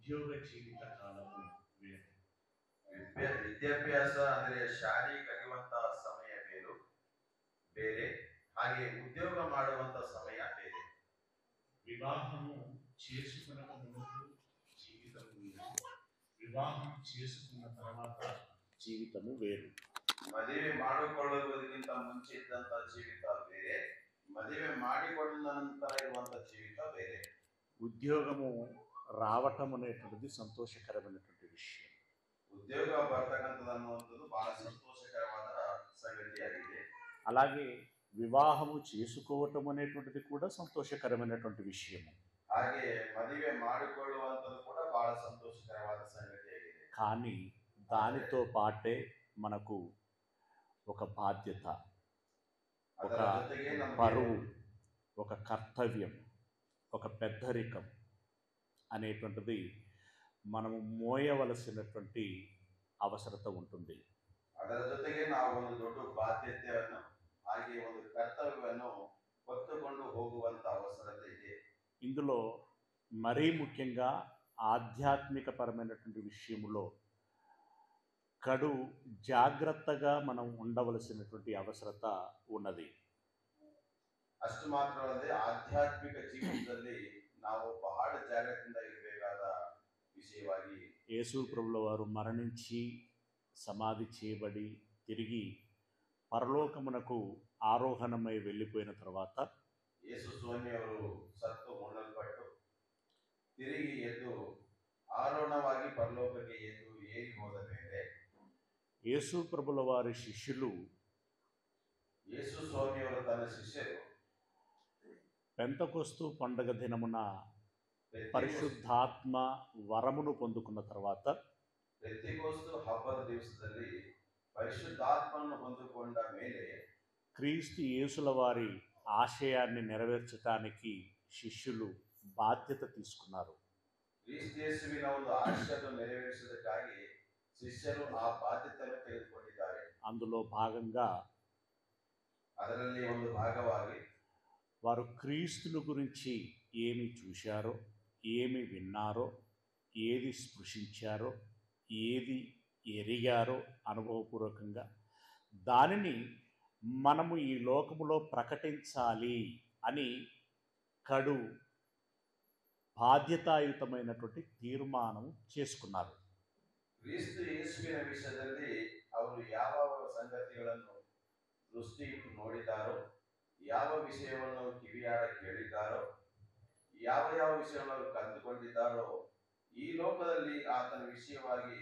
ಉದ್ಯೋಗ ಜೀವಿತ ಕಾಲವು ಬೇರೆ. ವಿದ್ಯಾಭ್ಯಾಸ ಅಂದರೆ ಶಾಲೆ ಕಲಿಯುವಂತಹ ಸಮಯ ಬೇರೆ, ಹಾಗೆ ಉದ್ಯೋಗ ಮಾಡುವಂತ ಸಮಯ ಬೇರೆ. వివాహము చేసుకునక మునుపు జీవితము వేరు, వివాహం చేసుకున్న తర్వాత జీవితము వేరు. ಮದುವೆ ಮಾಡಿಕೊಳ್ಳುವುದಕ್ಕಿಂತ ಮುಂಚೆ ಇದ್ದಂತ ಜೀವಿತ ಬೇರೆ, ಮದುವೆ ಮಾಡಿಕೊಂಡ ನಂತರ ಇರುವಂತ ಜೀವಿತ ಬೇರೆ. ఉద్యోగము రావటం అనేటువంటిది సంతోషకరమైనటువంటి విషయం. ఉద్యోగ బರ್ತಕ್ಕಂಥದ್ದು ಅನ್ನುವಂಥದ್ದು ಬಹಳ సంతోషకరವಾದ సంగతిಯಾಗಿದೆ. అలాగే వివాహము చేసుకోవటం అనేటువంటిది కూడా సంతోషకరమైనటువంటి విషయము. ಹಾಗೆ ಮದುವೆ ಮಾಡಿಕೊಳ್ಳುವಂಥದ್ದು ಕೂಡ ಬಹಳ సంతోషకరವಾದ సంగతిಯಾಗಿದೆ. కానీ దానితో పాటే మనకు ఒక బాధ్యత, ఒక బరువు, ఒక కర్తవ్యం, ఒక పెద్దరికం అనేటువంటిది మనము మోయవలసినటువంటి అవసరత ఉంటుంది. ಅದರ ಜೊತೆಗೆ ನಾವು ಒಂದು ದೊಡ್ಡ ಬಾಧ್ಯತೆಯನ್ನು ಹಾಗೆ ಒಂದು ಕರ್ತವ್ಯವನ್ನು ಹೊತ್ತುಕೊಂಡು ಹೋಗುವಂತ ಅವಸರತೆ ಇದೆ. ఇందులో మరీ ముఖ్యంగా ఆధ్యాత్మిక పరమైనటువంటి విషయంలో కడు జాగ్రత్తగా మనం ఉండవలసినటువంటి అవసరత ఉన్నది. ಅಷ್ಟು ಮಾತ್ರವಲ್ಲದೆ ಆಧ್ಯಾತ್ಮಿಕ ಜೀವನದಲ್ಲಿ ನಾವು ಬಹಳ ಜಾಗೃತಿಯಿಂದ ಇರಬೇಕಾದ విషయವಾಗಿ యేసు ప్రభుల వారు మరణించి సమాధి చేయబడి తిరిగి పరలోకమునకు ఆరోహణమై వెళ్ళిపోయిన తర్వాత ಯೇಸು ಸ್ವಾಮಿಯವರು ಸತ್ತು ಮಣ್ಣಲ್ಪಟ್ಟು ತಿರುಗಿ ಎದ್ದು ಆರೋಹಣವಾಗಿ ಪರಲೋಕಕ್ಕೆ ಎದ್ದು ಏರಿ ಹೋದ ಮೇಲೆ యేసు ప్రభుల వారి శిష్యులు, ಯೇಸು ಸ್ವಾಮಿಯವರು ತನ್ನ ಶಿಷ್ಯರು పెంతకొస్తు పండగ దినమున పరిశుద్ధాత్మ వరమును పొందుకున్న తర్వాత ಪೆಂತೆಕೋಸ್ತು ಹಬ್ಬದ ದಿವಸದಲ್ಲಿ ಪರಿಶುದ್ಧಾತ್ಮವನ್ನು ಹೊಂದಿಕೊಂಡ ಮೇಲೆ క్రీస్తు యేసుల వారి ఆశయాన్ని నెరవేర్చడానికి శిష్యులు బాధ్యత తీసుకున్నారు. ಕ್ರಿಸ್ತ ಯೇಸುವಿನ ಒಂದು ಆಶಯವನ್ನು ನೆರವೇರಿಸುವುದಕ್ಕಾಗಿ ಶಿಷ್ಯರು ಆ ಬಾಧ್ಯತೆಯನ್ನು ತೆಗೆದುಕೊಂಡಿದ್ದಾರೆ. అందులో భాగంగా ಅದರಲ್ಲಿ ಒಂದು ಭಾಗವಾಗಿ వారు క్రీస్తుని గురించి ఏమి చూశారో, ఏమి విన్నారో, ఏది స్పృశించారో, ఏది ఎరిగారో అనుభవపూర్వకంగా దానిని మనము ఈ లోకములో ప్రకటించాలి అని కడు బాధ్యతాయుతమైనటువంటి తీర్మానం చేసుకున్నారు. ಕ್ರಿಸ್ತ ಯೇಸುವಿನ ವಿಷಯದಲ್ಲಿ ಅವರು ಯಾವ ಸಂಗತಿಗಳನ್ನು ದೃಷ್ಟಿ ಇಟ್ಟು ನೋಡಿದ್ದಾರೋ, ಯಾವ ವಿಷಯವನ್ನು ಕಿವಿಯಾಡ ಕೇಳಿದ್ದಾರೋ, ಯಾವ ವಿಷಯವನ್ನು ಅವರು ಕಲಿತುಕೊಂಡಿದ್ದಾರೋ, ಈ ಲೋಕದಲ್ಲಿ ಆತನ ವಿಷಯವಾಗಿ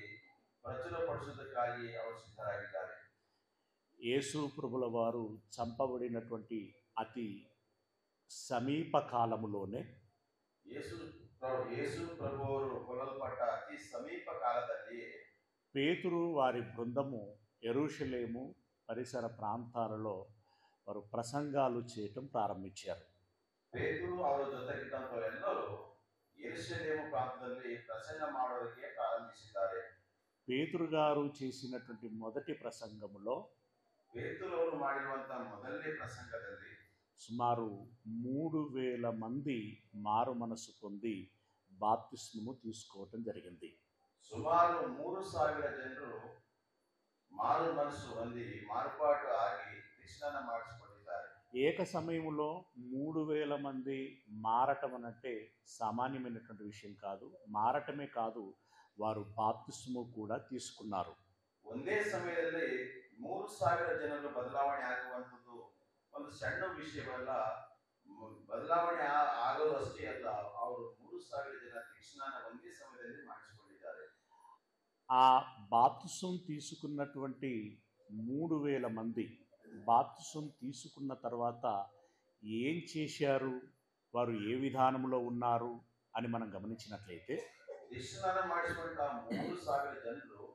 ಪ್ರಚುರಪಡಿಸುವುದಕ್ಕಾಗಿ ಅವರು ಸಿದ್ಧರಾಗಿದ್ದಾರೆ. యేసు ప్రభుల వారు చంపబడినటువంటి అతి సమీప కాలములోనే ಯೇಸು ಪ್ರಭು ಅವರು ಕೊಲ್ಲಲ್ಪಟ್ಟ ಅತಿ ಸಮೀಪ ಕಾಲದಲ್ಲಿ పేతురు వారి బృందము యెరూషలేము పరిసర ప్రాంతాలలో వారు ప్రసంగాలు చేయటం ప్రారంభించారు. ಪೇತರು ಅವರ ಜೊತೆಗಿದ್ದಂಥವರೆಲ್ಲರೂ ಯೆರೂಷಲೇము ಪ್ರಾಂತದಲ್ಲಿ ಪ್ರಸಂಗ ಮಾಡೋದಕ್ಕೆ ಪ್ರಾರಂಭಿಸಿದ್ದಾರೆ. పేతురు గారు చేసినటువంటి మొదటి ప్రసంగములో ಪೇತರು ಅವರು ಮಾಡಿರುವಂತಹ ಮೊದಲನೇ ಪ್ರಸಂಗದಲ್ಲಿ సుమారు 3000 మంది మారు మనసు పొంది బాప్తిస్మము తీసుకోవటం జరిగింది. ಸುಮಾರು 3000 ಜನರು ಮಾರು ಮನಸ್ಸು ಹೊಂದಿ ಮಾರ್ಪಾಟು ಆಗಿ ಕೃಷ್ಣನ ಮಾಡಿಸಿಕೊಂಡಿದ್ದಾರೆ. ఏక సమయంలో 3000 మంది మారటం అంటే సామాన్యమైనటువంటి విషయం కాదు. మారటమే కాదు, వారు బాప్తిస్మము కూడా తీసుకున్నారు. ಒಂದೇ ಸಮಯದಲ್ಲಿ 3000 ಜನರು ಬದಲಾವಣೆ ಆಗುವಂಥದ್ದು ಒಂದು ಸಣ್ಣ ವಿಷಯವಲ್ಲ. ಬದಲಾವಣೆ ಆಗೋದು ಅಷ್ಟೇ ಅಲ್ಲ, ಅವರು 3000 ಜನ ಕೃಷ್ಣನ ಒಂದೇ ಸಮಯದಲ್ಲಿ ಮಾಡಿಸಿಕೊಂಡಿದ್ದಾರೆ. ఆ బాప్తిసం తీసుకున్నటువంటి 3000 మంది బాప్తిసం తీసుకున్న తర్వాత ఏం చేశారు, వారు ఏ విధానంలో ఉన్నారు అని మనం గమనించినట్లయితే ದೀಕ್ಷಾಸ್ನಾನ ಮಾಡಿಸಿಕೊಂಡ 3000 ಜನರು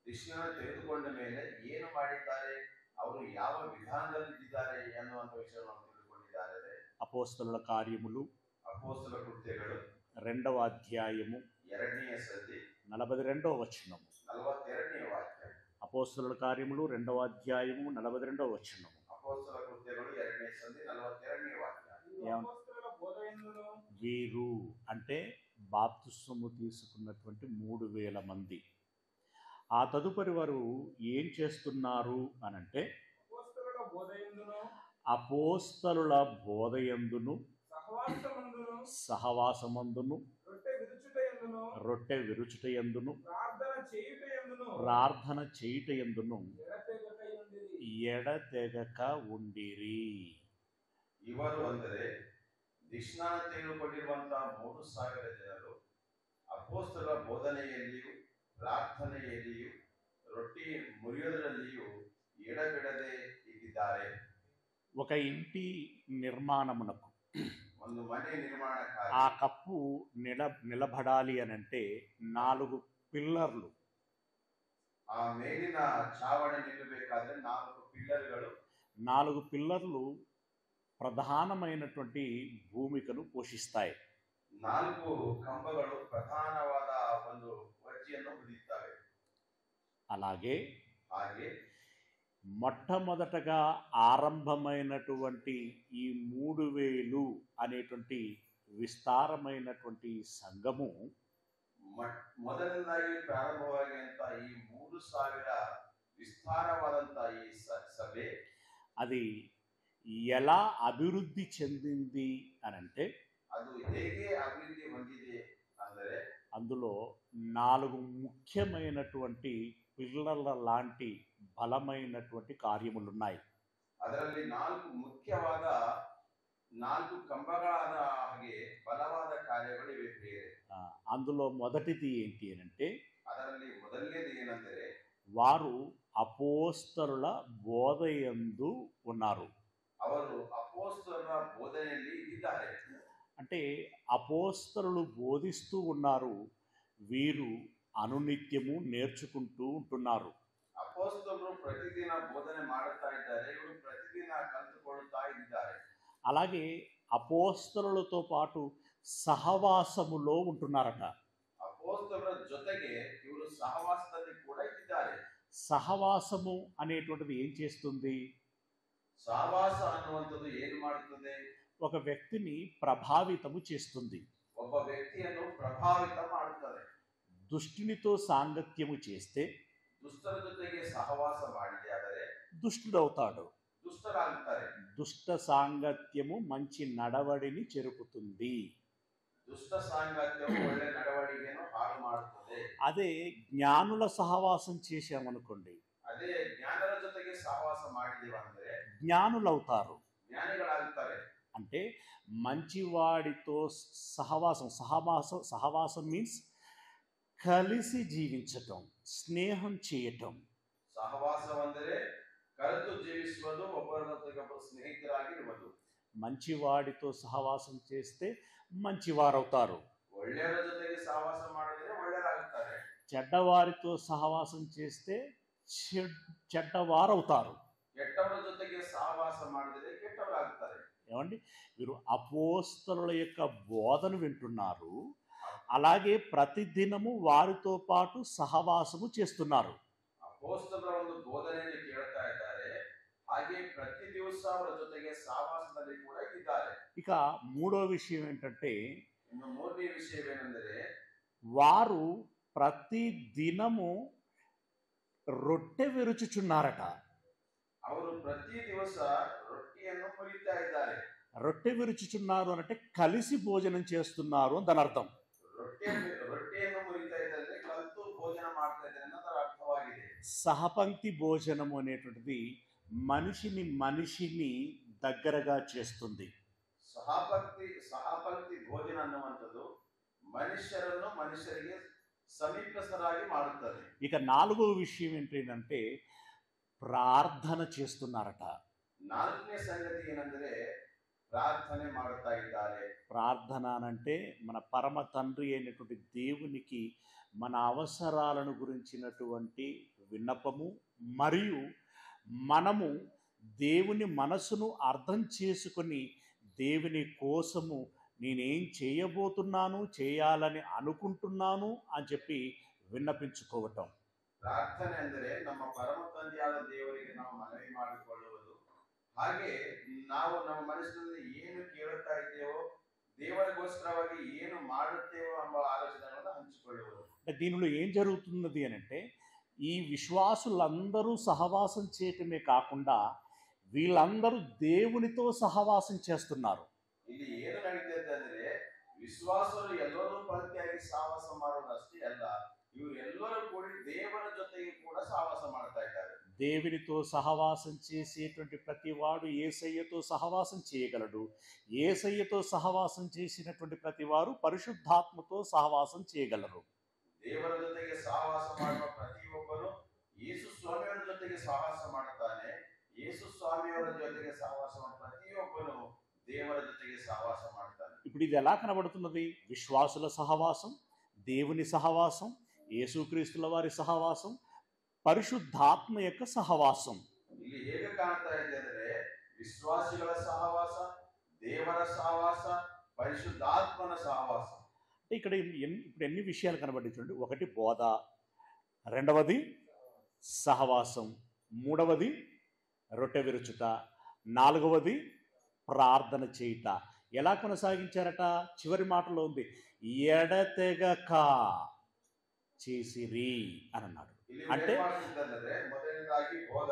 ದೀಕ್ಷಾಸ್ನಾನ ತೆಗೆದುಕೊಂಡ ಮೇಲೆ ಏನು ಮಾಡಿದ್ದಾರೆ, ಅವರು ಯಾವ ವಿಧಾನದಲ್ಲಿ ಇದ್ದಾರೆ ಎನ್ನುವಂತ ವಿಷಯವನ್ನು ನಾವು ತಿಳಿದುಕೊಂಡಿದ್ದಾರೆ. అపోస్తలుల కార్యములు ಅಪೊಸ್ತಲ ಕೃತ್ಯಗಳು 2వ అధ్యాయము 2ನೇ ಸಂಧಿ 42వ వచనము. 42ನೇ ವಾಕ್ಯ. అపోస్తలుల కార్యములు 2వ అధ్యాయము 42వ వచనము. ಅಪೊಸ್ತಲ ಕೃತ್ಯಗಳು 2ನೇ ಸಂಧಿ 42ನೇ ವಾಕ್ಯ. వీరు అంటే బాప్తిస్మము తీసుకున్నటువంటి 3,000 మంది. ఆ తదుపరి వారు ఏం చేస్తున్నారు అనంటే అపోస్తలుల బోధయందును అపోస్తలుల బోధయందును సహవాసమందును రొట్టె విరుచుటయందును ప్రార్థన చేయుటయందును ఎడతెగకై ఉండిరి. ఎడతెగక ఉండిరి. ಇವರು ಅಂದರೆ ದೀಕ್ಷಾನ ತೆಗೆದುಕೊಂಡಿರುವಂತಹ 3,000 ಜನರು ಅಪೊಸ್ತಲರ ಬೋಧನೆಯಲ್ಲಿಯೂ ಪ್ರಾರ್ಥನೆಯಲ್ಲಿಯೂ ರೊಟ್ಟಿ ಮುರಿಯೋದರಲ್ಲಿಯೂ ಎಡಬಿಡದೆ ಇದ್ದಿದ್ದಾರೆ. ఒక ఇంటి నిర్మాణమునకు ಒಂದು ಮನೆ ನಿರ್ಮಾಣ ఆ ಕಾರ್ಯ కప్పు నిలబడాలి అనంటే 4 పిల్లర్లు, ಆ ಮೇಲಿನ ಚಾವಣಿ ನಿಲ್ಲಬೇಕಾದ್ರೆ 4 ಪಿಲ್ಲರ್ಗಳು 4 పిల్లర్లు ప్రధానమైనటువంటి భూమికను పోషిస్తాయి. 4 ಕಂಬಗಳು ಪ್ರಧಾನವಾದ ಒಂದು ವಜ್ಜಿಯನ್ನು ಹೊಂದಿರ್ತವೆ. అలాగే ಹಾಗೆ మొట్టమొదటగా ఆరంభమైనటువంటి ఈ 3,000 అనేటువంటి విస్తారమైనటువంటి సంఘము ಮೊದಲನೇದಾಗಿ ಪ್ರಾರಂಭವಾಗಿರುವಂತ ಈ 3,000 ವಿಸ್ತಾರವಾದಂತ ಈ ಸಭೆ అది ఎలా అభివృద్ధి చెందింది అనంటే ಅದು ಹೇಗೆ ಅಭಿವೃದ್ಧಿ ಹೊಂದಿದೆ ಅಂದರೆ అందులో 4 ముఖ్యమైనటువంటి పిల్లల లాంటి బలమైనటువంటి కార్యములు ఉన్నాయి. ಅದರಲ್ಲಿ 4 ಮುಖ್ಯವಾದ 4 ಕಂಬಗಳಾದ ಹಾಗೆ ಬಲವಾದ ಕಾರ್ಯಗಳಿವೆ ಬೇರೆ. అందులో మొదటిది ఏంటి అనంటే ಅದರಲ್ಲಿ ಮೊದಲನೇದು ಏನಂದರೆ వారు అపోస్తలుల బోధయందు ఉన్నారు. ಅವರು ಅಪೊಸ್ತಲರ ಬೋಧನೆಯಲ್ಲಿ ಇದ್ದಾರೆ. అంటే అపోస్తలులు బోధిస్తూ ఉన్నారు, వీరు అనునిత్యము నేర్చుకుంటూ ఉంటున్నారు. ಅಪೊಸ್ತಲರು ಪ್ರತಿದಿನ ಬೋಧನೆ ಮಾಡುತ್ತಾ ಇದ್ದಾರೆ, ಇವರು ಪ್ರತಿದಿನ ಕಲಿತುಕೊಳ್ಳುತ್ತಾ ಇದ್ದಾರೆ. అలాగే అపోస్తలులతో పాటు సహవాసములో ఉంటున్నారట. ಅಪೊಸ್ತಲರ ಜೊತೆಗೆ ಇವರು ಸಹವಾಸದಲ್ಲಿ ಕೂಡ ಇದ್ದಾರೆ. సహవాసము అనేటువంటిది ఏం చేస్తుంది? ಸಹವಾಸ ಅನ್ನುವಂಥದ್ದು ಏನು ಮಾಡುತ್ತದೆ? ఒక వ్యక్తిని ప్రభావితము చేస్తుంది. ಒಬ್ಬ ವ್ಯಕ್ತಿಯನ್ನು ಪ್ರಭಾವಿತ ಮಾಡುತ್ತದೆ. దుష్టునితో సాంగత్యము చేస్తే ದುಷ್ಟರ ಜೊತೆಗೆ ಸಹವಾಸ ಮಾಡಿದೆ ಆದರೆ దుష్టుడవుతాడు. ದುಷ್ಟರಾಗುತ್ತಾರೆ. దుష్ట సాంగత్యము మంచి నడవడిని చెరుపుతుంది. ದುಷ್ಟ ಸಾಂಗತ್ಯವು ಒಳ್ಳೆ ನಡವಳಿಕೆಯನ್ನು ಹಾಳು ಮಾಡುತ್ತದೆ. అదే జ్ఞానుల సహవాసం చేశామనుకోండి, ಅದೇ ಜ್ಞಾನರ ಜೊತೆಗೆ ಸಹವಾಸ ಮಾಡಿದೆವು ಅಂದರೆ జ్ఞానులవుతారు. ಜ್ಞಾನಿಗಳಾಗುತ್ತಾರೆ. అంటే మంచివాడితో సహవాసం మీన్స్ కలిసి జీవించటం, స్నేహం చేయటం. ಸಹವಾಸವೆಂದರೆ ಕರೆದು ಜೀವಿಸುವುದು, ಒಬ್ಬರೊಬ್ಬರು ಸ್ನೇಹಿತರಾಗಿರುವುದು. మంచివాడితో సహవాసం చేస్తే మంచివారవుతారు. ಒಳ್ಳೆಯವರ ಜೊತೆಗೆ ಸಹವಾಸ ಮಾಡಿದರೆ ಒಳ್ಳೆಯರಾಗುತ್ತಾರೆ. చెడ్డవారితో సహవాసం చేస్తే చెడ్డవారవుతారు. ಕೆಟ್ಟವರ ಜೊತೆಗೆ ಸಹವಾಸ ಮಾಡಿದರೆ ಕೆಟ್ಟವರಾಗುತ್ತಾರೆ. ఏమండి, వీరు అపోస్తలుల యొక్క బోధను వింటున్నారు, అలాగే ప్రతిదినము వారితో పాటు సహవాసము చేస్తున్నారు. ಅಪೊಸ್ತಲರ ಒಂದು ಬೋಧನೆಯನ್ನು ಕೇಳ್ತಾ ಇದ್ದಾರೆ, ಹಾಗೆ ಪ್ರತಿ ದಿವಸ ಅವರ ಜೊತೆಗೆ ಸಹವಾಸದಲ್ಲಿ ಕೂಡ ಇದ್ದಾರೆ. ఇక మూడో విషయం ఏంటంటే ಇನ್ನು ಮೂರನೇ ವಿಷಯವೇನೆಂದರೆ వారు ప్రతి దినము రొట్టె విరుచుచున్నారట. ಅವರು ಪ್ರತಿ ದಿವಸ ರೊಟ್ಟಿಯನ್ನು ಮುರಿತಾ ಇದ್ದಾರೆ. రొట్టె విరుచుచున్నారు అంటే కలిసి భోజనం చేస్తున్నారు అని దాని అర్థం. ರೊಟ್ಟಿಯನ್ನು ಮುರಿತಾ ಇದ್ದಾರೆ, ಕಲಿತು ಭೋಜನ ಮಾಡ್ತಾ ಇದ್ದಾರೆ ಅನ್ನೋದರ ಅರ್ಥವಾಗಿದೆ. సహపంక్తి భోజనము అనేటువంటిది మనిషిని దగ్గరగా చేస్తుంది. ಸಹಪಂಕ್ತಿ ಭೋಜನ ಅನ್ನುವಂಥದ್ದು ಮನುಷ್ಯರನ್ನು ಮನುಷ್ಯರಿಗೆ ಸಮೀಪಸ್ಥರಾಗಿ ಮಾಡುತ್ತದೆ. ఇక 4వ విషయం ఏంటంటే ప్రార్థన చేస్తున్నారట. 4ನೇ ಸಂಗತಿ ಏನೆಂದರೆ ಪ್ರಾರ್ಥನೆ ಮಾಡುತ್ತಾ ಇದ್ದಾರೆ. ప్రార్థన అంటే మన పరమ తండ్రి అయినటువంటి దేవునికి మన అవసరాలను గురించినటువంటి విన్నపము, మరియు మనము దేవుని మనసును అర్థం చేసుకొని దేవుని కోసము నేనేం చేయబోతున్నాను, చేయాలని అనుకుంటున్నాను అని చెప్పి విన్నపించుకోవటం. ಪ್ರಾರ್ಥನೆ ಅಂದರೆ ನಮ್ಮ ಪರಮ ತಂದೆಯಾದ ದೇವರಿಗೆ ನಾವು ಮನವಿ ಮಾಡಿಕೊಳ್ಳುವುದು, ಹಾಗೆ ನಾವು ನಮ್ಮ ಮನಸ್ಸಿನಲ್ಲಿ ಏನು ಕೇಳುತ್ತಾ ಇದ್ದೇವೋ ದೇವರಿಗೋಸ್ಕರವಾಗಿ ಏನು ಮಾಡುತ್ತೇವೋ ಎಂಬ ಆಲೋಚನೆಗಳನ್ನು ಹಂಚಿಕೊಳ್ಳುವರು. అంటే దీనిలో ఏం జరుగుతున్నది అని అంటే ఈ విశ్వాసులందరూ సహవాసం చేయటమే కాకుండా వీళ్ళందరూ దేవునితో సహవాసం చేస్తున్నారు. ಇಲ್ಲಿ ಏನು ನಡೀತದೆ ಅಂದ್ರೆ ವಿಶ್ವಾಸರು ಎಲ್ಲರೂ ಪ್ರತಿಯಾಗಿ ಸಹವಾಸ ಮಾಡೋದಷ್ಟೇ ಅಲ್ಲ, ಇವರೆಲ್ಲರೂ ಕೂಡಿ ದೇವರ ಜೊತೆಗೆ ಕೂಡ ಸಹವಾಸ ಮಾಡ್ತಾ ಇದ್ದಾರೆ. దేవునితో సహవాసం చేసేటువంటి ప్రతి వాడు యేసయ్యతో సహవాసం చేయగలడు. యేసయ్యతో సహవాసం చేసినటువంటి ప్రతి వారు పరిశుద్ధాత్మతో సహవాసం చేయగలరు. ದೇವರ ಜೊತೆಗೆ ಸಹವಾಸ ಮಾಡುವ ಪ್ರತಿಯೊಬ್ಬರು ಯೇಸು ಸ್ವಾಮಿಯವರ ಜೊತೆಗೆ ಸಹವಾಸ ಮಾಡುತ್ತಾನೆ. ಯೇಸು ಸ್ವಾಮಿಯವರ ಜೊತೆಗೆ ಸಹವಾಸ ಮಾಡುವ ಪ್ರತಿಯೊಬ್ಬನು ದೇವರ ಜೊತೆಗೆ ಸಹವಾಸ ಮಾಡ್ತಾನೆ. ఇప్పుడు ఇది ఎలా కనబడుతున్నది? విశ్వాసుల సహవాసం, దేవుని సహవాసం, యేసుక్రీస్తుల వారి సహవాసం, పరిశుద్ధాత్మ యొక్క సహవాసం. ಇಲ್ಲಿ ಹೇಗೆ ಕಾಣ್ತಾ ಇದೆ ಅಂದ್ರೆ ವಿಶ್ವಾಸಿಗಳ ಸಹವಾಸ, ದೇವರ ಸಹವಾಸ, ಪರಿಶುದ್ಧಾತ್ಮನ ಸಹವಾಸ. ఇక్కడ ఇప్పుడు ఎన్ని విషయాలు కనబడి చూడండి. ఒకటి బోధ, రెండవది సహవాసం, మూడవది రొట్టె విరుచుట, నాలుగవది ప్రార్థన చేయుట. ఎలా కొనసాగించారట? చివరి మాటలో ఉంది, ఎడతెగక చేసిరి అని అన్నాడు. ಇಲ್ಲಿ అంటే ಏನ್ ಮಾಡ್ತಿದ್ದಾರೆ? ಮೊದಲನೇದಾಗಿ ಬೋಧ,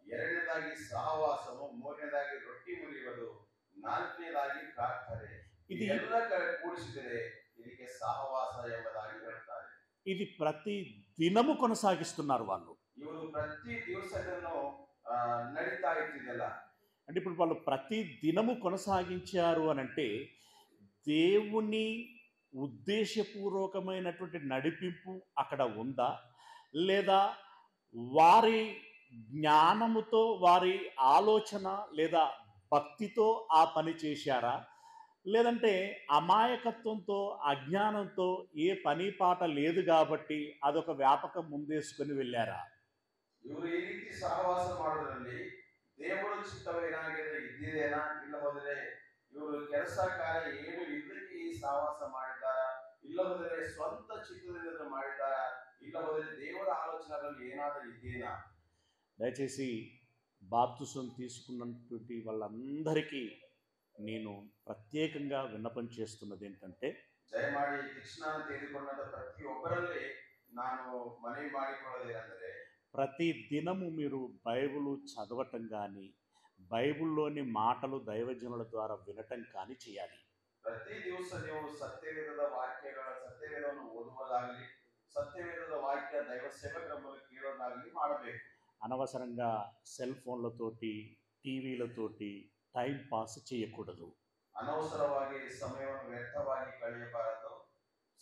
ಎರಡನೇದಾಗಿ ಸಹವಾಸము, ಮೂರನೇದಾಗಿ ರೊಟ್ಟಿ ಮುರಿಯುವುದು, ನಾಲ್ಕನೇದಾಗಿ ಪ್ರಾರ್ಥನೆ. ఇది ಎಲ್ಲ ಕೂಡಿಸಿದರೆ ಇದಕ್ಕೆ ಸಹವಾಸ ಎಂಬುದಾಗಿ ಹೇಳ್ತಾರೆ. ఇది ప్రతి దినము కొనసాగిస్తున్నారు వాళ్ళు. ಇವರು ಪ್ರತಿ ದಿವಸದನ್ನು ನಡೀತಾ ಇರ್ತಿದೆಲ್ಲ. అంటే ఇప్పుడు వాళ్ళు ప్రతి దినము కొనసాగించారు అని అంటే దేవుని ఉద్దేశపూర్వకమైనటువంటి నడిపింపు అక్కడ ఉందా, లేదా వారి జ్ఞానముతో, వారి ఆలోచన లేదా భక్తితో ఆ పని చేశారా, లేదంటే అమాయకత్వంతో, అజ్ఞానంతో ఏ పని పాట లేదు కాబట్టి అదొక వ్యాపకం ముందేసుకొని వెళ్ళారా? ಇವರು ಈ ರೀತಿ ಸಹವಾಸ ಮಾಡೋದ್ರಲ್ಲಿ ದೇವರ ಚಿತ್ತವೇನಾಗಿದೆ ಇದ್ದಿದೇನಾ, ಇಲ್ಲ ಹೋದರೆ ಇವರು ಕೆಲಸ ಕಾರ್ಯ ಏನು ಇದ್ದಕ್ಕೆ ಈ ಸಹವಾಸ ಮಾಡಿದ್ದಾರಾ, ಇಲ್ಲ ಹೋದರೆ ಸ್ವಂತ ಚಿತ್ತದಿಂದ ಮಾಡಿದ್ದಾರಾ, ಇಲ್ಲ ಹೋದರೆ ದೇವರ ಆಲೋಚನೆಗಳಲ್ಲಿ ಏನಾದರೂ ಇದ್ದೇನಾ? దయచేసి బాప్తిసం తీసుకున్నటువంటి వాళ్ళందరికీ నేను ప్రత్యేకంగా విన్నపం చేస్తున్నది ఏంటంటే, ದಯಮಾಡಿ ದೀಕ್ಷಾನ ತೆಗೆದುಕೊಂಡ ಪ್ರತಿಯೊಬ್ಬರಲ್ಲಿ ನಾನು ಮನವಿ ಮಾಡಿಕೊಳ್ಳೋದೇನೆಂದರೆ, ప్రతి దినము మీరు బైబిల్ చదవటం కానీ, బైబిల్లోని మాటలు దైవజనుల ద్వారా వినటం కానీ చేయాలి. ಪ್ರತಿ ದಿವಸ ನೀವು ಸತ್ಯವೇದದ ಸತ್ಯವೇದವನ್ನು ಓದುವುದಾಗಲಿ, ಸತ್ಯವೇದದ ವಾಕ್ಯ ದೈವ ಸೇವಕರ ಮೂಲಕ ಕೇಳೋದಾಗಲಿ ಮಾಡಬೇಕು. అనవసరంగా సెల్ ఫోన్లతోటి, టీవీలతోటి టైం పాస్ చేయకూడదు. అనవసరವಾಗಿ ಸಮಯವನ್ನು ವ್ಯರ್ಥವಾಗಿ ಕಳೆಯಬಾರದು.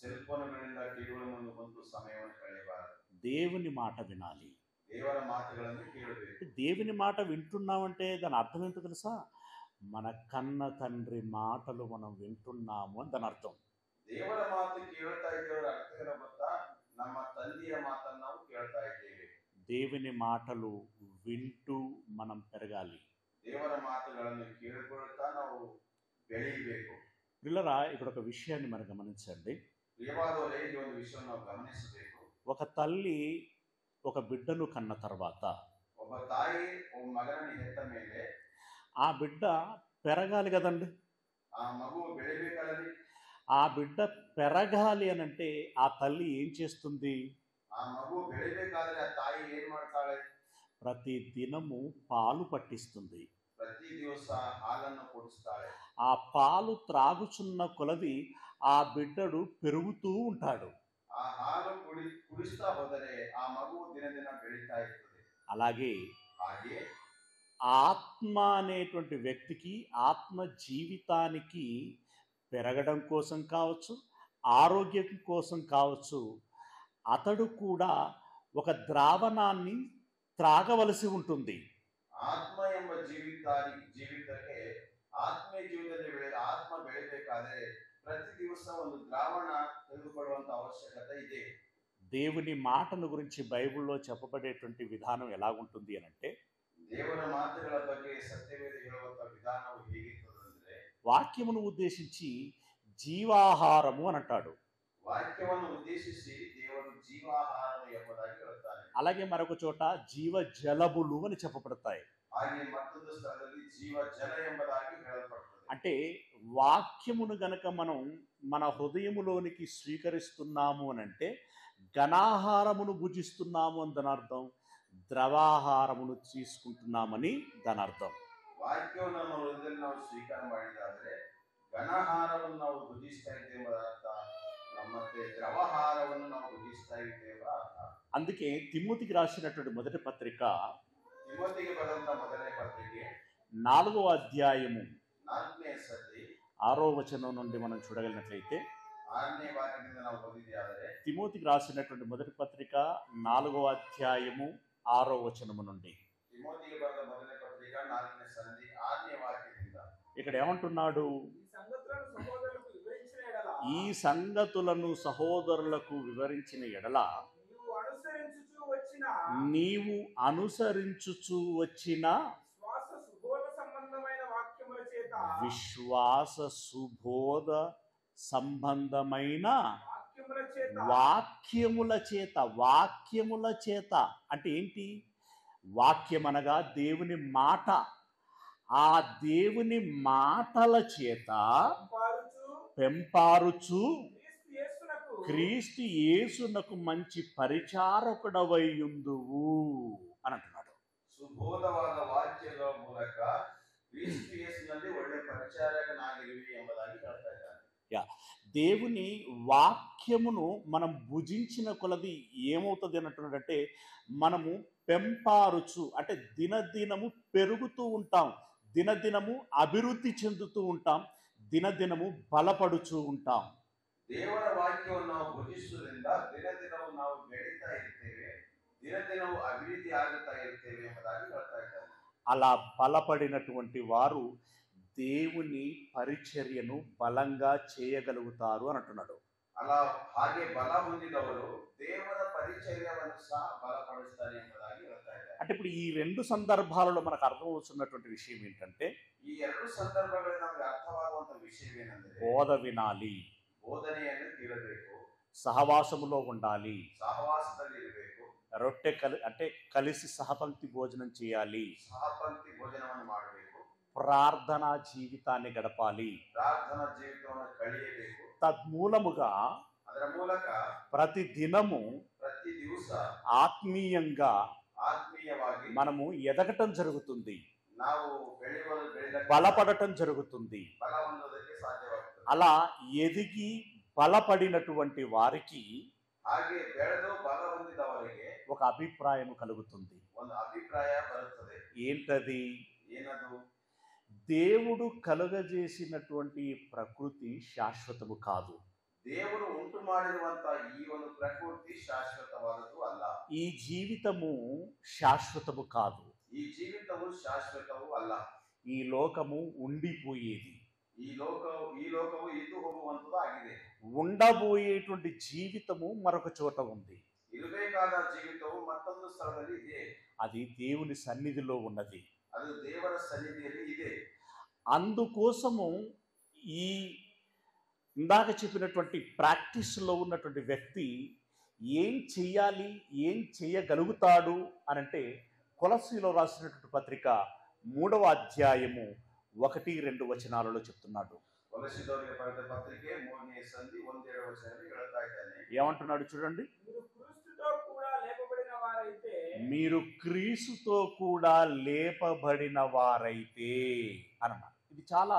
ಸೆಲ್ ಫೋನ್ಗಳಿಂದ ಟಿವಿಗಳ ಮುಂದೆ ಬಂದು ಸಮಯವನ್ನು ಕಳೆಯಬಾರದು. దేవుని మాట వినాలి. ದೇವರ ಮಾತುಗಳನ್ನು ಕೇಳಬೇಕು. దేవుని మాట వింటున్నామంటే దాని అర్థం ఏంటో తెలుసా? మన కన్న తండ్రి మాటలు మనం వింటున్నాము అని దాని అర్థం. ದೇವರ ಮಾತು ಕೇಳ್ತಾ ಇದ್ದೇವರ ಅರ್ಥವೇನ ಗೊತ್ತಾ? ನಮ್ಮ ತಂದೆಯ ಮಾತನ್ನು ನಾವು ಕೇಳ್ತಾ ಇದ್ದೇವೆ. దేవుని మాటలు వింటూ మనం పెరగాలి. ದೇವರ ಮಾತುಗಳನ್ನು ಕೇಳಿಕೊಳ್ಳುತ್ತಾ ನಾವು ಬೆಳೆಯಬೇಕು. పిల్లరా, ఇక్కడ ఒక విషయాన్ని మనం గమనించండి. ಪ್ರಿಯವಾದವರೇ, ಈ ಒಂದು ವಿಷಯವನ್ನು ನಾವು ಗಮನಿಸಬೇಕು. ఒక తల్లి ఒక బిడ్డను కన్న తర్వాత ಒಬ್ಬ ತಾಯಿ ಒಬ್ಬ ಮಗನನ್ನು ಹೆತ್ತ ಮೇಲೆ ఆ బిడ్డ పెరగాలి కదండి. ಆ ಮಗು ಬೆಳಿಬೇಕಲ್ಲರಿ. ఆ బిడ్డ పెరగాలి అని అంటే ఆ తల్లి ఏం చేస్తుంది? ಆ ಮಗು ಬೆಳಿಬೇಕಾದ್ರೆ ಆ ತಾಯಿ ಏನ್ ಮಾಡ್ತಾಳೆ? ప్రతి దినము పాలు పట్టిస్తుంది. ಪ್ರತಿ ದಿವಸ ಹಾಲನ್ನು ಕುಡಿಸ್ತಾಳೆ. ఆ పాలు త్రాగుచున్న కొలది ఆ బిడ్డడు పెరుగుతూ ఉంటాడు. ಆ ಹಾಲು ಕುಡಿಸ್ತಾ ಹೋದರೆ ಆ ಮಗು ದಿನ ದಿನ ಬೆಳೀತಾ ಇರ್ತದೆ. అలాగే ಹಾಗೆ ఆత్మ అనేటువంటి వ్యక్తికి, ఆత్మ జీవితానికి పెరగడం కోసం కావచ్చు, ఆరోగ్యం కోసం కావచ్చు, అతడు కూడా ఒక ద్రావణాన్ని త్రాగవలసి ఉంటుంది. ಆತ್ಮ ಎಂಬ ಜೀವಿತಕ್ಕೆ ಆತ್ಮೀಯ ಜೀವಿತದಲ್ಲಿ ಆತ್ಮ ಬೆಳಿಬೇಕಾದ್ರೆ ಪ್ರತಿ ದಿವಸ ಒಂದು ದ್ರಾವಣ ತೆಗೆದುಕೊಳ್ಳುವಂತ ಅವಶ್ಯಕತೆ ಇದೆ. దేవుని మాటను గురించి బైబిల్లో చెప్పబడేటువంటి విధానం ఎలాగుంటుంది అని అంటే, ದೇವರ ಮಾತುಗಳ ಬಗ್ಗೆ ಸತ್ಯವೇದ ಹೇಳುವಂತ ವಿಧಾನವು ಹೇಗಿರ್ತದಂದ್ರೆ, వాక్యమును ఉద్దేశించి జీవాహారము అని అంటాడు. ವಾಕ್ಯವನ್ನು ಉದ್ದೇಶಿಸಿ ದೇವರು ಜೀವಾಹಾರము ಎಂಬುದಾಗಿ ಹೇಳುತ್ತಾನೆ. అలాగే మరొక చోట జీవ జలములు అని చెప్పబడతాయి. ಹಾಗೆ ಮತ್ತೊಂದು ಸ್ಥಳದಲ್ಲಿ ಜೀವ ಜಲ ಎಂಬುದಾಗಿ ಹೇಳಲ್ಪಡುತ್ತದೆ. అంటే వాక్యమును గనక మనం మన హృదయములోనికి స్వీకరిస్తున్నాము అని అంటే ఘనాహారమును భుజిస్తున్నాము అని దాని అర్థం, ద్రవాహారమును తీసుకుంటున్నామని దాని అర్థం. ವಾಕ್ಯವನ್ನು ನಮ್ಮ ಹೃದಯದಲ್ಲಿ ನಾವು ಸ್ವೀಕಾರ ಮಾಡಿದಾದರೆ ಘನಾಹಾರವನ್ನು ನಾವು ಭುಜಿಸ್ತಾ ಇದ್ದೇವೆ ಅರ್ಥ, ಮತ್ತೆ ದ್ರವಹಾರವನ್ನು ನಾವು ಭುಜಿಸ್ತಾ ಇದ್ದೇವೆ ಅರ್ಥ. అందుకే తిమోతికి రాసినటువంటి మొదటి పత్రిక ತಿಮೋತಿಗೆ ಬರೆದಂತ ಮೊದಲನೇ ಪತ್ರಿಕೆ 4వ అధ్యాయము 4ನೇ ಸಂಧಿ 6వ వచనం నుండి మనం చూడగలిగినట్లయితే 6ನೇ ವಾಕ್ಯದಿಂದ ನಾವು ಓದಿದರೆ తిమోతికి రాసినటువంటి మొదటి పత్రిక 4వ అధ్యాయము 6వ వచనము నుండి ತಿಮೋತಿಗೆ ಬರೆದ ಮೊದಲನೇ ಪತ್ರಿಕೆ 4ನೇ ಸಂಧಿ 6ನೇ ವಾಕ್ಯದಿಂದ ఇక్కడ ఏమంటున్నాడు? ఈ సంగతులను ఈ సంగతులను సహోదరులకు సహోదరులకు వివరించిన ఎడల వివరించిన ఎడల నీవు అనుసరించుచూ వచ్చిన విశ్వాస సుబోధ సంబంధమైన వాక్యముల చేత వాక్యముల చేత అంటే ఏంటి? వాక్యం అనగా దేవుని మాట. ఆ దేవుని మాటల చేత పెంపారుచు క్రీస్తు యేసునకు మంచి పరిచారకుడవైయుందువు అని అంటున్నాడు. ಸುಬೋಧವಾದ ವಾಕ್ಯದ ಮೂಲಕ ಕ್ರಿಸ್ತ ಯೇಸುವಿನಲ್ಲಿ ಒಳ್ಳೆ ಪರಿಚಾರಕನಾಗಿರುವಿ ಎಂಬುದಾಗಿ ಹೇಳ್ತಾ ಇದ್ದಾನೆ. దేవుని వాక్యమును మనం భుజించిన కొలది ఏమవుతుంది అన్నట్టుంటే మనము పెంపారుచు అంటే దినదినము పెరుగుతూ ఉంటాం, దినదినము అభివృద్ధి చెందుతూ ఉంటాం, దినదినము బలపడుచూ ఉంటాం. ದೇವರ ವಾಕ್ಯವನ್ನು ನಾವು ಭುಜಿಸುವುದರಿಂದ ದಿನದಿನವೂ ನಾವು ಬೆಳೀತಾ ಇರ್ತೇವೆ, ದಿನದಿನವೂ ಅಭಿವೃದ್ಧಿ ಆಗುತ್ತಾ ಇರ್ತೇವೆ ಎಂಬುದಾಗಿ ಹೇಳ್ತಾ ಇದ್ದಾರೆ. అలా బలపడినటువంటి వారు దేవుని పరిచర్యను బలంగా చేయగలుగుతారు అని అంటున్నాడు. ಅಲ್ಲ ಹಾಗೆ ಬಲ ಹೊಂದಿದವರು ದೇವರ ಪರಿಚರ್ಯವನ್ನು ಸಹ ಬಲಪಡಿಸ್ತಾರೆ ಎಂಬುದಾಗಿ ಹೇಳ್ತಾ ಇದ್ದಾರೆ. అంటే ఇప్పుడు ఈ రెండు సందర్భాలలో మనకు అర్థమవుతున్నటువంటి విషయం ఏంటంటే ಈ ಎರಡು ಸಂದರ್ಭಗಳಲ್ಲಿ ನಮಗೆ ಅರ್ಥವಾಗುವಂತ ವಿಷಯವೇನೆಂದರೆ బోధ వినాలి, ಬೋಧನೆಯನ್ನು ಕೇಳಬೇಕು, సహవాసములో ఉండాలి, ಸಹವಾಸದಲ್ಲಿ ಇರಬೇಕು, రొట్టె అంటే కలిసి సహపంక్తి భోజనం చేయాలి, ಸಹಪಂಕ್ತಿ ಭೋಜನವನ್ನು ಮಾಡಬೇಕು, ప్రార్థనా జీవితాన్ని గడపాలి. ಪ್ರಾರ್ಥನಾ ಜೀವಿತವನ್ನು ಕಳೆಯಬೇಕು. తద్మూలముగా ಅದರ ಮೂಲಕ ప్రతి దినము ಪ್ರತಿ ದಿವಸ ఆత్మీయంగా ಆತ್ಮೀಯವಾಗಿ మనము ఎదగటం జరుగుతుంది, ನಾವು బలపడటం జరుగుతుంది. ಬಲ ಹೊಂದೋದಕ್ಕೆ ಸಾಧ್ಯವಾಗುತ್ತದೆ. అలా ఎదిగి బలపడినటువంటి వారికి ಹಾಗೆ ಬೆಳೆದು ಬಲ ಹೊಂದಿದವರಿಗೆ ఒక అభిప్రాయం కలుగుతుంది. ಒಂದು ಅಭಿಪ್ರಾಯ ಬರುತ್ತದೆ. ఏంటది? ಏನದು? దేవుడు కలుగజేసినటువంటి ప్రకృతి శాశ్వతము కాదు. ದೇವರು ಉಂಟು ಮಾಡಿರುವಂತ ಈ ಒಂದು ಪ್ರಕೃತಿ ಶಾಶ್ವತವಾದದ್ದು ಅಲ್ಲ. ఈ జీవితము శాశ్వతము కాదు. ಈ ಜೀವಿತವು ಶಾಶ್ವತವೂ ಅಲ್ಲ. ఈ లోకము ఉండిపోయేది. ಈ ಲೋಕವು ಇದ್ದು ಹೋಗುವಂತದ್ದು ಆಗಿದೆ. ఉండబోయేటువంటి జీవితము మరొక చోట ఉంది. ಇರಬೇಕಾದ ಜೀವಿತವು ಮತ್ತೊಂದು ಸ್ಥಳದಲ್ಲಿ ಇದೆ. అది దేవుని సన్నిధిలో ఉన్నది. ಅದು ದೇವರ ಸನ್ನಿಧಿಯಲ್ಲಿ ಇದೆ. అందుకోసము ఈ ఇందాక చెప్పినటువంటి ప్రాక్టీస్లో ఉన్నటువంటి వ్యక్తి ఏం చెయ్యాలి, ఏం చేయగలుగుతాడు అనంటే కొలస్సీలో రాసినటువంటి పత్రిక 3వ అధ్యాయము 1-2 వచనాలలో చెప్తున్నాడు. ಕೊಲಸ್ಸೀದವರಿಗೆ ಬರೆದ ಪತ್ರಿಕೆ 3ನೇ ಸಂಧಿ 1-2 ವಚನದಲ್ಲಿ ಹೇಳ್ತಾ ಇದ್ದಾನೆ. ఏమంటున్నాడు చూడండి, మీరు క్రీస్తుతో కూడా మీరు క్రీస్తుతో కూడా లేపబడిన లేపబడిన వారైతే వారైతే అన్నాడు. ఇది చాలా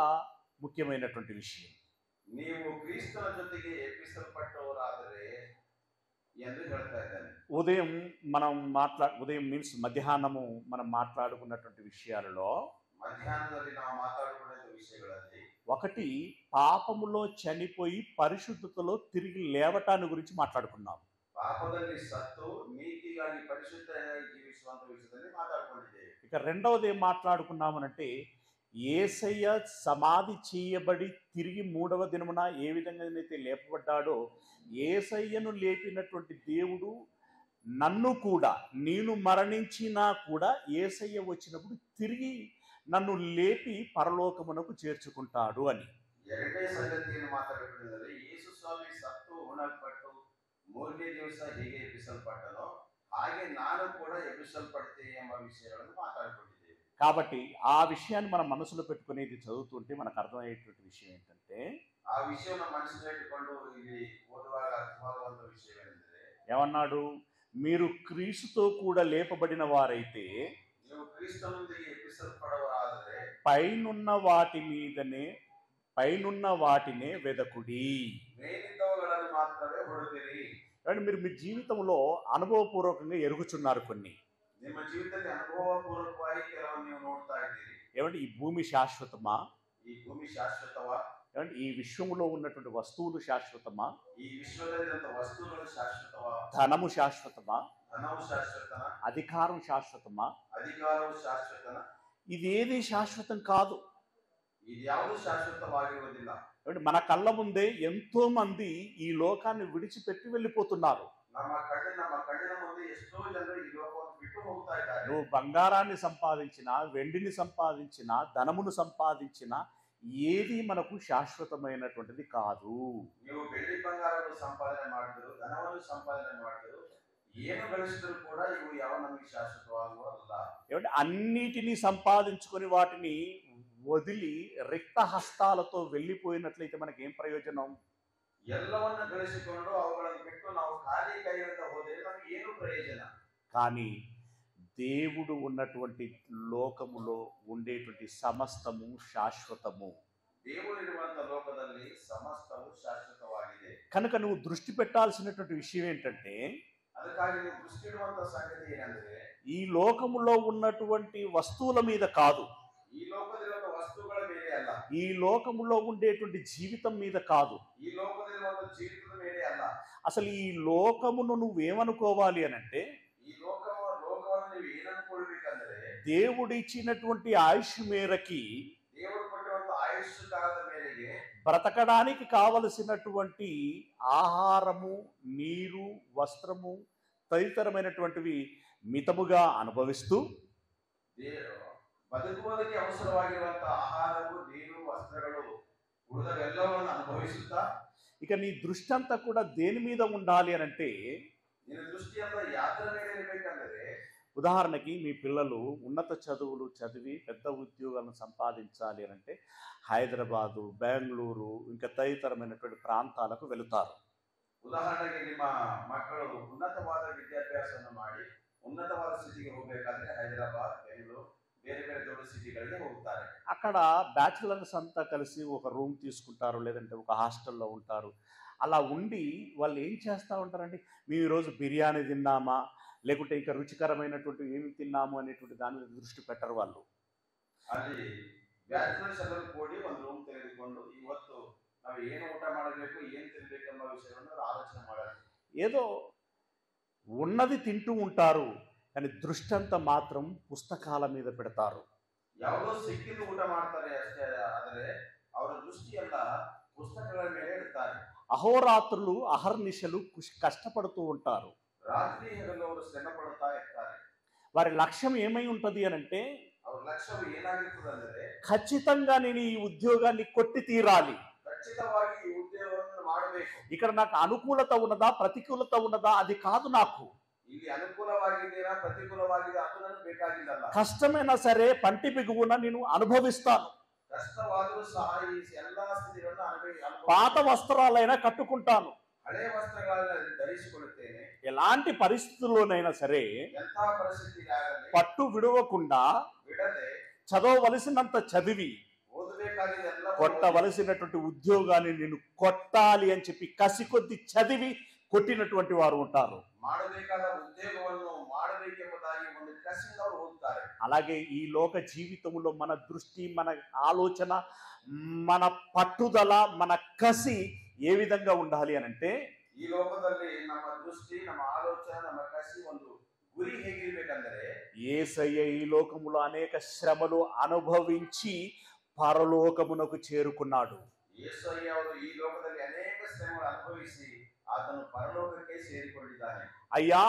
ముఖ్యమైనటువంటి విషయం. ನೀವು ಕ್ರಿಸ್ತನ ಜೊತೆಗೆ ಎಬ್ಬಿಸಲ್ಪಟ್ಟವರಾದರೆ ಎಂದು ಹೇಳ್ತಾ ಇದ್ದಾನೆ. ఉదయం మీన్స్ మధ్యాహ్నము మనం మాట్లాడుకున్నటువంటి విషయాలలో ಮಧ್ಯಾಹ್ನದಲ್ಲಿ ನಾವು ಮಾತಾಡಿಕೊಂಡ ವಿಷಯಗಳಲ್ಲಿ ఒకటి పాపములో చనిపోయి పరిశుద్ధతలో తిరిగి లేవటాన్ని గురించి మాట్లాడుకున్నాం. ಪಾಪದಲ್ಲಿ ಸತ್ತು ನೀತಿಗಾಗಿ ಪರಿಶುದ್ಧವಾಗಿ ಜೀವಿಸುವಂತ ವಿಷಯದಲ್ಲಿ ಮಾತಾಡಿಕೊಂಡಿದ್ದೇವೆ. ఇక రెండవది ఏం మాట్లాడుకున్నామనంటే యేసయ్య సమాధి చేయబడి తిరిగి 3వ దినమున ఏ విధంగా అయితే లేపబడ్డాడో యేసయ్యను లేపినటువంటి దేవుడు నన్ను కూడా, నేను మరణించినా కూడా యేసయ్య వచ్చినప్పుడు తిరిగి నన్ను లేపి పరలోకమునకు చేర్చుకుంటాడు అని. ಎರಡನೇ ಸಂಗತಿಯನ್ನು ಮಾತಾಡಿಕೊಂಡಿದ್ದಾರೆ. ಯೇಸು ಸ್ವಾಮಿ ಸತ್ತು ಉಣಲ್ಪಟ್ಟು 3ನೇ ದಿವಸ ಹೇಗೆ ಎಬ್ಬಿಸಲ್ಪಟ್ಟನೋ ಹಾಗೆ ನಾನು ಕೂಡ ಎಬ್ಬಿಸಲ್ಪಡ್ತೇನೆ ಎಂಬ ವಿಷಯಗಳನ್ನು ಮಾತಾಡಿಕೊಂಡಿದ್ದೇವೆ. కాబట్టి ఆ విషయాన్ని మనం మనసులో పెట్టుకునేది చదువుతుంటే మనకు అర్థమయ్యేటువంటి విషయం ఏంటంటే, ಆ ವಿಷಯವನ್ನು ಮನಸ್ಸಿನಲ್ಲಿ ಇಟ್ಟುಕೊಂಡು ಇಲ್ಲಿ ಓದುವಾಗ ಅರ್ಥವಾಗುವಂತ ವಿಷಯವೇನೆಂದರೆ, ఏమన్నాడు? మీరు క్రీస్తుతో కూడా లేపబడిన వారైతే ನೀವು ಕ್ರಿಸ್ತನೊಂದಿಗೆ ಎಬ್ಬಿಸಲ್ಪಡುವರಾದರೆ పైనున్న వాటినే వెదకుడి. ಮೇಲಿದ್ದವುಗಳನ್ನು ಮಾತ್ರವೇ ಹುಡುಕಿರಿ. అంటే మీరు మీ జీవితంలో అనుభవపూర్వకంగా ఎరుగుచున్నారు కొన్ని. ನಿಮ್ಮ ಜೀವಿತದಲ್ಲಿ ಅನುಭವಪೂರ್ವಕವಾಗಿ ಕೆಲವನ್ನು ನೀವು ನೋಡ್ತಾ ಇದ್ದೀರಿ. ఏమంటే ఈ భూమి శాశ్వతమా? ಈ ಭೂಮಿ ಶಾಶ್ವತವಾ? ఏమంటే ఈ విశ్వంలో ఉన్నటువంటి వస్తువులు శాశ్వతమా? ಈ ವಿಶ್ವದಲ್ಲಿರುವಂತ ವಸ್ತುಗಳು ಶಾಶ್ವತವಾ? ధనము శాశ్వతమా? ಧನವು ಶಾಶ್ವತನ? అధికారం శాశ్వతమా? ಅಧಿಕಾರವು ಶಾಶ್ವತನ? ఇదేది శాశ్వతం కాదు. ಇದ್ಯಾವುದು ಶಾಶ್ವತವಾಗಿರುವುದಿಲ್ಲ. ఏమంటే మన కళ్ళ ముందే ఎంతో మంది ఈ లోకాన్ని విడిచిపెట్టి వెళ్ళిపోతున్నారు. ನಮ್ಮ ಕಣ್ಣಿನ ಮುಂದೆ ಎಷ್ಟೋ ಜನರು ಈ ಲೋಕವನ್ನು ಬಿಟ್ಟು ಹೋಗ್ತಾ ಇದ್ದಾರೆ. నువ్వు బంగారాన్ని సంపాదించినా, వెండిని సంపాదించినా, ధనమును సంపాదించినా ఏది మనకు శాశ్వతమైనటువంటిది కాదు. ನೀವು ಬೆಳ್ಳಿ ಬಂಗಾರವನ್ನು ಸಂಪಾದನೆ ಮಾಡಿದ್ರು, ಧನವನ್ನು ಸಂಪಾದನೆ ಮಾಡಿದ್ರು, ಏನು ಗಳಿಸಿದ್ರು ಕೂಡ ಇವು ಯಾವ ನಮಗೆ ಶಾಶ್ವತವಾಗುವಲ್ಲ. ఏమంటే అన్నిటినీ సంపాదించుకొని వాటిని వదిలి రిక్త హస్తాలతో వెళ్ళిపోయినట్లయితే మనకేం ప్రయోజనం? ಎಲ್ಲವನ್ನು ಗಳಿಸಿಕೊಂಡು ಅವುಗಳನ್ನು ಬಿಟ್ಟು ನಾವು ಖಾಲಿ ಕೈಯಿಂದ ಹೋದರೆ ನಮಗೆ ಏನು ಪ್ರಯೋಜನ? కానీ దేవుడు ఉన్నటువంటి లోకములో ఉండేటువంటి సమస్తము శాశ్వతము. దేవుడిರುವಂತ ಲೋಕದಲ್ಲಿ ಸಮಸ್ತವು ಶಾಶ್ವತವಾಗಿದೆ. కనుక నువ్వు దృష్టి పెట్టాల్సినటువంటి విషయం ఏంటంటే, ಅದಕ್ಕಾಗಿ ನೀವು ದೃಷ್ಟಿ ಇಡುವಂತ ಸಂಗತಿ ಏನಂದ್ರೆ, ఈ లోకములో ఉన్నటువంటి వస్తువుల మీద కాదు, ಈ ಲೋಕದಲ್ಲಿರುವ ವಸ್ತುಗಳ ಮೇಲೆ ಅಲ್ಲ, ఈ లోకములో ఉండేటువంటి జీవితం మీద కాదు, ಈ ಲೋಕದಲ್ಲಿರುವ ಜೀವಿತದ ಮೇಲೆ ಅಲ್ಲ. అసలు ఈ లోకమును నువ్వేమనుకోవాలి అనంటే, ಈ ಲೋಕವನ್ನು ನೀವು ಏನನ್ಕೊಳ್ಬೇಕಂದ್ರೆ, దేవుడు ఇచ్చినటువంటి ఆయుష్ మేరకి ದೇವರು ಕೊಟ್ಟಿರುವಂತ ಆಯುಷ್ ಕಾಲದ ಮೇರೆಗೆ బ్రతకడానికి కావలసినటువంటి ఆహారము, నీరు, వస్త్రము తదితరమైనటువంటివి మితముగా అనుభవిస్తూ, ಬದುಕುವುದಕ್ಕೆ ಅವಸರವಾಗಿರುವಂತಹ ಆಹಾರವು, ನೀರು, ವಸ್ತ್ರಗಳು ಉಳಿದವೆಲ್ಲವನ್ನು ಅನುಭವಿಸುತ್ತಾ, ఇక నీ దృష్టి అంతా కూడా దేని మీద ఉండాలి అనంటే, ನಿನ್ನ ದೃಷ್ಟಿಯೆಲ್ಲ ಯಾತ್ರ ಮೇಲೆ ಇರಬೇಕಂದ್ರೆ, ఉదాహరణకి మీ పిల్లలు ఉన్నత చదువులు చదివి పెద్ద ఉద్యోగాలను సంపాదించాలి అనంటే హైదరాబాదు, బెంగళూరు ఇంకా తదితరమైనటువంటి ప్రాంతాలకు వెళుతారు. ಉದಾಹರಣೆಗೆ ನಿಮ್ಮ ಮಕ್ಕಳು ಉನ್ನತವಾದ ವಿದ್ಯಾಭ್ಯಾಸವನ್ನು ಮಾಡಿ ಉನ್ನತವಾದ ಸ್ಥಿತಿಗೆ ಹೋಗಬೇಕಾದ್ರೆ ಹೈದರಾಬಾದ್, ಬೆಂಗಳೂರು, ಬೇರೆ ಬೇರೆ ದೊಡ್ಡ ಸಿಟಿಗಳಿಗೆ ಹೋಗ್ತಾರೆ. అక్కడ బ్యాచులర్స్ అంతా కలిసి ఒక రూమ్ తీసుకుంటారు, లేదంటే ఒక హాస్టల్లో ఉంటారు. అలా ఉండి వాళ్ళు ఏం చేస్తూ ఉంటారండి, మేము ఈరోజు బిర్యానీ తిన్నామా, లేకుంటే ఇంకా రుచికరమైనటువంటి ఏమి తిన్నాము అనేటువంటి దాని మీద దృష్టి పెట్టరు వాళ్ళు. ಅಲ್ಲಿ ಬ್ಯಾಚುಲರ್ಸ್ ಎಲ್ಲರೂ ಕೂಡಿ ಒಂದು ರೂಮ್ ತೆಗೆದುಕೊಂಡು ಇವತ್ತು ನಾವು ಏನು ಊಟ ಮಾಡಬೇಕು, ಏನು ತಿನ್ಬೇಕು ಎಂಬ ವಿಷಯವನ್ನು ಆಲೋಚನೆ ಮಾಡಬೇಕು. ఏదో ఉన్నది తింటూ ఉంటారు, కానీ దృష్టి అంతా మాత్రం పుస్తకాల మీద పెడతారు. ಯಾವುದೋ ಸಿಕ್ಕಿದ್ದು ಊಟ ಮಾಡ್ತಾರೆ ಅಷ್ಟೇ, ಆದರೆ ಅವರ ದೃಷ್ಟಿ ಎಲ್ಲ ಪುಸ್ತಕಗಳ ಮೇಲೆ ಇಡ್ತಾರೆ. అహోరాత్రులు అహర్నిశలు కష్టపడుతూ ఉంటారు. ರಾತ್ರಿ ಹಗಲು ಅವರು ಶ್ರಮ ಪಡುತ್ತಾ ಇರ್ತಾರೆ. వారి లక్ష్యం ఏమై ఉంటది అనంటే, ಅವ್ರ ಲಕ್ಷ್ಯವು ಏನಾಗಿರ್ತದೆ ಅಂದ್ರೆ, ఖచ్చితంగా నేను ఈ ఉద్యోగాన్ని కొట్టి తీరాలి, ಖಚಿತವಾಗಿ ಈ ಉದ್ಯೋಗವನ್ನು ಮಾಡಬೇಕು. ఇక్కడ నాకు అనుకూలత ఉన్నదా ప్రతికూలత ఉన్నదా అది కాదు నాకు. ಇಲ್ಲಿ ಅನುಕೂಲವಾಗಿದ್ದೀರಾ ಪ್ರತಿಕೂಲವಾಗಿದೆ ಅದು ನನಗೆ ಬೇಕಾಗಿಲ್ಲ. కష్టమైనా సరే పంటి బిగువున నేను అనుభవిస్తాను. ಕಷ್ಟವಾದರೂ ಸಹ ಈ ಎಲ್ಲಾ ಸ್ಥಿತಿಗಳನ್ನು ಅನುಭವಿಸಿ పాత వస్త్రాలైనా కట్టుకుంటాను, ಹಳೆಯ ವಸ್ತ್ರಗಳನ್ನು ಧರಿಸಿಕೊಳ್ಳುತ್ತೇನೆ. ఎలాంటి పరిస్థితుల్లోనైనా సరే ಎಂಥ ಪರಿಸ್ಥಿತಿ ಆಗಲಿ పట్టు విడవకుండా ಬಿಡದೆ చదవవలసినంత చదివి ಓದಬೇಕಾಗಿದೆ ಎಲ್ಲ కొట్టవలసినటువంటి ఉద్యోగాన్ని నేను కొట్టాలి అని చెప్పి కసి కొద్ది చదివి కొట్టినటువంటి వారు ఉంటారు. ಮಾಡಬೇಕಾದ ಉದ್ಯೋಗವನ್ನು ಮಾಡಬೇಕೆಂಬುದಾಗಿ ಒಂದು ಕಸಿಯಿಂದ ಅವರು ಓದುತ್ತಾರೆ. అలాగే ఈ లోక జీవితంలో మన దృష్టి, మన ఆలోచన, మన పట్టుదల, మన కసి ఏ విధంగా ఉండాలి అనంటే, ಈ ಲೋಕದಲ್ಲಿ ನಮ್ಮ ದೃಷ್ಟಿ, ನಮ್ಮ ಆಲೋಚನೆ, ನಮ್ಮ ಕಸಿ ಒಂದು ಗುರಿ ಹೇಗಿರ್ಬೇಕಂದ್ರೆ, యేసయ్య ఈ లోకములో అనేక శ్రమలు అనుభవించి పరలోకమునకు చేరుకున్నాడు. ಯೇಸಯ್ಯ ಅವರು ಈ ಲೋಕದಲ್ಲಿ ಅನೇಕ ಶ್ರಮಗಳನ್ನು ಅನುಭವಿಸಿ ಆತನು ಪರಲೋಕಕ್ಕೆ ಸೇರಿಕೊಂಡಿದ್ದಾನೆ. అయ్యా,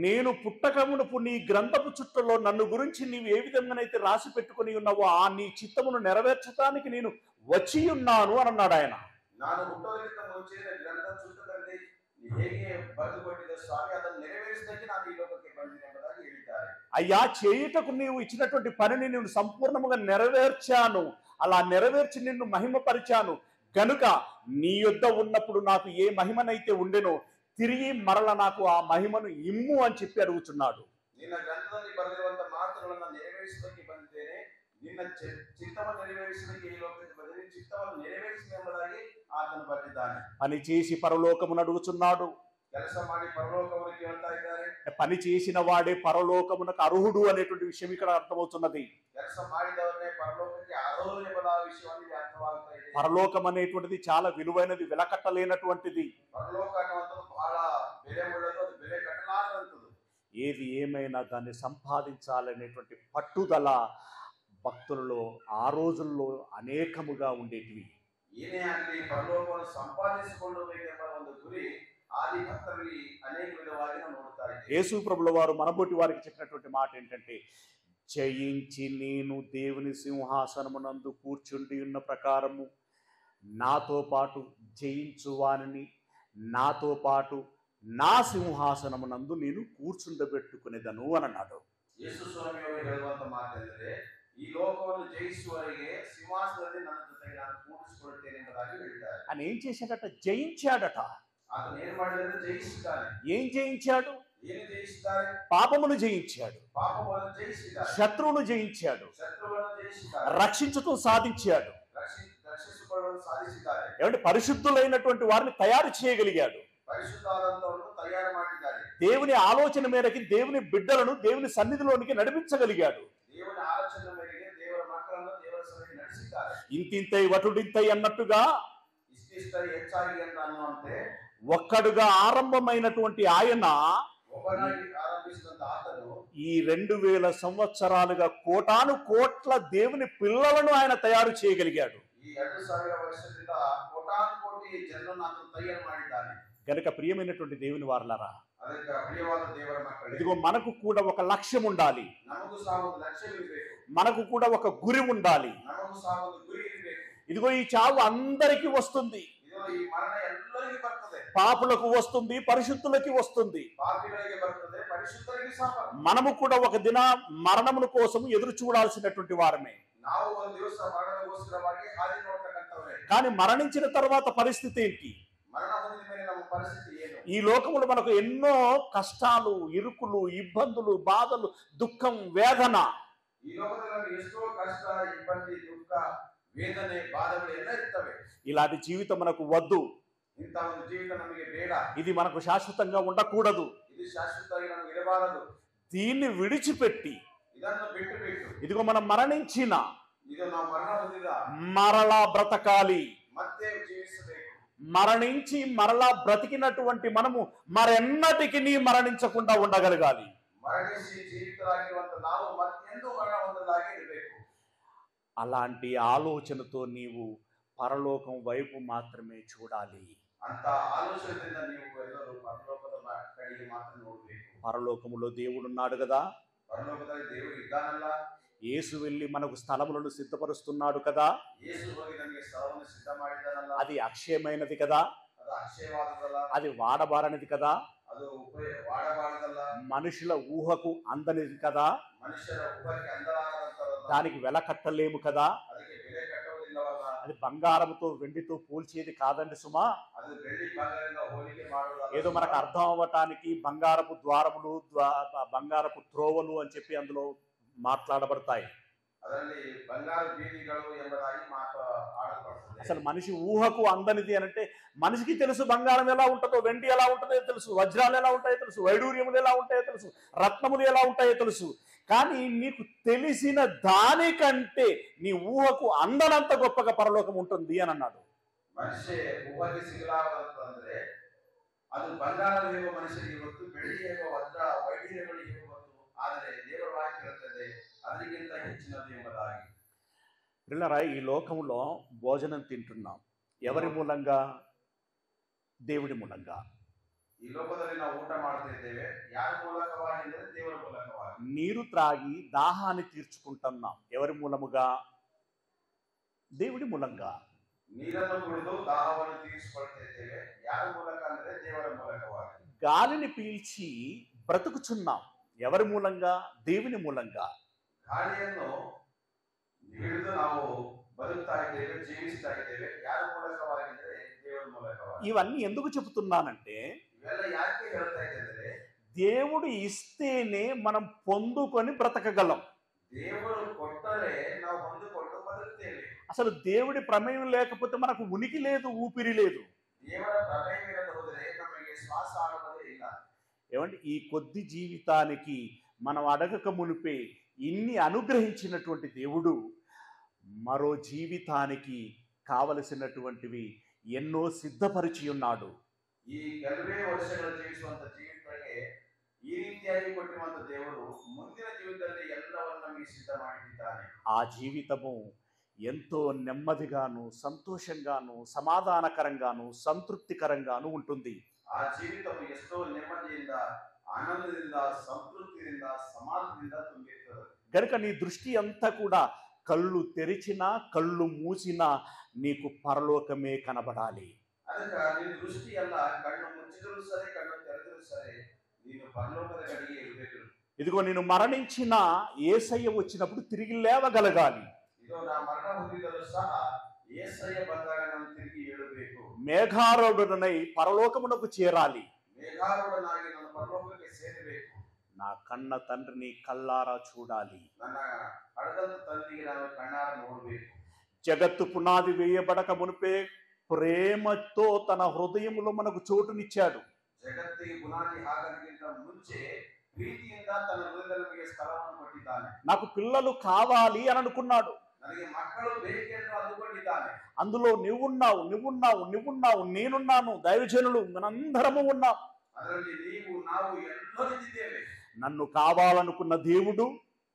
నేను పుట్టకమునుపు నీ గ్రంథపు చుట్టలో నన్ను గురించి నీవు ఏ విధంగానైతే రాసి పెట్టుకుని ఉన్నావో ఆ నీ చిత్తమును నెరవేర్చడానికి నేను వచ్చి ఉన్నాను అని అన్నాడు ఆయన. ನಾನು ಹುಟ್ಟೋದಕ್ಕಿಂತ ಮುಂಚೆ ಗ್ರಂಥ చుట్టದಲ್ಲಿ ಹೇಗೆ ಬರೆದುಕೊಂಡಿದ್ದ ಸ್ವಾಮಿ ಅದನ್ನು ನೆರವೇರಿಸಲಿಕ್ಕೆ ನಾನು ಈ ಲೋಕಕ್ಕೆ ಬಂದಿದ್ದೇನೆ ಎಂಬುದಾಗಿ ಹೇಳಿದ್ದಾರೆ. అయ్యా, చేయుటకు నీవు ఇచ్చినటువంటి పనిని నేను సంపూర్ణముగా నెరవేర్చాను, అలా నెరవేర్చి నిన్ను మహిమపరిచాను గనుక నీ యొద్ద ఉన్నప్పుడు నాకు ఏ మహిమనైతే ఉండెనో తిరిగి మరల నాకు ఆ మహిమను ఇమ్ము అని చెప్పి అడుగుతున్నాడు. ನಿನ್ನ ಗ್ರಂಥದಲ್ಲಿ ಬರೆದಿರುವಂತ ಮಾತುಗಳನ್ನು ನೆರವೇರಿಸಲಿಕ್ಕೆ ಬಂದಿದ್ದೇನೆ, ನಿನ್ನ ಚಿತ್ತವನ್ನು ನೆರವೇರಿಸಲಿಕ್ಕೆ ಈ ಲೋಕಕ್ಕೆ ಬಂದಿದ್ದೇನೆ, ಚಿತ್ತವನ್ನು ನೆರವೇರಿಸಿ ಎಂಬುದಾಗಿ ಆತನು ಬರೆದಿದ್ದಾನೆ. పని చేసి పరలోకమును అడుగుచున్నాడు. ಕೆಲಸ ಮಾಡಿ ಪರಲೋಕವನ್ನು ಕೇಳ್ತಾ ಇದ್ದಾರೆ. పని చేసిన వాడే పరలోకమునకు అర్హుడు అనేటువంటి విషయం ఇక్కడ అర్థమవుతున్నది. ಕೆಲಸ ಮಾಡಿದವರೇ ಪರಲೋಕಕ್ಕೆ ಅರ್ಹರು ಎಂಬ ವಿಷಯವನ್ನು ಅರ್ಥವಾಗ್ತಾ ಇದೆ. పరలోకం అనేటువంటిది చాలా విలువైనది, వెలకట్టలేనటువంటిది. పరలోక ಅನ್ನುವಂಥದ್ದು ಬಹಳ ಬೆಲೆ ಉಳ್ಳದು, ಅದು ಬೆಲೆ ಕಟ್ಟಲಾರದಂಥದ್ದು. ఏది ఏమైనా దాన్ని సంపాదించాలనేటువంటి పట్టుదల భక్తులలో ఆ రోజుల్లో అనేకముగా ఉండేటివి. ಏನೇ ಆಗಲಿ ಪರಲೋಕವನ್ನು ಸಂಪಾದಿಸಿಕೊಂಡು ಹೋಗಬೇಕೆಂಬ ಒಂದು ಗುರಿ ఆది భక్తులని అనేక విధంగా ನೋಡ್ತಾ ಇದ್ದೀವಿ. యేసు ప్రభుల వారు మనబోటి వారికి చెప్పినటువంటి మాట ఏంటంటే, జయించి నేను దేవుని సింహాసనమునందు కూర్చుండి ఉన్న ప్రకారము నాతో పాటు జయించువానిని నాతో పాటు నా సింహాసనమునందు నేను కూర్చుండబెట్టుకునేదను అని అన్నాడు. ಯೇಸು ಸ್ವಾಮಿಯವರು ಹೇಳುವಂತ ಮಾತೆಂದರೆ, ಈ ಲೋಕವನ್ನು ಜಯಿಸುವವರಿಗೆ సింహాసనದಲ್ಲಿ ನನ್ನ ಜೊತೆಗೆ ನಾನು ಕೂಡಿಸಿಕೊಳ್ಳುತ್ತೇನೆ ಎಂಬುದಾಗಿ ಹೇಳಿದ್ದಾರೆ. ఆయన ఏం చేశాడట? జయించాడట. అతను ఏం ಮಾಡಿದರೆ జయిಸಿದ್ದಾನೆ. ఏం జయించాడు? ಏನು ಜಯಿಸಿದ್ದಾರೆ? పాపమును జయించాడు, పాపమును జయిಸಿದ್ದಾರೆ, శత్రువును జయించాడు, శత్రువులను జయిಸಿದ್ದಾರೆ, రక్షించుతూ సాధించాడు, రక్షించుకోవడం సాధిಸಿದ್ದಾರೆ. ఏమంటే పరిశుద్ధులైనటువంటి వారిని తయారు చేయగలిగాడు. పరిశుద్ధాత్మను తయారు ಮಾಡಿದ್ದಾರೆ. దేవుని ఆలోచన మేరకి దేవుని బిడ్డలను దేవుని సన్నిధిలోనికి నడిపించగలిగాడు. దేవుని ఆలోచన మేరకు దేవర మಕ್ಕಳನ್ನು ದೇವರ ಸನ್ನಿಧಿಗೆ ನಡೆಸಿದ್ದಾರೆ. ఇంతింతై వటుడింతై అన్నట్టుగా ఇష్టిష్టై ಹೆಚ್ಚಾಗಿ ಅನ್ನುವಂತೆ ఒక్కడుగా ఆరంభమైనటువంటి ఆయన ಒಬ್ಬನಾಗಿ ಆರಂಭಿಸಿದಂತ ಆತನು ఈ 2000 సంవత్సరాలుగా కోటాను కోట్ల దేవుని పిల్లలను ఆయన తయారు చేయగలిగాడు. ఈ 2000 ವರ್ಷದಿಂದ ಕೋಟಾನು ಕೋಟಿ ಜನರನ್ನು ಆತನು తయారు ಮಾಡಿದ್ದಾನೆ. గనుక ప్రియమైనటువంటి దేవుని వారలారా, ಅದಕ್ಕೆ ಪ್ರಿಯವಾದ ದೇವರ ಮಕ್ಕಳೇ, ఇదిగో మనకు కూడా ఒక లక్ష్యం ఉండాలి, ನಮಗೂ ಸಹ ಒಂದು ಲಕ್ಷ್ಯ ಇರಬೇಕು, మనకు కూడా ఒక గురి ఉండాలి. ನಮಗೂ ಸಹ ಒಂದು ಗುರಿ ಇರಬೇಕು. ఇదిగో ఈ చావు అందరికీ వస్తుంది, ಇದು ಈ ಮರಣ ಎಲ್ಲರಿಗೂ ಬರ್ತದೆ, పాపులకు వస్తుంది, పరిశుద్ధులకి వస్తుంది. ಪಾಪಿಗಳಿಗೆ ಬರ್ತದೆ, ಪರಿಶುದ್ಧರಿಗೆ ಸಹ ಬರ್ತದೆ. మనము కూడా ఒక దిన మరణమును కోసం ఎదురు చూడాల్సినటువంటి వారమే. ನಾವು ಒಂದು ದಿವಸ ಮರಣಗೋಸ್ಕರವಾಗಿ ಹಾದಿ ನೋಡ್ತಕ್ಕಂಥವರೇ. కానీ మరణించిన తర్వాత పరిస్థితి ఏంటి? ಮರಣ ಹೊಂದಿದ ಮೇಲೆ ನಮ್ಮ ಪರಿಸ್ಥಿತಿ ಏನು? ఈ లోకములో మనకు ఎన్నో కష్టాలు, ఇరుకులు, ఇబ్బందులు, బాధలు, దుఃఖం, వేదన, ಈ ಲೋಕದಲ್ಲಿ ನಮಗೆ ಎಷ್ಟೋ ಕಷ್ಟ, ಇಬ್ಬಂದಿ, ದುಃಖ, ವೇದನೆ, ಬಾಧೆಗಳು ಎಲ್ಲ ಇರ್ತವೆ. ఇలాంటి జీవితం మనకు వద్దు. ಇಂಥ ಒಂದು ಜೀವಿತ ನಮಗೆ ಬೇಡ. ఇది మనకు శాశ్వతంగా ఉండకూడదు. ಇದು ಶಾಶ್ವತವಾಗಿ ನಮಗೆ ಇರಬಾರದು. దీన్ని విడిచిపెట్టి ಇದನ್ನು ಬಿಟ್ಟು ఇదిగో మనం మరణించిన ಇದು ನಾವು ಮರಣ ಹೊಂದಿದ మరలా బ్రతకాలి. ಮತ್ತೆ ಜೀವಿಸಬೇಕು. మరణించి మరలా బ్రతికినటువంటి మనము మరెన్నటికి మరణించకుండా ఉండగలగాలి. మరణించి జీవితరాగిರುವಂತ ನಾವು ಮತ್ತೆಂದೂ ಮರಣ ಹೊಂದಲಾಗಿ ಇರಬೇಕು. అలాంటి ఆలోచనతో నీవు పరలోకం వైపు మాత్రమే చూడాలి. ಅಂತ ఆలోచనದಿಂದ ನೀವು ಎಲ್ಲರೂ ಪರಲೋಕದ ಕಡೆಗೆ ಮಾತ್ರ ನೋಡಬೇಕು. పరలోకములో దేవుడున్నాడు కదా, పరలోకದಲ್ಲಿ దేవుడు ಇದ್ದಾನಲ್ಲ, యేసు వెళ్ళి మనకు స్థలములను సిద్ధపరుస్తున్నాడు కదా, యేసు ಹೋಗಿ ನಮಗೆ ಸ್ಥಳವನ್ನು ಸಿದ್ಧ ಮಾಡಿದಾನಲ್ಲ, అది అక్షయమైనది కదా, ಅದು ಅಕ್ಷಯವಾದದಲ್ಲ, అది వాడబారనిది కదా, ಅದು వాడಬಾರದಲ್ಲ, మనుషుల ఊహకు అందనిది కదా, ಮನುಷ್ಯರ ಊಹಕ್ಕೆ అందಲಾರದಂತದಲ್ಲ, దానికి వెల కట్టలేము కదా, ಅದಕ್ಕೆ ಬೆಲೆ ಕಟ್ಟುವುದಿಲ್ಲವಲ್ಲ, అది బంగారముతో వెండితో పోల్చేది కాదండి సుమా. ಅದು ಬೆಳ್ಳಿ ಬಂಗಾರದಿಂದ ಹೋಲಿಕೆ ಮಾಡುವುದಲ್ಲ. ఏదో మనకు అర్థం అవ్వటానికి బంగారపు ద్వారములు, బంగారపు త్రోవలు అని చెప్పి అందులో మాట్లాడబడతాయి. ಅದರಲ್ಲಿ ಬಂಗಾರ ಬೀದಿಗಳು ಎಂಬುದಾಗಿ ಮಾತು ಆಡಲ್ಪಡುತ್ತದೆ. అసలు మనిషి ఊహకు అందనిది అంటే మనిషికి తెలుసు బంగారం ఎలా ఉంటుందో, వెండి ఎలా ఉంటుందో తెలుసు, వజ్రాలు ఎలా ఉంటాయో తెలుసు, వైడూర్యములు ఎలా ఉంటాయో తెలుసు, రత్నములు ఎలా ఉంటాయో తెలుసు. కానీ నీకు తెలిసిన దానికంటే నీ ఊహకు అందనంత గొప్పగా పరలోకం ఉంటుంది అని అన్నాడు. మనిషి ఊహకి సిగలాడంದ್ರೆ ಅದು ಬಂಗಾರ ಹೇಗೋ ಮನುಷ್ಯರಿಗೆ ಗೊತ್ತು, ಬೆಳ್ಳಿ ಹೇಗೋ ವಜ್ರ ವೈಢೂರ್ಯಗಳಿಗೆ ಹೇಗೋ ಗೊತ್ತು, ಆದರೆ ದೇವರ ವಾಕ್ಯ ಹೇಳ್ತದೆ ಅದಕ್ಕಿಂತ ಹೆಚ್ಚಿನದು ಎಂಬುದಾಗಿ. పిల్లరా, ఈ లోకంలో భోజనం తింటున్నాం ఎవరి మూలంగా? దేవుడి మూలంగా. ಈ ಲೋಕದಲ್ಲಿ ನಾವು ಊಟ ಮಾಡ್ತಾ ಇದ್ದೇವೆ ಯಾರ ಮೂಲಕವಾಗಿ ಅಂದರೆ ದೇವರ ಮೂಲಕವಾಗಿ. నీరు త్రాగి దాహాన్ని తీర్చుకుంటున్నాం ఎవరి మూలముగా? దేవుడి మూలంగా. ನೀರನ್ನು ಕುಡಿದು ದಾಹವನ್ನು ತೀರಿಸಿಕೊಳ್ತಾ ಇದ್ದೇವೆ ಯಾರ ಮೂಲಕ ಅಂದರೆ ದೇವರ ಮೂಲಕವಾಗಿ. గాలిని పీల్చి బ్రతుకుచున్నాం ఎవరి మూలంగా? దేవుని మూలంగా. ಗಾಳಿಯನ್ನು ಹಿಡಿದು ನಾವು ಬದುಕ್ತಾ ಇದ್ದೇವೆ, ಜೀವಿಸ್ತಾ ಇದ್ದೇವೆ. ಯಾರ ಮೂಲಕವಾಗಿದ್ರೆ ದೇವರ ಮೂಲಕವಾಗಿ. ఇవన్నీ ఎందుకు చెబుతున్నానంటే, ಇವೆಲ್ಲ ಯಾಕೆ ಹೇಳ್ತಾ ಇದ್ದೇವೆ? దేవుడు ఇస్తేనే మనం పొందుకొని బ్రతకగలం. ದೇವರು ಕೊಟ್ಟರೆ ನಾವು ಹೊಂದಿಕೊಂಡು ಬದುಕ್ತೇವೆ. అసలు దేవుడి ప్రమేయం లేకపోతే మనకు ఉనికి లేదు, ఊపిరి లేదు. ದೇವರ ಪ್ರಮೇಯ ಇರದೆ ಹೋದರೆ ನಮಗೆ ಶ್ವಾಸ ಆಡುವುದೇ ಇಲ್ಲ. ఏమంటే ఈ కొద్ది జీవితానికి మనం అడగక మునిపే ఇన్ని అనుగ్రహించినటువంటి దేవుడు మరో జీవితానికి కావలసినటువంటివి ఎన్నో సిద్ధపరిచి ఉన్నాడు. ಈ ಕೆಲವೇ ವರ್ಷಗಳ ಜೀವಿಸುವಂತ ಜೀವಿತಕ್ಕೆ ಈ ರೀತಿಯಾಗಿ ಕೊಟ್ಟಿರುವಂತ ದೇವರು ಮುಂದಿನ ಜೀವಿತದಲ್ಲಿ ಎಲ್ಲವನ್ನ ನಮಗೆ ಸಿದ್ಧ ಮಾಡಿದ್ದಾನೆ. ఆ జీవితము ఎంతో నెమ్మదిగాను, సంతోషంగాను, సమాధానకరంగాను, సంతృప్తికరంగాను ఉంటుంది. ಆ ಜೀವಿತವು ಎಷ್ಟೋ ನೆಮ್ಮದಿಯಿಂದ, ఆనందದಿಂದ, సంతృప్తిಯಿಂದ, సమాధానದಿಂದ ತುಂಬಿರುತ್ತದೆ. గనుక నీ దృష్టి అంతా కూడా కళ్ళు తెరిచినా కళ్ళు మూసినా నీకు పరలోకమే కనబడాలి. ಅದಕ್ಕೆ ನಿನ್ನ ದೃಷ್ಟಿ ಎಲ್ಲ ಕಣ್ಣು ಮುಚ್ಚಿದರೂ ಸರಿ, ಕಣ್ಣು ತೆರೆದರೂ ಸರಿ, ನೀನು ಪರಲೋಕದ ಕಡೆಗೆ ಇರಬೇಕು. ఇదిగో నేను మరణించినా యేసయ్య వచ్చినప్పుడు తిరిగి లేవగలగాలి. ಇದು ನಾ ಮರಣ ಹೊಂದಿದರೂ ಸಹ యేసయ్య ಬಂದಾಗ ನಾನು తిరిగి ಏಳಬೇಕು. మేఘారూఢుడనై పరలోకమునకు చేరాలి. మేఘారూఢನಾಗಿ ನಾನು ಪರಲೋಕಕ್ಕೆ ಸೇರಬೇಕು. నా కన్న తండ్రిని కల్లారా చూడాలి. ನನ್ನ ಹಡದಂತ ತಂದೆಗೆ ನಾನು ಕಣ್ಣಾರ ನೋಡಬೇಕು. జగత్తు పునాది వేయబడక మునిపే ప్రేమతో తన హృదయములో మనకు చోటునిచ్చాడు. ಜಗತ್ತಿಗೆ ಬುನಾದಿ ಹಾಕೋದಕ್ಕಿಂತ ಮುಂಚೆ ಪ್ರೀತಿಯಿಂದ ತನ್ನ ಹೃದಯದಲ್ಲಿ ನಮಗೆ ಸ್ಥಳವನ್ನು ಕೊಟ್ಟಿದ್ದಾನೆ. నాకు పిల్లలు కావాలి అని అనుకున్నాడు. ನನಗೆ ಮಕ್ಕಳು ಬೇಕೆಂದು ಅಂದುಕೊಂಡಿದ್ದಾನೆ. అందులో నువ్వున్నావు, నువ్వున్నావు, నువ్వున్నావు, నేనున్నాను, దైవజనులు మనందరము ఉన్నాం. ಅದರಲ್ಲಿ ನೀವು ನಾವು ಎಲ್ಲರೂ ಇದ್ದೇವೆ. నన్ను కావాలనుకున్న దేవుడు,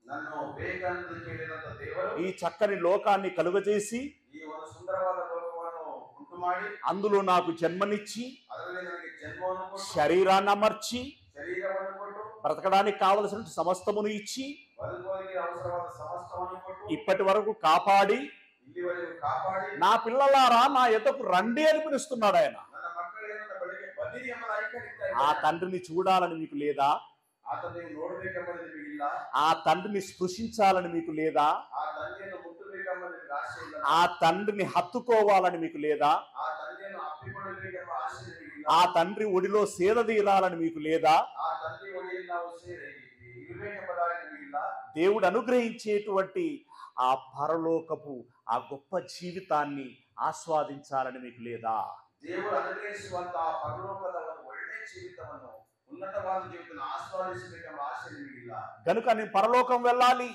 నన్ను ಬೇಕೆಂದು ಕೇಳಿದಂತ ದೇವರು ఈ చక్కని లోకాన్ని కలుగజేసి ಈ ಒಂದು ಸುಂದರವಾದ ಲೋಕವನ್ನು ಉಂಟು ಮಾಡಿ అందులో నాకు జన్మనిచ్చి ಅದರಲ್ಲಿ ನನಗೆ ಜನ್ಮವನ್ನು ಕೊಟ್ಟು శరీరాన్ని అమర్చి ಶರೀರವನ್ನು ಕೊಟ್ಟು బ్రతకడానికి కావలసిన సమస్తమును ఇచ్చి ಬದುಕುವರಿಗೆ ಅವಸರವಾದ ಸಮಸ್ತವನ್ನು ಕೊಟ್ಟು ఇప్పటి వరకు కాపాడి ಇಲ್ಲಿವರೆಗೂ ಕಾಪಾಡಿ నా పిల్లలారా నా ఎద్దకు రండి అని పిలుస్తున్నాడు ఆయన. ನನ್ನ ಮಕ್ಕಳೇ ನನ್ನ ಬಳಿಗೆ ಬನ್ನಿರಿ ಎಂಬುದಾಗಿ ಕರೀತಾ ఆ ಇದ್ದಾನೆ. తండ్రిని చూడాలని మీకు లేదా? ಆತನ ನೀವು ನೋಡಬೇಕೆಂಬುದು ನಿಮಗಿಲ್ಲ. ఆ తండ్రిని స్పృశించాలని మీకు లేదా? ಆ ತಂದೆಯನ್ನು ಮುಟ್ಟಬೇಕೆಂಬ ನಿಮಗೆ ಆಸೆ ಇಲ್ಲ. ఆ తండ్రిని హత్తుకోవాలని మీకు లేదా? ಆ ತಂದೆಯನ್ನು ಅಪ್ಪಿಕೊಳ್ಳಬೇಕೆಂಬ ಆಸೆ ನಿಮಗಿಲ್ಲ. ఆ తండ్రి ఒడిలో సేదదీరాలని మీకు లేదా? ಆ ತಂದೆ ಒಡೆಯಲ್ಲಿ ನಾವು ಇರಬೇಕೆಂಬುದಾಗಿ ನಿಮಗಿಲ್ಲ. దేవుడు అనుగ్రహించేటువంటి ఆ పరలోకపు ఆ గొప్ప జీవితాన్ని ఆస్వాదించాలని మీకు లేదా? ದೇವರು ಅನುಗ್ರಹಿಸುವಂತಹ ಪರಲೋಕದ ಒಂದು ಒಳ್ಳೆಯ ಜೀವಿತವನ್ನು, ఉన్నతವಾದ ಜೀವಿತವನ್ನು ಆಸ್ವಾದಿಸಬೇಕೆಂಬ ಆಸೆ ನಿಮಗಿಲ್ಲ. కనుక నేను పరలోకం వెళ్ళాలి,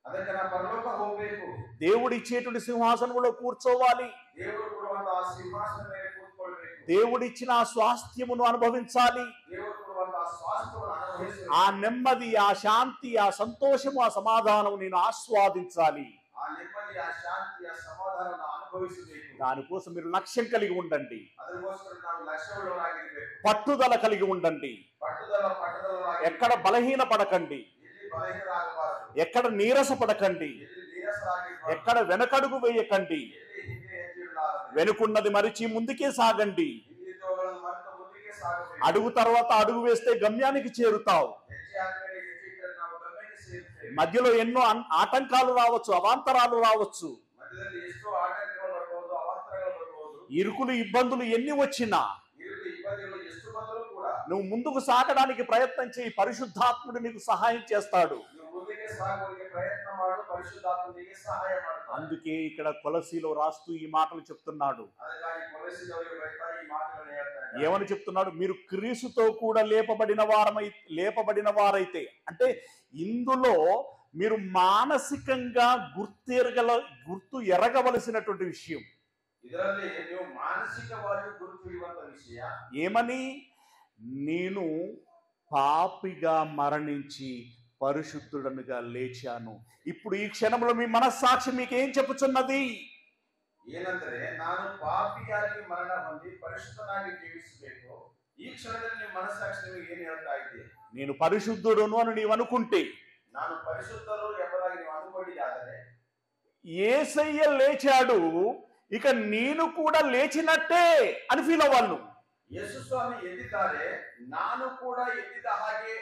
ಅದಕ್ಕೆ ನಾವು ಪರಲೋಕ ಹೋಗಬೇಕು. దేవుడు ఇచ్చేటువంటి సింహాసనంలో కూర్చోవాలి, ದೇವರು ಕೊಡುವಂತಹ ಸಿಂಹಾಸನ ಮೇಲೆ ಕೂತ್ಕೊಳ್ಬೇಕು. దేవుడిచ్చిన ఆ స్వాస్థ్యమును అనుభవించాలి. ದೇವರು ಕೊಡುವಂತಹ ಸ್ವಾಸ್ಥ್ಯವನ್ನು ಅನುಭವಿಸಬೇಕು. ఆ నెమ్మది, ఆ శాంతి, ఆ సంతోషము, ఆ సమాధానం నేను ఆస్వాదించాలి. ಆ ನೆಮ್ಮದಿ, ಆ ಶಾಂತಿ, ಆ ಸಮಾಧಾನವನ್ನು ಅನುಭವಿಸಬೇಕು. దానికోసం మీరు లక్ష్యం కలిగి ఉండండి, ಅದಕ್ಕೋಸ್ಕರ ನಾವು ಲಕ್ಷ್ಯವುಳ್ಳವರಾಗಿರಬೇಕು. పట్టుదల కలిగి ఉండండి, ಪಟ್ಟದವರಾಗಿ ఎక్కడ బలహీన పడకండి, ಎಲ್ಲಿ ಬಲಹೀನರಾಗಬಾರದು, ఎక్కడ నీరస పడకండి, ಎಲ್ಲಿ ನೀರಸರಾಗಿರಬಾರದು, ఎక్కడ వెనకడుగు వేయకండి. ಎಲ್ಲಿ ಹಿಂದೆ ಹೆಜ್ಜೆ ಇಡಲಾರದು. వెనుకున్నది మరిచి ముందుకే సాగండి. ಹಿಂದಿದ್ದವುಗಳನ್ನು ಮರೆತು ಮುಂದಕ್ಕೆ ಸಾಗಬೇಕು. అడుగు తర్వాత అడుగు వేస్తే గమ్యానికి చేరుతావు. ಹೆಜ್ಜೆ ಆದ್ಮೇಲೆ ಹೆಜ್ಜೆ ಇಟ್ಟರೆ ನಾವು ಗಮ್ಯಕ್ಕೆ ಸೇರುತ್ತೇವೆ. మధ్యలో ఎన్నో ఆటంకాలు రావచ్చు, అవాంతరాలు రావచ్చు, ಮಧ್ಯದಲ್ಲಿ ಎಷ್ಟೋ ಆಟಂಕಗಳು ಬರಬಹುದು, ಅವಾಂತರಗಳು ಬರಬಹುದು. ఇరుకులు ఇబ్బందులు ఎన్ని వచ్చినా ಇರುಳು ಇಬ್ಬದಿಗಳು ಎಷ್ಟು ಬಂದರೂ ಕೂಡ నువ్వు ముందుకు సాగడానికి ప్రయత్నం చేయి. పరిశుద్ధాత్ముడు నీకు సహాయం చేస్తాడు. ನೀವು ಮುಂದಕ್ಕೆ ಸಾಗುವರಿಗೆ ಪ್ರಯತ್ನ ಮಾಡು, ಪರಿಶುದ್ಧಾತ್ಮನಿಗೆ ಸಹಾಯ ಮಾಡ್ತಾನೆ. అందుకే ఇక్కడ కొలసీలో రాస్తూ ఈ మాటలు చెప్తున్నాడు. ಅದಕ್ಕಾಗಿ ಕೊಲೆಸಿದವರಿಗೆ ಬೈತಾ ಈ ಮಾತುಗಳನ್ನು ಹೇಳ್ತಾರೆ. ఏమని చెప్తున్నాడు? మీరు క్రీస్తుతో కూడా లేపబడిన వారైతే, అంటే ఇందులో మీరు మానసికంగా గుర్తు ఎరగవలసినటువంటి విషయం. ಇದರಲ್ಲಿ ನೀವು ಮಾನಸಿಕವಾಗಿ ಗುರುತಿರುವಂತ ವಿಷಯ ఏమని? నేను పాపిగా మరణించి పరిశుద్ధుడనుగా లేచాను. ఇప్పుడు ఈ క్షణంలో మీ మనస్సాక్షి మీకు ఏం చెప్పుచున్నది? ಏನಂದ್ರೆ ನಾನು ಪಾಪಿಯಾಗಿ ಮರಣ ಹೊಂದಿ ಪರಿಶುದ್ಧನಾಗಿ ಜೀವಿಸಬೇಕು. ಈ ಕ್ಷಣದಲ್ಲಿ ನಿಮ್ಮ ಮನಸ್ಸಾಕ್ಷಿ ನಿಮಗೆ ಏನ್ ಹೇಳ್ತಾ ಇದೆ? నేను పరిశుద్ధుడును అని నీవు అనుకుంటే, ನಾನು ಪರಿಶುದ್ಧರು ಎಂಬುದಾಗಿ ನೀವು ಅಂದುಕೊಂಡಿದ್ದಾದರೆ, యేసయ్య లేచాడు, ఇక నేను కూడా లేచినట్టే అని ఫీల్ అవ్వాలి. ಯೇಸು ಸ್ವಾಮಿ ಎದ್ದಿದ್ದಾರೆ, ನಾನು ಕೂಡ ಎದ್ದಿದ ಹಾಗೆ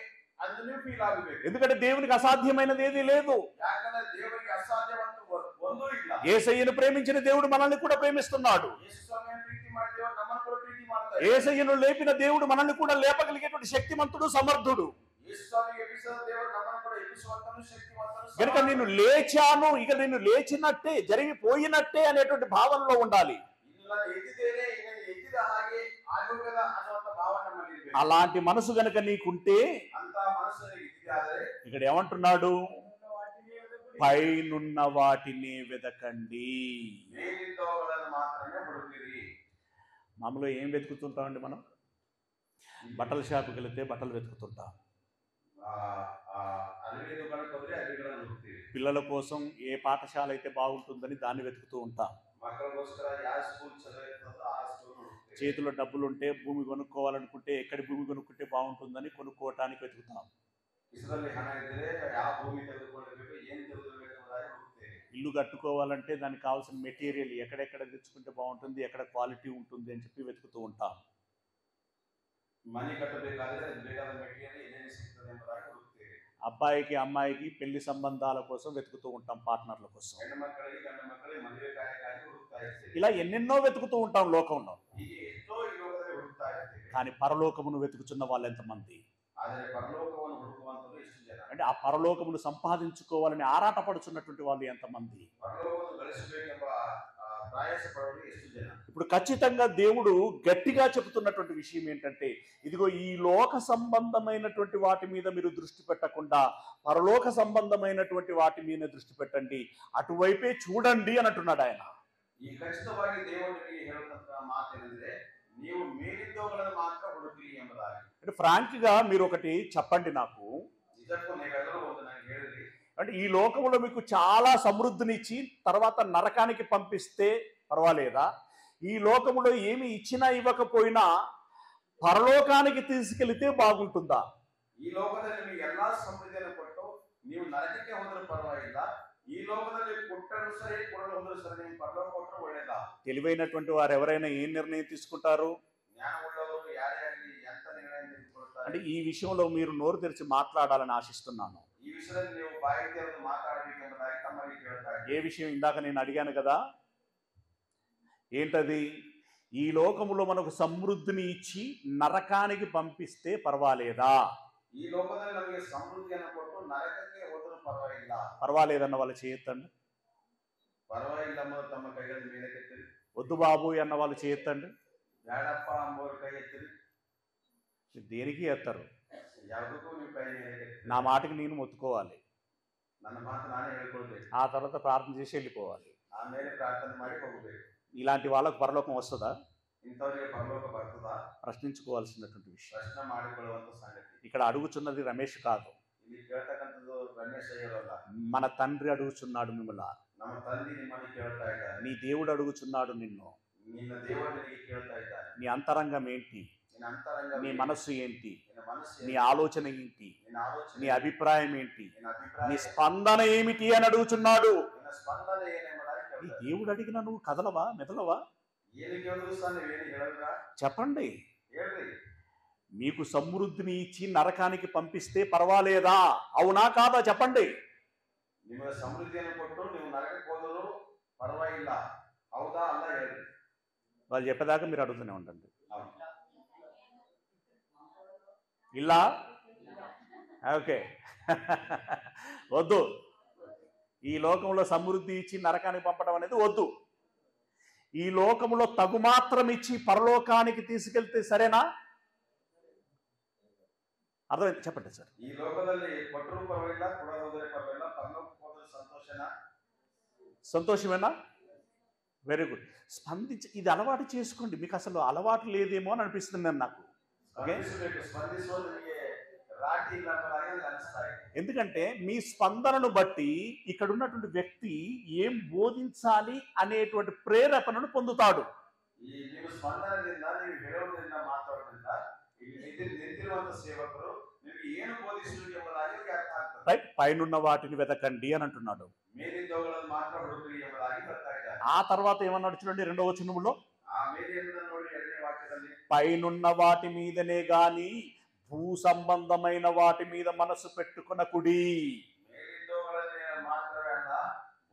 ಅದು ನೀವು ಫೀಲ್ ಆಗಬೇಕು. ఎందుకంటే దేవునికి అసాధ్యమైనది ఏదీ లేదు. ಯಾಕಂದ್ರೆ ದೇವರಿಗೆ ಅಸಾಧ್ಯವಂತ ಒಂದೂ ಇಲ್ಲ. యేసయ్యను ప్రేమించిన దేవుడు మనల్ని కూడా ప్రేమిస్తున్నాడు. ಯೇಸು ಸ್ವಾಮಿಯನ್ನು ಪ್ರೀತಿ ಮಾಡಿದೆವು, ನಮ್ಮನ್ನು ಕೂಡ ಪ್ರೀತಿ ಮಾಡ್ತಾರೆ. యేసయ్యను లేపిన దేవుడు మనల్ని కూడా లేపగలిగేటువంటి శక్తిమంతుడు, సమర్థుడు. ಯೇಸು ಸ್ವಾಮಿಗೆ ಎಬ್ಬಿಸಿದ ದೇವರು ನಮ್ಮನ್ನು ಕೂಡ ಎಬ್ಬಿಸುವಂತನು, ಶಕ್ತಿವಂತನು. కనుక నేను లేచాను, ఇక నేను లేచినట్టే, జరిగిపోయినట్టే అనేటువంటి భావనలో ఉండాలి. ಇಲ್ಲ ಎದ್ದಿದ್ದೇನೆ, ಈಗ ಎದ್ದಿದ ಹಾಗೆ ಆಗೋಗದ ಅನ್ನುವಂತ ಭಾವನೆ ನಮ್ಮಲ್ಲಿ ಇರಬೇಕು. అలాంటి మనసు గనక నీకుంటే, ಅಂತ ಮನಸ್ಸನ್ನು ಇದ್ದಿದೆ ಆದರೆ ఇక్కడ ఏమంటున్నాడు? పైనున్న వాటిని వెదకండి. ಮೇಲಿದ್ದವುಗಳನ್ನು ಮಾತ್ರನೇ ಹುಡುಕಿರಿ. మామూలుగా ఏం వెతుకుతుంటామండి మనం? బట్టల షాపుకి వెళితే బట్టలు వెతుకుతుంటాం. ಅಲ್ಲಿಗೆ ದುಕಾಣಕ್ಕೆ ಹೋದ್ರೆ ಅಲ್ಲಿಗಳನ್ನು ಹುಡುಕ್ತೀವಿ. పిల్లల కోసం ఏ పాఠశాల అయితే బాగుంటుందని దాన్ని వెతుకుతూ ఉంటాం. ಮಕ್ಕಳಿಗೋಸ್ಕರ ಯಾವ ಸ್ಕೂಲ್ ಚೆನ್ನಾಗಿರ್ತದೋ ಆ ಸ್ಕೂಲ್ ಹುಡುಕ್ತೀವಿ. చేతిలో డబ్బులు ఉంటే భూమి కొనుక్కోవాలనుకుంటే ఎక్కడి భూమి కొనుక్కుంటే బాగుంటుందని కొనుక్కోవటానికి వెతుకుతాం. ಕಿಸದಲ್ಲಿ ಹಣ ಇದ್ದರೆ ಯಾವ ಭೂಮಿ ತೆಗೆದುಕೊಳ್ಳಬೇಕು, ಏನು ತೆಗೆದುಕೊಳ್ಳಬೇಕು ಎಂಬುದಾಗಿ ಹುಡುಕ್ತೇವೆ. ఇల్లు కట్టుకోవాలంటే దానికి కావాల్సిన మెటీరియల్ ఎక్కడెక్కడ తెచ్చుకుంటే బాగుంటుంది, ఎక్కడ క్వాలిటీ ఉంటుంది అని చెప్పి వెతుకుతూ ఉంటాం. ಮನೆ ಕಟ್ಟಬೇಕಾದ್ರೆ ಅದು ಬೇಕಾದ ಮೆಟೀರಿಯಲ್ ಏನೇನು ಸಿಗ್ತದೆ ಎಂಬುದಾಗಿ ಹುಡುಕ್ತೇವೆ. అబ్బాయికి అమ్మాయికి పెళ్లి సంబంధాల కోసం వెతుకుతూ ఉంటాం, పార్ట్నర్ల కోసం. ಹೆಣ್ಣು ಮಕ್ಕಳಿಗೆ ಗಂಡು ಮಕ್ಕಳಿಗೆ ಮದುವೆ ಕಾರ್ಯಕ್ಕಾಗಿ ಹುಡುಕ್ತಾ ಇರ್ತೇವೆ. ఇలా ఎన్నెన్నో వెతుకుతూ ఉంటాం లోకంలో. ಹೀಗೆ ಎಷ್ಟೋ ಈ ಲೋಕದಲ್ಲಿ ಹುಡುಕ್ತಾ ಇರ್ತೇವೆ. కానీ పరలోకమును వెతుకుతున్న వాళ్ళు ఎంతమంది? ಆದರೆ ಪರಲೋಕವನ್ನು ಹುಡುಕುವಂತದ್ದು ಎಷ್ಟು ಜನ? అంటే ఆ పరలోకమును సంపాదించుకోవాలని ఆరాటపడుచున్నటువంటి వాళ్ళు ఎంతమంది? ಪರಲೋಕವನ್ನು ಗಳಿಸಬೇಕೆಂಬ ಪ್ರಯಾಸ ಪಡೋರು ಎಷ್ಟು ಜನ? ఇప్పుడు ఖచ్చితంగా దేవుడు గట్టిగా చెబుతున్నటువంటి విషయం ఏంటంటే, ఇదిగో ఈ లోక సంబంధమైనటువంటి వాటి మీద మీరు దృష్టి పెట్టకుండా పరలోక సంబంధమైనటువంటి వాటి మీద దృష్టి పెట్టండి, అటువైపే చూడండి అని అంటున్నాడు ఆయన. ಈ ಖಚಿತವಾಗಿ ದೇವರಿಗೆ ಹೇಳುವಂತ ಮಾತೇನೆಂದ್ರೆ, ನೀವು ಮೇಲಿದ್ದವುಗಳನ್ನು ಮಾತ್ರ ಹುಡುಕಿರಿ ಎಂಬುದಾಗಿ. అంటే ఫ్రాంక్ గా మీరు ఒకటి చెప్పండి నాకు. ನಿಜಕ್ಕೂ ನೀವೆಲ್ಲರೂ ಒಂದು ನನಗೆ ಹೇಳಿರಿ. అంటే ఈ లోకంలో మీకు చాలా సమృద్ధినిచ్చి తర్వాత నరకానికి పంపిస్తే పర్వాలేదా? ఈ లోకములో ఏమి ఇచ్చినా ఇవ్వకపోయినా పరలోకానికి తీసుకెళ్తే బాగుంటుందా? ಈ ಲೋಕದಲ್ಲಿ ನಿಮಗೆ ಎಲ್ಲಾ ಸಮೃದ್ಧಿಯನ್ನು ಕೊಟ್ಟು ನೀವು ನರಕಕ್ಕೆ ಹೋದರೂ ಪರವಾಗಿಲ್ಲ, ಈ ಲೋಕದಲ್ಲಿ ಕೊಟ್ಟರೂ ಸರಿ ಕೊಡಲು ಹೋದರೂ ಸರಿ ನೀವು ಪರಲೋಕ ಕೊಟ್ಟರು ಒಳ್ಳೇದಾ? తెలివైనటువంటి వారు ఎవరైనా ఏ నిర్ణయం తీసుకుంటారు? ಜ್ಞಾನವುಳ್ಳವರು ಯಾರೇ ಆಗಲಿ ಎಂತ ನಿರ್ಣಯ ತೆಗೆದುಕೊಳ್ತಾರೆ. అంటే ఈ విషయంలో మీరు నోరు తెరిచి మాట్లాడాలని ఆశిస్తున్నాను. ಈ ವಿಷಯದಲ್ಲಿ ನೀವು ಬಾಯಿ ತೆರೆದು ಮಾತಾಡಬೇಕೆಂಬುದಾಗಿ ತಮ್ಮಲ್ಲಿ ಕೇಳ್ತಾ ಇದ್ದೀನಿ. ఏ విషయం ఇందాక నేను అడిగాను కదా, ఏంటది? ఈ లోకములో మనకు సమృద్ధిని ఇచ్చి నరకానికి పంపిస్తే పర్వాలేదా? ಈ ಲೋಕದಲ್ಲಿ ನಮಗೆ ಸಮೃದ್ಧಿಯನ್ನು ಕೊಟ್ಟು ನರಕಕ್ಕೆ ಹೋದರೂ ಪರವಾಗಿಲ್ಲ. పర్వాలేదన్న వాళ్ళు చేయొద్దండి. ಪರವಾಗಿಲ್ಲ ಎಂಬುದು ತಮ್ಮ ಕೈಗಳ ಮೇಲೆ ಕೆತ್ತಿರಿ. వద్దు బాబు అన్న వాళ్ళు చేయొద్దండి. ಬೇಡಪ್ಪ ಎಂಬುವರು ಕೈ ಎತ್ತಿರಿ. దేనికి ఎత్తారు? ಯಾವುದಕ್ಕೂ ನೀವು ಕೈ ಮೇಲೆ ಕೆತ್ತಿರಿ. నా మాటకి నేను మొత్తుకోవాలి, ನನ್ನ ಮಾತು ನಾನೇ ಹೇಳ್ಕೊಳ್ಬೇಕು, ఆ తర్వాత ప్రార్థన చేసి వెళ్ళిపోవాలి. ಆಮೇಲೆ ಪ್ರಾರ್ಥನೆ ಮಾಡಿ ಹೋಗಬೇಕು. ఇలాంటి వాళ్ళకు పరలోకం వస్తుందా? ಇಂಥವರಿಗೆ ಪರಲೋಕ ಬರ್ತದಾ? ప్రశ్నించుకోవాల్సినటువంటి విషయం. ಪ್ರಶ್ನೆ ಮಾಡಿಕೊಳ್ಳುವಂತ ಸಂಗತಿ. ఇక్కడ అడుగుచున్నది రమేష్ కాదు, ಇಲ್ಲಿ ಕೇಳ್ತಕ್ಕಂಥದ್ದು ರಮೇಶ್ ಅಯ್ಯರಲ್ಲ, మన తండ్రి అడుగుచున్నాడు మిమ్మల్ని. ನಮ್ಮ ತಂದೆ ನಿಮ್ಮನ್ನು ಕೇಳ್ತಾ ಇದ್ದಾರೆ. నీ దేవుడు అడుగుచున్నాడు నిన్ను. ನಿನ್ನ ದೇವರು ನಿನಗೆ ಕೇಳ್ತಾ ಇದ್ದಾನೆ. నీ అంతరంగం ఏంటి? ನಿನ್ನ ಅಂತರಂಗ, నీ మనస్సు ఏంటి? ನಿನ್ನ ಮನಸ್ಸು, నీ ఆలోచన ఏంటి? ನಿನ್ನ ಆಲೋಚನೆ, నీ అభిప్రాయం ఏంటి? ನಿನ್ನ ಅಭಿಪ್ರಾಯ, నీ స్పందన ఏమిటి అని అడుగుచున్నాడు. ನಿನ್ನ ಸ್ಪಂದನೆ ಏನೆಂಬುದಾಗಿ ఈ ಕೇಳ್ತಾರೆ. దేవుడు అడిగిన నువ్వు కదలవా, మెదలవా? ಏನು ಕೇಳಿದ್ರು ಸಹ ನೀವೇನು ಹೇಳಿದ್ರ చెప్పండి. ಹೇಳ್ರಿ. మీకు సమృద్ధిని ఇచ్చి నరకానికి పంపిస్తే పర్వాలేదా? అవునా కాదా చెప్పండి. ನಿಮಗೆ ಸಮೃದ್ಧಿಯನ್ನು ಕೊಟ್ಟು ನೀವು ನರಕಕ್ಕೆ ಹೋದರೂ ಪರವಾಗಿಲ್ಲ, ಹೌದಾ ಅಲ್ಲ ಹೇಳ್ರಿ. వాళ్ళు చెప్పేదాకా మీరు అడుగుతూనే ఉండండి. ಹೌದು. ఇలా ఓకే. వద్దు. ఈ లోకంలో సమృద్ధి ఇచ్చి నరకానికి పంపడం అనేది వద్దు. ఈ లోకంలో తగు మాత్రం ఇచ్చి పరలోకానికి తీసుకెళ్తే సరేనా? అర్థమైంది? చెప్పండి సార్. ಈ ಲೋಕದಲ್ಲಿ ಕೊಟ್ಟರೂ ಪರವಾಗಿಲ್ಲ, ಕೊಡೋದ್ರೆ ಪರವಾಗಿಲ್ಲ, ಪರಲೋಕಕ್ಕೆ ಹೋದ್ರೆ ಸಂತೋಷನಾ? సంతోషమేనా? Very good. స్పందించి ఇది అలవాటు చేసుకోండి. మీకు అసలు అలవాటు లేదేమో అని అనిపిస్తుంది నాకు. ಸ್ಪಂದಿಸಬೇಕು. ಸ್ಪಂದಿಸೋದು ನಿಮಗೆ ರಾಟಿ ಇಲ್ಲ ಅನ್ನೋದಾಗಿ ನನಗೆ ಅನಿಸ್ತಾ ಇದೆ. ఎందుకంటే మీ స్పందనను బట్టి ఇక్కడ ఉన్నటువంటి వ్యక్తి ఏం బోధించాలి అనేటువంటి ప్రేరేపణను పొందుతాడు. ಈ ನಿಮ್ಮ ಸ್ಪಂದನದಿಂದ, ನೀವು ಹೇಳೋದ್ರಿಂದ, ಮಾತಾಡೋದ್ರಿಂದ ಇಲ್ಲಿ ನಿಂತಿರುವಂತ ಸೇವಕರು ನಿಮಗೆ ಏನು ಬೋಧಿಸಬೇಕು ಎಂಬುದಾಗಿ ಅವ್ರಿಗೆ ಅರ್ಥ ಆಗ್ತದೆ. రైట్. పైనున్న వాటిని వెతకండి అని అంటున్నాడు. ಮೇಲಿದ್ದವುಗಳನ್ನು ಮಾತ್ರ ಹುಡುಕ್ರಿ ಎಂಬುದಾಗಿ ಬರ್ತಾ ಇದ್ದಾರೆ. ఆ తర్వాత ఏమన్నాడు చూడండి, 2వ వచనములో, ಆ ಮೇಲಿಂದ ನೋಡಿ 2ನೇ ವಾಕ್ಯದಲ್ಲಿ, పైనున్న వాటి మీదనే గాని భూ సంబంధమైన వాటి మీద మనసు పెట్టుకొనకుడి. ಮೇಲಿದ್ದವುಗಳನ್ನೇ ಮಾತ್ರವೇ ಅಲ್ಲ,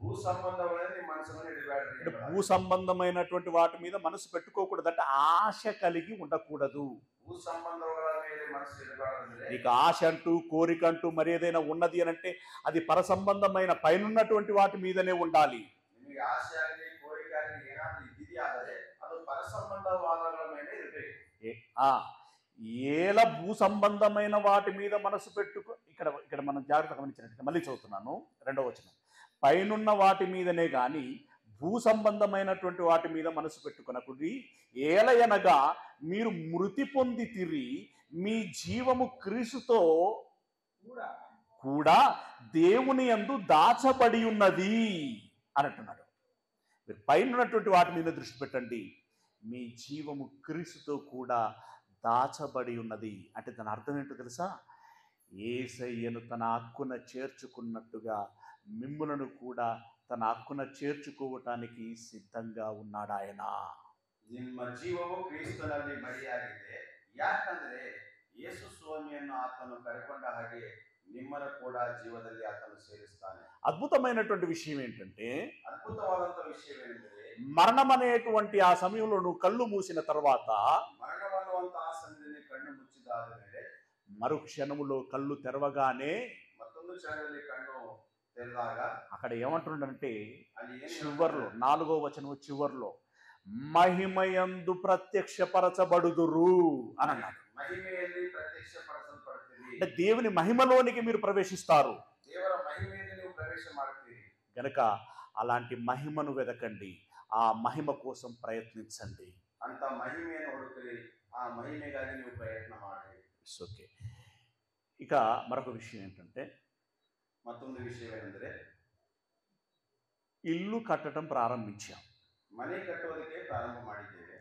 ಭೂ ಸಂಬಂಧಗಳನ್ನೇ ನಿಮ್ಮ ಮನಸ್ಸನ್ನು ಇಡಬೇಡ್ರಿ. అంటే భూ సంబంధమైనటువంటి వాటి మీద మనసు పెట్టుకోకూడదు, అంటే ఆశ కలిగి ఉండకూడదు. ಭೂ ಸಂಬಂಧಗಳ ಮೇಲೆ ಮನಸ್ಸು ಇಡಬಾರದಂದ್ರೆ, నీకు ఆశ అంటూ కోరిక అంటూ మరి ఏదైనా ఉన్నది అని అంటే అది పరసంబంధమైన పైనున్నటువంటి వాటి మీదనే ఉండాలి. ನಿಮಗೆ ಆಸೆ ಆಗಲಿ ಕೋರಿಕೆ ಆಗಲಿ ಏನಾದ್ರೂ ಇದ್ದಿದೆಯಾದರೆ ಅದು ಪರಸಂಬಂಧವಾದಗಳ ಮೇಲೆ ಇರಬೇಕು. ఏల భూ సంబంధమైన వాటి మీద మనసు పెట్టుకో. ఇక్కడ ఇక్కడ మనం జాగ్రత్తగా గమనించినట్టు మళ్ళీ చదువుతున్నాను, 2వ వచనం. పైనున్న వాటి మీదనే గాని భూ సంబంధమైనటువంటి వాటి మీద మనసు పెట్టుకొనకుడి. ఏలయనగా మీరు మృతి పొందితిరి, మీ జీవము క్రీస్తుతో కూడా దేవుని యందు దాచబడి ఉన్నది అని అంటున్నాడు. మీరు పైన ఉన్నటువంటి వాటి మీద దృష్టి పెట్టండి. మీ జీవము క్రీస్తుతో కూడా దాచబడి ఉన్నది అంటే దాని అర్థం ఏంటో తెలుసా? యేసయ్యను తన హక్కున చేర్చుకున్నట్టుగా మిమ్ములను కూడా తన హక్కున చేర్చుకోవటానికి సిద్ధంగా ఉన్నాడు ఆయన. ನಿಮ್ಮ ಜೀವವು ಕ್ರಿಸ್ತನಲ್ಲಿ ಮಡಿಯಾಗಿದೆ. ಯಾಕಂದ್ರೆ ಯೇಸು ಸ್ವಾಮಿಯನ್ನು ಆತನು ಕರೆಕೊಂಡ ಹಾಗೆ ನಿಮ್ಮನ್ನು ಕೂಡ ಜೀವದಲ್ಲಿ ಆತನು ಸೇರಿಸ್ತಾನೆ. అద్భుతమైనటువంటి విషయం ఏంటంటే, అద్భుతವಾದಂತ విషయం ఏంటంటే, మరణం అనేటువంటి ఆ సమయంలో నువ్వు కళ్ళు మూసిన తర్వాత, మరణమన్ನುವಂತ ఆ సమయంలో కన్ను ముచ్చిదాದ ಮೇಲೆ మరు క్షణములో కళ్ళు తెరవగానే మತ್ತೊಂದು క్షణದಲ್ಲಿ కన్ను తెరದಾಗ అక్కడ ఏమంటున్నాడంటే ಅಲ್ಲಿ ಏನು చివర్లో 4వ వచనం చివర్లో మహిమయందు ప్రత్యక్షపరచబడుదురు అని అన్నాడు. మహిమಯಲ್ಲಿ ప్రత్యక్షపరచబడుతుంది అంటే దేవుని మహిమలోనికి మీరు ప్రవేశిస్తారు, ದೇವರ ಮಹಿಮೆಯಲ್ಲಿ ನೀವು ಪ್ರವೇಶ ಮಾಡುತ್ತೀರಿ. గనక అలాంటి మహిమను వెదకండి, ఆ మహిమ కోసం ప్రయత్నించండి. ಅಂತ ಮಹಿಮೆಯನ್ನು ಹುಡುಕಿರಿ, ಆ ಮಹಿಮೆಗಾಗಿ ನೀವು ಪ್ರಯತ್ನ ಮಾಡಿ. It's okay. ఇక మరొక విషయం ఏంటంటే, మತ್ತೊಂದು ವಿಷಯವೇನೆಂದರೆ, ఇల్లు కట్టడం ప్రారంభించాం, ಮನೆ ಕಟ್ಟುವುದಕ್ಕೆ ಪ್ರಾರಂಭ ಮಾಡಿದ್ದೇವೆ,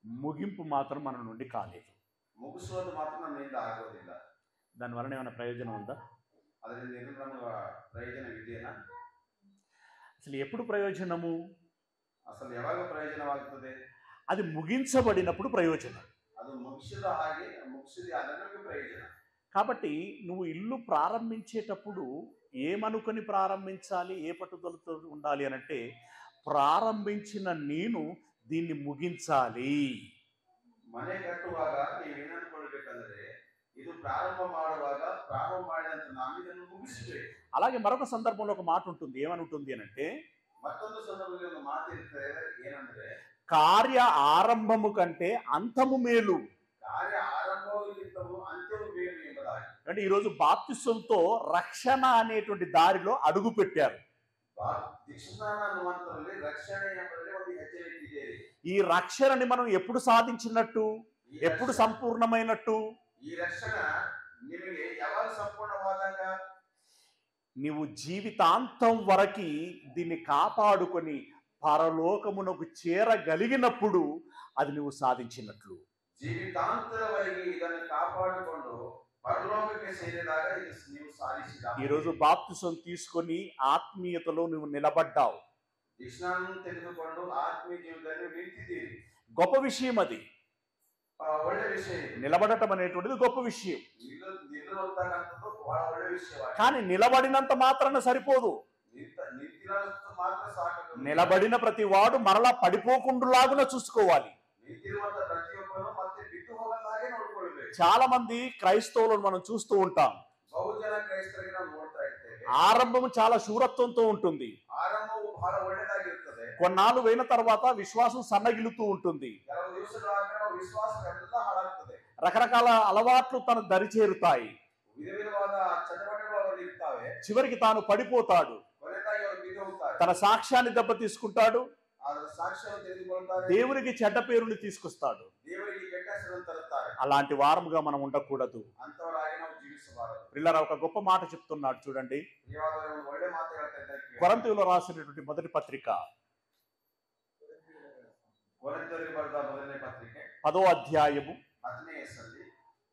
ముగింపు మాత్రం మన నుండి కాలేదు. ಮುಗಿಸುವುದು ಮಾತ್ರ ನಮ್ಮಿಂದ ಆಗೋದಿಲ್ಲ. దానివలన ఏమైనా ప్రయోజనం ఉందా? ಅದರಿಂದ ಏನು ನಮಗೆ ಪ್ರಯೋಜನವಿದೆಯಾ? అసలు ఎప్పుడు ప్రయోజనము? ಅಸಲು ಯಾವಾಗ ಪ್ರಯೋಜನವಾಗುತ್ತದೆ? అది ముగించబడినప్పుడు ప్రయోజనం. ಅದು ಮುಗಿಸಿದ ಹಾಗೆ ಮುಗಿಸಿದ ಅದಕ್ಕೆ ಪ್ರಯೋಜನ. కాబట్టి నువ్వు ఇల్లు ప్రారంభించేటప్పుడు ఏమనుకొని ప్రారంభించాలి, ఏ పట్టుదలతో ఉండాలి అనంటే, ప్రారంభించిన నేను దీన్ని ముగించాలి. ಮನೆ ಕಟ್ಟುವಾಗ ನೀವೇನು ಅನ್ಕೊಳ್ಬೇಕಂದ್ರೆ, ಇದು ಪ್ರಾರಂಭ ಮಾಡುವಾಗ ಪ್ರಾರಂಭ ಮಾಡಿದಂತ ನಾನು ಇದನ್ನು ಮುಗಿಸಬೇಕು. అలాగే మరొక సందర్భంలో ఒక మాట ఉంటుంది, ఏమని ఉంటుంది అనంటే, ಮತ್ತೊಂದು ಸಂದರ್ಭದಲ್ಲಿ ಒಂದು ಮಾತು ಇರ್ತದೆ, ಏನಂದ್ರೆ కార్య ఆరంభము కంటే అంతము మేలు. ಕಾರ್ಯ ಆರಂಭವಾಗಿರ್ತವು ಅಂತ್ಯವು ಬೇರು ಎಂಬುದಾಗಿ. అంటే ఈరోజు బాప్తిసంతో రక్షణ అనేటువంటి దారిలో అడుగు పెట్టారు. ದೀಕ್ಷಾಸ್ನಾನ ಅನ್ನುವಂಥದ್ರಲ್ಲಿ ರಕ್ಷಣೆ ಎಂಬುದರಲ್ಲಿ ಒಂದು ಹೆಜ್ಜೆ ಇಟ್ಟಿದ್ದೇವೆ. ఈ రక్షణని మనం ఎప్పుడు సాధించినట్టు, ఎప్పుడు సంపూర్ణమైనట్టు? ಈ ರಕ್ಷಣೆ ನಿಮಗೆ ಯಾವಾಗ ಸಂಪೂರ್ಣವಾದಾಗ, నీవు జీవితాంతం వరకు దీన్ని కాపాడుకొని పరలోకమునకు చేరగలిగినప్పుడు అది నువ్వు సాధించినట్లు. ಜೀವಿತಾಂತರವರೆಗೆ ಇದನ್ನು ಕಾಪಾಡಿಕೊಂಡು ಪರಲೋಕಕ್ಕೆ ಸೇರಿದಾಗ ಇದು ನೀವು ಸಾಧಿಸಿದ. ఈరోజు బాప్తిసం తీసుకొని ఆత్మీయతలో నువ్వు నిలబడ్డావు, ದೀಕ್ಷಾಸ್ನಾನ ತೆಗೆದುಕೊಂಡು ಆತ್ಮೀಯ ಜೀವನದಲ್ಲಿ ನಿಂತಿದ್ದೀರಿ. గొప్ప విషయం అది. ಒಳ್ಳೆ ವಿಷಯ. నిలబడటం అనేటువంటిది గొప్ప విషయం. ನಿಲ್ಲುವಂತಕ್ಕಂಥದ್ದು ಬಹಳ ಒಳ್ಳೆ ವಿಷಯವಾಗಿದೆ. కానీ నిలబడినంత మాత్రాన సరిపోదు. ನಿಂತಿರೋದು ಮಾತ್ರ ಸಾಕು. నిలబడిన ప్రతి వాడు మరలా పడిపోకుండాలాగున చూసుకోవాలి. ನಿಂತಿರುವಂತ ಪ್ರತಿಯೊಬ್ಬನು ಮತ್ತೆ ಬಿಟ್ಟು ಹೋಗಲಾಗೆ ನೋಡಿಕೊಳ್ಳಬೇಕು. చాలా మంది క్రైస్తవులను మనం చూస్తూ ఉంటాం, ಬಹುಜನ ಕ್ರೈಸ್ತರಿಗೆ ನಾವು ನೋಡ್ತಾ ಇರ್ತೇವೆ. ఆరంభం చాలా శూరత్వంతో ఉంటుంది, ಆರಂಭವು ಬಹಳ ಒಳ್ಳೆದಾಗಿರ್ತದೆ. కొన్నాళ్ళు అయిన తర్వాత విశ్వాసం సన్నగిలుతూ ఉంటుంది, ಕೆಲವು ದಿವಸಗಳಾಗ ವಿಶ್ವಾಸಗಳೆಲ್ಲ ಹಾಳಾಗ್ತದೆ. రకరకాల అలవాట్లు తన దరి చేరుతాయి, ವಿಧ ವಿಧವಾದ ಚಟುವಟಿಕೆಗಳು ಅವರಲ್ಲಿ ಇರ್ತಾವೆ. చివరికి తాను పడిపోతాడు, ಕೊನೆಗಾಗಿ ಅವರು ಬಿದ್ದು ಹೋಗ್ತಾರೆ. తన సాక్ష్యాన్ని దెబ్బ తీసుకుంటాడు, ಅದರ ಸಾಕ್ಷ್ಯವನ್ನು ತೆಗೆದುಕೊಳ್ತಾರೆ. దేవునికి చెడ్డ పేరుని తీసుకొస్తాడు. ದೇವರಿಗೆ ಕೆಟ್ಟ ಹೆಸರನ್ನು ತರುತ್ತಾರೆ. అలాంటి వారముగా మనం ఉండకూడదు. ಅಂತವರಾಗಿ ನಾವು ಜೀವಿಸಬಾರದು. పిల్లరా, ఒక గొప్ప మాట చెప్తున్నాడు చూడండి. ಪ್ರಿಯವಾದವರೇ, ಒಂದು ಒಳ್ಳೆ ಮಾತು ಹೇಳ್ತಾ ಇದ್ದಾರೆ. కొరింథీయులకు రాసినటువంటి మొదటి పత్రిక, ಕೊರಿಂಥೀಯರಿಗೆ ಬರೆದ ಮೊದಲನೇ ಪತ್ರಿಕೆ 10వ అధ్యాయము 10ನೇ ಸಂಧಿ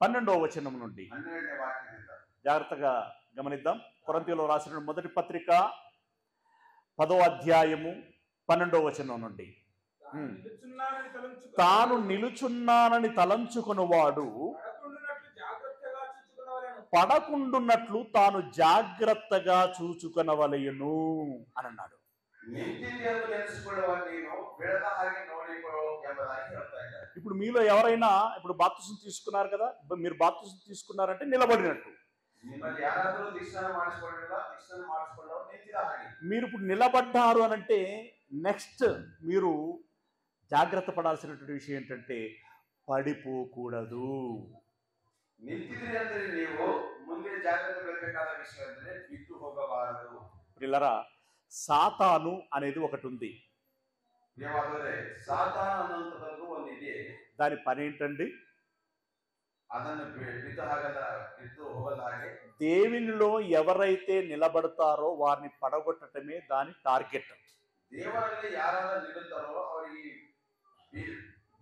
12వ వచనం నుండి 12ನೇ ವಾಕ್ಯದಿಂದ జాగ్రత్తగా గమనిద్దాం. కొరింథీయులకు రాసిన మొదటి పత్రిక 10వ అధ్యాయము 12వ వచనం నుండి, తాను నిలుచున్నానని తలంచుకున్నవాడు పడకుండున్నట్లు తాను జాగ్రత్తగా చూచుకొనవలయును అని అన్నాడు. ನಿಂತಿದ್ದೆಂದು ನೆನೆಸಿಕೊಳ್ಳುವ ನೀನು ಬೆಳೆದ ಹಾಗೆ ನೋಡಿಕೊಳ್ಳೋ ಎಂಬುದಾಗಿ ಹೇಳ್ತಾ ಇದ್ದಾರೆ. ఇప్పుడు మీలో ఎవరైనా ఇప్పుడు బాప్తిసం తీసుకున్నారు కదా, మీరు బాప్తిసం తీసుకున్నారంటే నిలబడినట్టు. ನಿಮ್ಮಲ್ಲಿ ಯಾರಾದರೂ ದೀಕ್ಷಾನ ಮಾಡಿಸಿಕೊಂಡಿಲ್ಲ, ದೀಕ್ಷಾನ ಮಾಡಿಸಿಕೊಂಡವರು ನಿಂತಿದ ಹಾಗೆ. మీరు ఇప్పుడు నిలబడ్డారు అనంటే నెక్స్ట్ మీరు జాగ్రత్త పడాల్సినటువంటి విషయం ఏంటంటే పడిపోకూడదు. ನಿಂತಿದ್ದೀರಿ ಅಂದ್ರೆ ನೀವು ಮುಂದೆ ಜಾಗ್ರತೆ ವಹಿಸಬೇಕಾದ ವಿಷಯ ಅಂದ್ರೆ ಬಿದ್ದು ಹೋಗಬಾರದು. పిల్లరా, సాతాను అనేది ఒకటి ఉంది. ದೇವಾದರೆ ಸಾತಾನ ಅನ್ನುವಂಥದ್ದು ಒಂದು ಇದೆ. దాని పని ఏంటండి? ಅದನ್ನು ಬಿದ್ದು ಹೋಗದ ಹಾಗೆ దేవునిలో ఎవరైతే నిలబడతారో వారిని పడగొట్టడమే దాని టార్గెట్. ದೇವರಲ್ಲಿ ಯಾರಾದರೂ ನಿಲ್ಲುತ್ತಾರೋ ಅವರಿಗೆ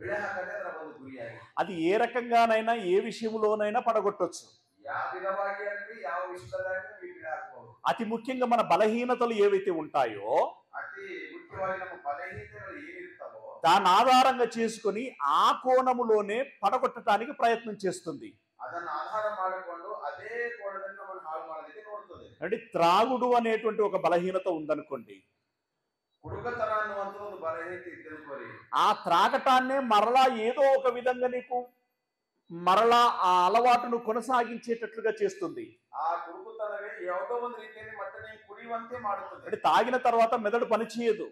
ಬಿಳೆ ಹಾಕದೆ ಅದರ ಒಂದು ಗುರಿಯಾಗಿ. అది ఏ రకంగానైనా ఏ విషయంలోనైనా పడగొట్టొచ్చు. ಯಾವ ವಿಧವಾಗಿ ಆಗಲಿ ಯಾವ ವಿಷಯದಾಗಿ ಬಿಳೆ ಹಾಕಬಹುದು. అతి ముఖ్యంగా మన బలహీనతలు ఏవైతే ఉంటాయో ಅತಿ ಮುಖ್ಯವಾಗಿ ನಮ್ಮ ಬಲಹೀನತೆಗಳು ಏನಿರ್ತಾವೋ దాని ఆధారంగా చేసుకొని ఆ కోణములోనే పడగొట్టడానికి ప్రయత్నం చేస్తుంది. ಅದನ್ನು ಆಧಾರ ಮಾಡಿಕೊಂಡು ಅದೇ ಕೋಣದಲ್ಲಿ ನಮ್ಮನ್ನು ಹಾಳು ಮಾಡೋದಕ್ಕೆ ನೋಡ್ತದೆ. అంటే త్రాగుడు అనేటువంటి ఒక బలహీనత ఉందనుకోండి, ಕುಡುಕತನ ಅನ್ನುವಂಥ ಒಂದು ಬಲಹೀನತೆ ಇದ್ದಿರ್ಬೋದು. ఆ త్రాగటాన్నే మరలా ఏదో ఒక విధంగా నీకు మరలా ఆ అలవాటును కొనసాగించేటట్లుగా చేస్తుంది. ಆ ಕುಡುಕತನವೇ ಯಾವುದೋ ಒಂದು ರೀತಿಯಲ್ಲಿ ಮತ್ತೆ ನೀವು ಕುಡಿಯುವಂತೆ ಮಾಡುತ್ತದೆ. అంటే తాగిన తర్వాత మెదడు పనిచేయదు,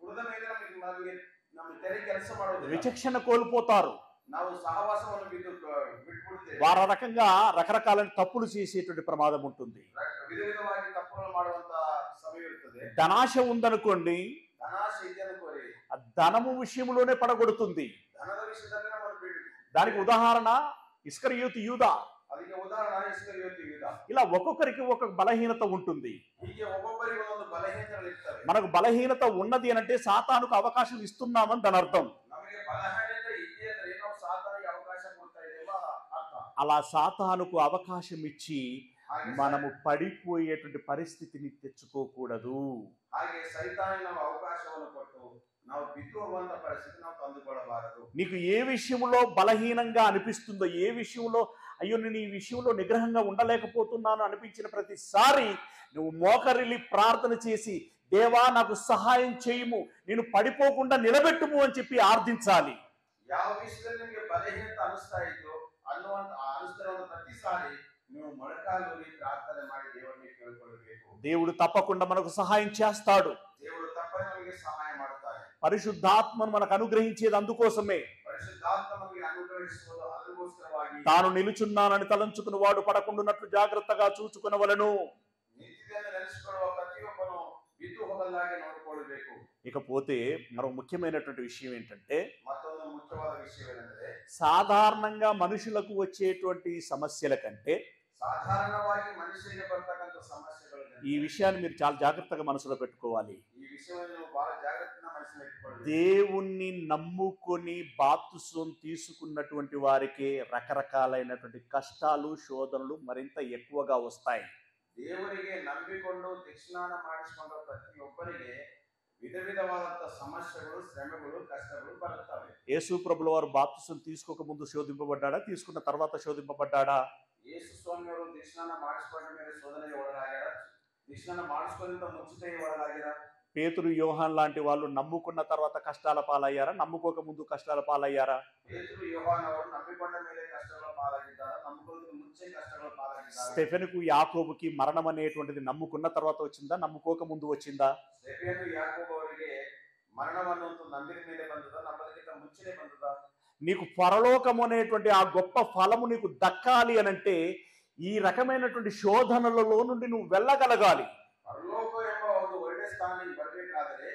ಕುಡಿದ ಮೇಲೆ ನಮಗೆ ನಮ್ಮ ತೆರೆ ಕೆಲಸ ಮಾಡೋದಿಲ್ಲ, విచక్షణ కోల్పోతారు, ನಾವು ಸಹವಾಸವನ್ನು ಬಿಟ್ಬಿಡ್ತೇವೆ. వారు ఆ రకంగా రకరకాల తప్పులు చేసేటువంటి ప్రమాదం ఉంటుంది. ವಿಧ ವಿಧವಾಗಿ ತಪ್ಪುಗಳು ಮಾಡುವಂತ ಸಮಯ ಇರ್ತದೆ. ధనాశ ఉందనుకోండి, ಧನಾಶೆ ಇದೆ ಅನ್ಕೋರಿ, ఆ ధనము విషయంలోనే పడగొడుతుంది. ಧನದ ವಿಷಯದಲ್ಲಿ ನಮ್ಮನ್ನು దానికి ఉదాహరణ ఇస్కరియోతు యూదా. ಅದಕ್ಕೆ ಉದಾಹರಣೆ ಇಸ್ಕರಿಯೋತು ಯೂದ. ఇలా ఒక్కొక్కరికి ఒక బలహీనత ఉంటుంది. ಹೀಗೆ ಒಬ್ಬೊಬ್ಬರಿಗೆ ಒಂದೊಂದು ಬಲಹೀನತೆಗಳು ಇರ್ತವೆ. మనకు బలహీనత ఉన్నది అని అంటే సాతానుకు అవకాశం ఇస్తున్నామని దాని అర్థం. ನಮಗೆ ಬಲಹೀನತೆ ಇದೆ ಅಂದ್ರೆ ನಾವು ಸಾತಾನಿಗೆ ಅವಕಾಶ ಕೊಡ್ತಾ ಇದ್ದೇವೆ ಅರ್ಥ. అలా సాతానుకు అవకాశం ఇచ్చి మనము పడిపోయేటువంటి పరిస్థితిని తెచ్చుకోకూడదు. ಹಾಗೆ ಸೈತಾನಿಗೆ ನಾವು ಅವಕಾಶವನ್ನು ಕೊಟ್ಟು ನಾವು ಬಿದ್ದು ಹೋಗುವಂತ ಪರಿಸ್ಥಿತಿ ನಾವು ತಂದುಕೊಳ್ಳಬಾರದು. నీకు ఏ విషయంలో బలహీనంగా అనిపిస్తుందో, ఏ విషయంలో అయ్యో నేను ఈ విషయంలో నిగ్రహంగా ఉండలేకపోతున్నాను అనిపించిన ప్రతిసారి నువ్వు మోకరిల్లి ప్రార్థన చేసి దేవా నాకు సహాయం చేయము, నేను పడిపోకుండా నిలబెట్టుము అని చెప్పి ఆర్థించాలి. ಯಾವ ವಿಷಯದಲ್ಲಿ ನಿಮಗೆ ಬಲಹೀನತೆ ಅನಿಸ್ತಾ ಇದ್ದು ಅನಿಸ್ತಿರೋ ಪ್ರತಿಸಾರಿ ನೀವು ಮೊಳಕಾಲೂರಿ ಪ್ರಾರ್ಥನೆ ಮಾಡಿ ದೇವರನ್ನು ಕೇಳಿಕೊಳ್ಳಬೇಕು. దేవుడు తప్పకుండా మనకు సహాయం చేస్తాడు. ದೇವರು ತಪ್ಪದೆ ನಮಗೆ ಸಹಾಯ ಮಾಡುತ್ತಾರೆ. పరిశుద్ధాత్మను మనకు అనుగ్రహించేది అందుకోసమే. ಪರಿಶುದ್ಧಾತ್ಮ ನಮಗೆ ಅನುಗ್ರಹಿಸುವುದು ಅದಕ್ಕೋಸ್ಕರವಾಗಿ. తాను నిలుచున్నానని తలంచుకుని వాడు పడకుండానట్లు జాగ్రత్తగా చూచుకొనవలెను. ನಿಂತಿದ್ದೆಂದು ನೆನೆಸಿಕೊಳ್ಳುವ ಪ್ರತಿಯೊಬ್ಬನು ಬಿದ್ದು ಹೋಗಲಾಗಿ ನೋಡಿಕೊಳ್ಳಬೇಕು. ఇకపోతే మరో ముఖ్యమైనటువంటి విషయం ఏంటంటే, ಮತ್ತೊಂದು ಮುಖ್ಯವಾದ ವಿಷಯವೇನೆಂದರೆ సాధారణంగా మనుషులకు వచ్చేటువంటి సమస్యల కంటే ಸಾಧಾರಣವಾಗಿ ಮನುಷ್ಯರಿಗೆ ಬರ್ತಕ್ಕಂಥ ಸಮಸ್ಯೆಗಳು ఈ విషయాన్ని మీరు చాలా జాగ్రత్తగా మనసులో పెట్టుకోవాలి. ಈ ವಿಷಯವನ್ನು ಬಹಳ ಜಾಗೃತಿನ ಮನಸ್ಸಿನಲ್ಲಿ ಇಟ್ಟುಕೊಳ್ಳಬೇಕು. దేవుణ్ణి నమ్ముకొని బాప్తిసం తీసుకున్నటువంటి వారికి రకరకాలైనటువంటి కష్టాలు శోధనలు మరింత ఎక్కువగా వస్తాయి. ದೇವರಿಗೆ ನಂಬಿಕೊಂಡು ದೀಕ್ಷಾನ ಮಾಡಿಸಿಕೊಂಡ ಪ್ರತಿಯೊಬ್ಬರಿಗೆ ವಿಧ ವಿಧವಾದಂತಹ ಸಮಸ್ಯೆಗಳು, ಶ್ರಮೆಗಳು, ಕಷ್ಟಗಳು ಬರುತ್ತವೆ. యేసు ప్రభుల వారు బాప్తిసం తీసుకోక ముందు శోధింపబడ్డాడా, తీసుకున్న తర్వాత శోధింపబడ్డాడా? ಯೇಸು ಸ್ವಾಮಿಯವರು ದೀಕ್ಷಾನ ಮಾಡಿಸಿಕೊಂಡ ಮೇಲೆ ಶೋಧನೆಗೆ ಒಳಗಾಗ್ಯಾರ, ದೀಕ್ಷಾನ ಮಾಡಿಸಿಕೊಂಡ ಮುಂಚಿತೇ ಒಳಗಾಗ್ಯಾರ. పేతురు యోహాన్ లాంటి వాళ్ళు నమ్ముకున్న తర్వాత కష్టాల పాలయ్యారా, నమ్ముకోక ముందు కష్టాల పాలయ్యారా? ಪೇತರು ಯೋಹಾನ್ ಅವರು ನಂಬಿಕೊಂಡ ಮೇಲೆ ಕಷ್ಟಗಳ ಪಾಲಾಗಿದ್ದಾರೆ, ನಂಬಿಕೊಳ್ಳೋದಕ್ಕೆ ಮುಂಚೆ ಕಷ್ಟಗಳ ಪಾಲಾಗಿದ್ದಾರೆ. స్టెఫెనుకు యాకోబుకి మరణం అనేటువంటిది నమ్ముకున్న తర్వాత వచ్చిందా, నమ్ముకోక ముందు వచ్చిందా? ಸ್ಟೆಫೆನು ಯಾಕೋಬ ಅವರಿಗೆ ಮರಣವನ್ನು ನಂಬಿದ ಮೇಲೆ ಬಂದದ, ನಂಬದಕ್ಕಿಂತ ಮುಂಚೆನೇ ಬಂದದ. నీకు పరలోకము అనేటువంటి ఆ గొప్ప ఫలము నీకు దక్కాలి అనంటే ఈ రకమైనటువంటి శోధనలలో నుండి నువ్వు వెళ్ళగలగాలి. ಪರಲೋಕ ಎಂಬ ಒಂದು ಒಳ್ಳೆ ಸ್ಥಾನಕ್ಕೆ ಬರಬೇಕಾದರೆ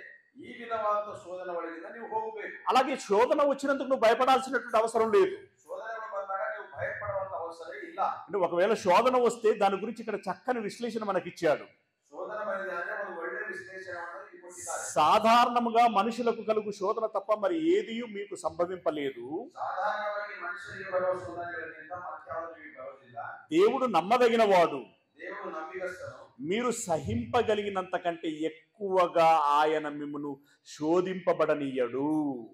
ಈ ವಿಧವಾದ ಶೋಧನೆ ಒಳಗಿಂದ ನೀವು ಹೋಗಬೇಕು. అలాగే శోధన వచ్చినందుకు నువ్వు భయపడాల్సినటువంటి అవసరం లేదు. ಶೋಧನೆಗಳು ಬಂದಾಗ ನೀವು ಭಯಪಡುವಂತ ಅವಸರ ಇಲ್ಲ. అంటే ఒకవేళ శోధన వస్తే దాని గురించి ఇక్కడ చక్కని విశ్లేషణ మనకిచ్చాడు. ಶೋಧನೆ ಬಂದಿದೆ ಒಂದು ಒಳ್ಳೆ ವಿಶ್ಲೇಷಣೆಯನ್ನು ಕೊಟ್ಟಿದ್ದಾರೆ. సాధారణంగా మనుషులకు కలుగు శోధన తప్ప మరి ఏది మీకు సంభవింపలేదు. ಸಾಧಾರಣವಾಗಿ ಮನುಷ್ಯರಿಗೆ ಬರುವ ಶೋಧನೆಗಳಿಗಿಂತ ಮತ್ಯಾವುದೂ ಬರುವುದಿಲ್ಲ. దేవుడు నమ్మదగిన వాడు. ದೇವರು ನಂಬಿಗಸ್ತನು. మీరు సహింపగలిగినంత కంటే ఎక్కువగా ఆయన మిమ్మును శోధింపబడనీయడు.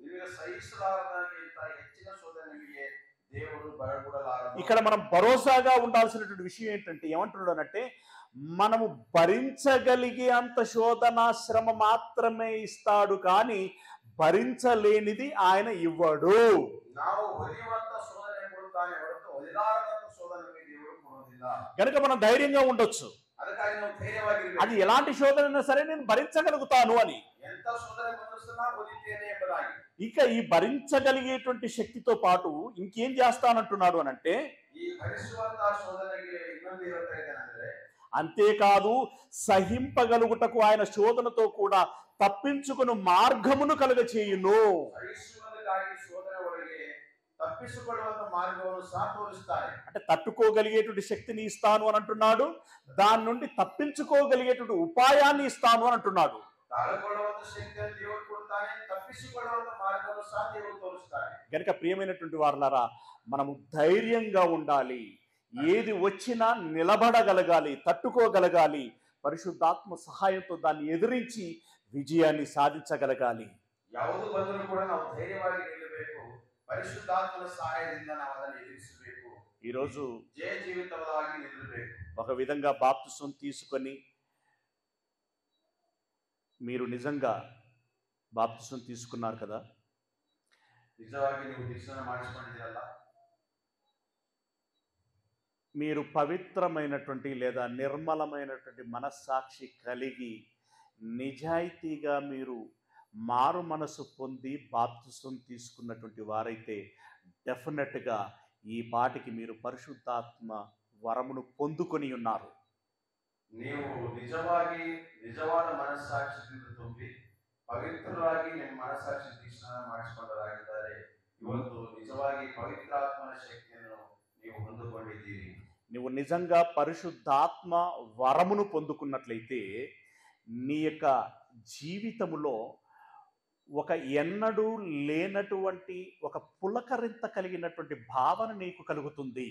ನಿಮಗೆ ಸಹಿಸಲಾರದಕ್ಕಿಂತ ಹೆಚ್ಚಿನ ಶೋಧನೆ ನಿಮಗೆ దేవుడు భయపడాలి. ఇక్కడ మనం భరోసాగా ఉండాల్సినటువంటి విషయం ఏంటంటే ఏమంటున్నాడంటే మనము భరించగలిగే అంత శోధన శ్రమ మాత్రమే ఇస్తాడు, కానీ భరించలేనిది ఆయన ఇవ్వడు. ನಾವು ಹೊಲಿಯುವಂತ ಶೋಧನೆ ಕೊಡುತ್ತಾನೆ ಹೊರತು ಹೊಲಿಲಾರದಂತ ಶೋಧನೆಗೆ ದೇವರು ಕೊಡೋದಿಲ್ಲ. కనుక మనం ధైర్యంగా ఉండొచ్చు. ಅದಕ್ಕಾಗಿ ನಾವು ಧೈರ್ಯವಾಗಿರಬೇಕು. అది ఎలాంటి శోధనైనా సరే నేను భరించగలుగుతాను అని. ಎಂತ ಶೋಧನೆ ಬಂದರೂ ನಾನು ಹೊಲಿತೇನೆ ಎಂಬುದಾಗಿ. ఇక ఈ భరించగలిగేటువంటి శక్తితో పాటు ఇంకేం చేస్తానంటున్నాడు అని అంటే, ಈ ಭರಿಸುವಂತ ಶೋಧನೆಗೆ ಇನ್ನೊಂದು ಹೇಳ್ತಾ ಇದ್ದೇನೆಂದ್ರೆ, అంతేకాదు సహింపగలుగుటకు ఆయన శోధనతో కూడా తప్పించుకుని మార్గమును కలుగచేయును. ಸಹಿಸುವುದಕ್ಕಾಗಿ ಶೋಧನೆ ಒಳಗೆ తప్పించుకోవడంత మార్గమును సహా తోరుస్తాడు. అంటే తట్టుకోగలిగేటువంటి శక్తిని ఇస్తాను అని అంటున్నాడు, దాని నుండి తప్పించుకోగలిగేటువంటి ఉపాయాన్ని ఇస్తాను అని అంటున్నాడు. తాళకొడవంత శక్తిని దేవుడు కొడతానే, తప్పించుకోవడంత మార్గమును సహా దేవుడు తోరుస్తాడు. గనుక ప్రియమైనటువంటి వారలారా, మనము ధైర్యంగా ఉండాలి. ఏది వచ్చినా నిలబడగలగాలి, తట్టుకోగలగాలి. పరిశుద్ధాత్మ సహాయంతో దాన్ని ఎదిరించి విజయాన్ని సాధించగలగాలి. ಯಾವುದು ಬಂದರೂ ಕೂಡ ನಾವು ಧೈರ್ಯವಾಗಿ ನಿಲ್ಲಬೇಕು. ಪರಿಶುದ್ಧಾತ್ಮನ ಸಹಾಯದಿಂದ ನಾವು ಅದನ್ನು ಎದುರಿಸಬೇಕು. ఈరోజు ಜಯ ಜೀವಿತವಾಗಿ ನಿಲ್ಲಬೇಕು. ఒక విధంగా బాప్తిసం తీసుకొని మీరు నిజంగా బాప్తిసం తీసుకున్నారు కదా, ನಿಜವಾಗಿ ನೀವು ದೀಕ್ಷಾನ ಮಾಡಿಸಿಕೊಂಡಿದ್ದೀರಲ್ಲ, మీరు పవిత్రమైనటువంటి లేదా నిర్మలమైనటువంటి మనస్సాక్షి కలిగి నిజాయితీగా మీరు మారు మనసు పొంది బాప్తిసం తీసుకున్నటువంటి వారైతే డెఫినెట్గా ఈ పాటికి మీరు పరిశుద్ధాత్మ వరమును పొందుకొని ఉన్నారు. ನೀವು ನಿಜವಾಗಿ ನಿಜವಾದ ಮನಸ್ಸಾಕ್ಷಿಯಿಂದ ತುಂಬಿ ಪವಿತ್ರರಾಗಿ ನಿಮ್ಮ ಮನಸ್ಸಾಕ್ಷಿ ದೀಕ್ಷಾನ ಮಾಡಿಸಿಕೊಂಡರಾಗಿದ್ದಾರೆ. ಇವತ್ತು ನಿಜವಾಗಿ ಪವಿತ್ರಾತ್ಮನ ಶಕ್ತಿಯನ್ನು ನೀವು ಹೊಂದಿಕೊಂಡಿದ್ದೀರಿ. నువ్వు నిజంగా పరిశుద్ధాత్మ వరమును పొందుకున్నట్లయితే నీ యొక్క జీవితములో ఒక ఎన్నడూ లేనటువంటి ఒక పులకరింత కలిగినటువంటి భావన నీకు కలుగుతుంది.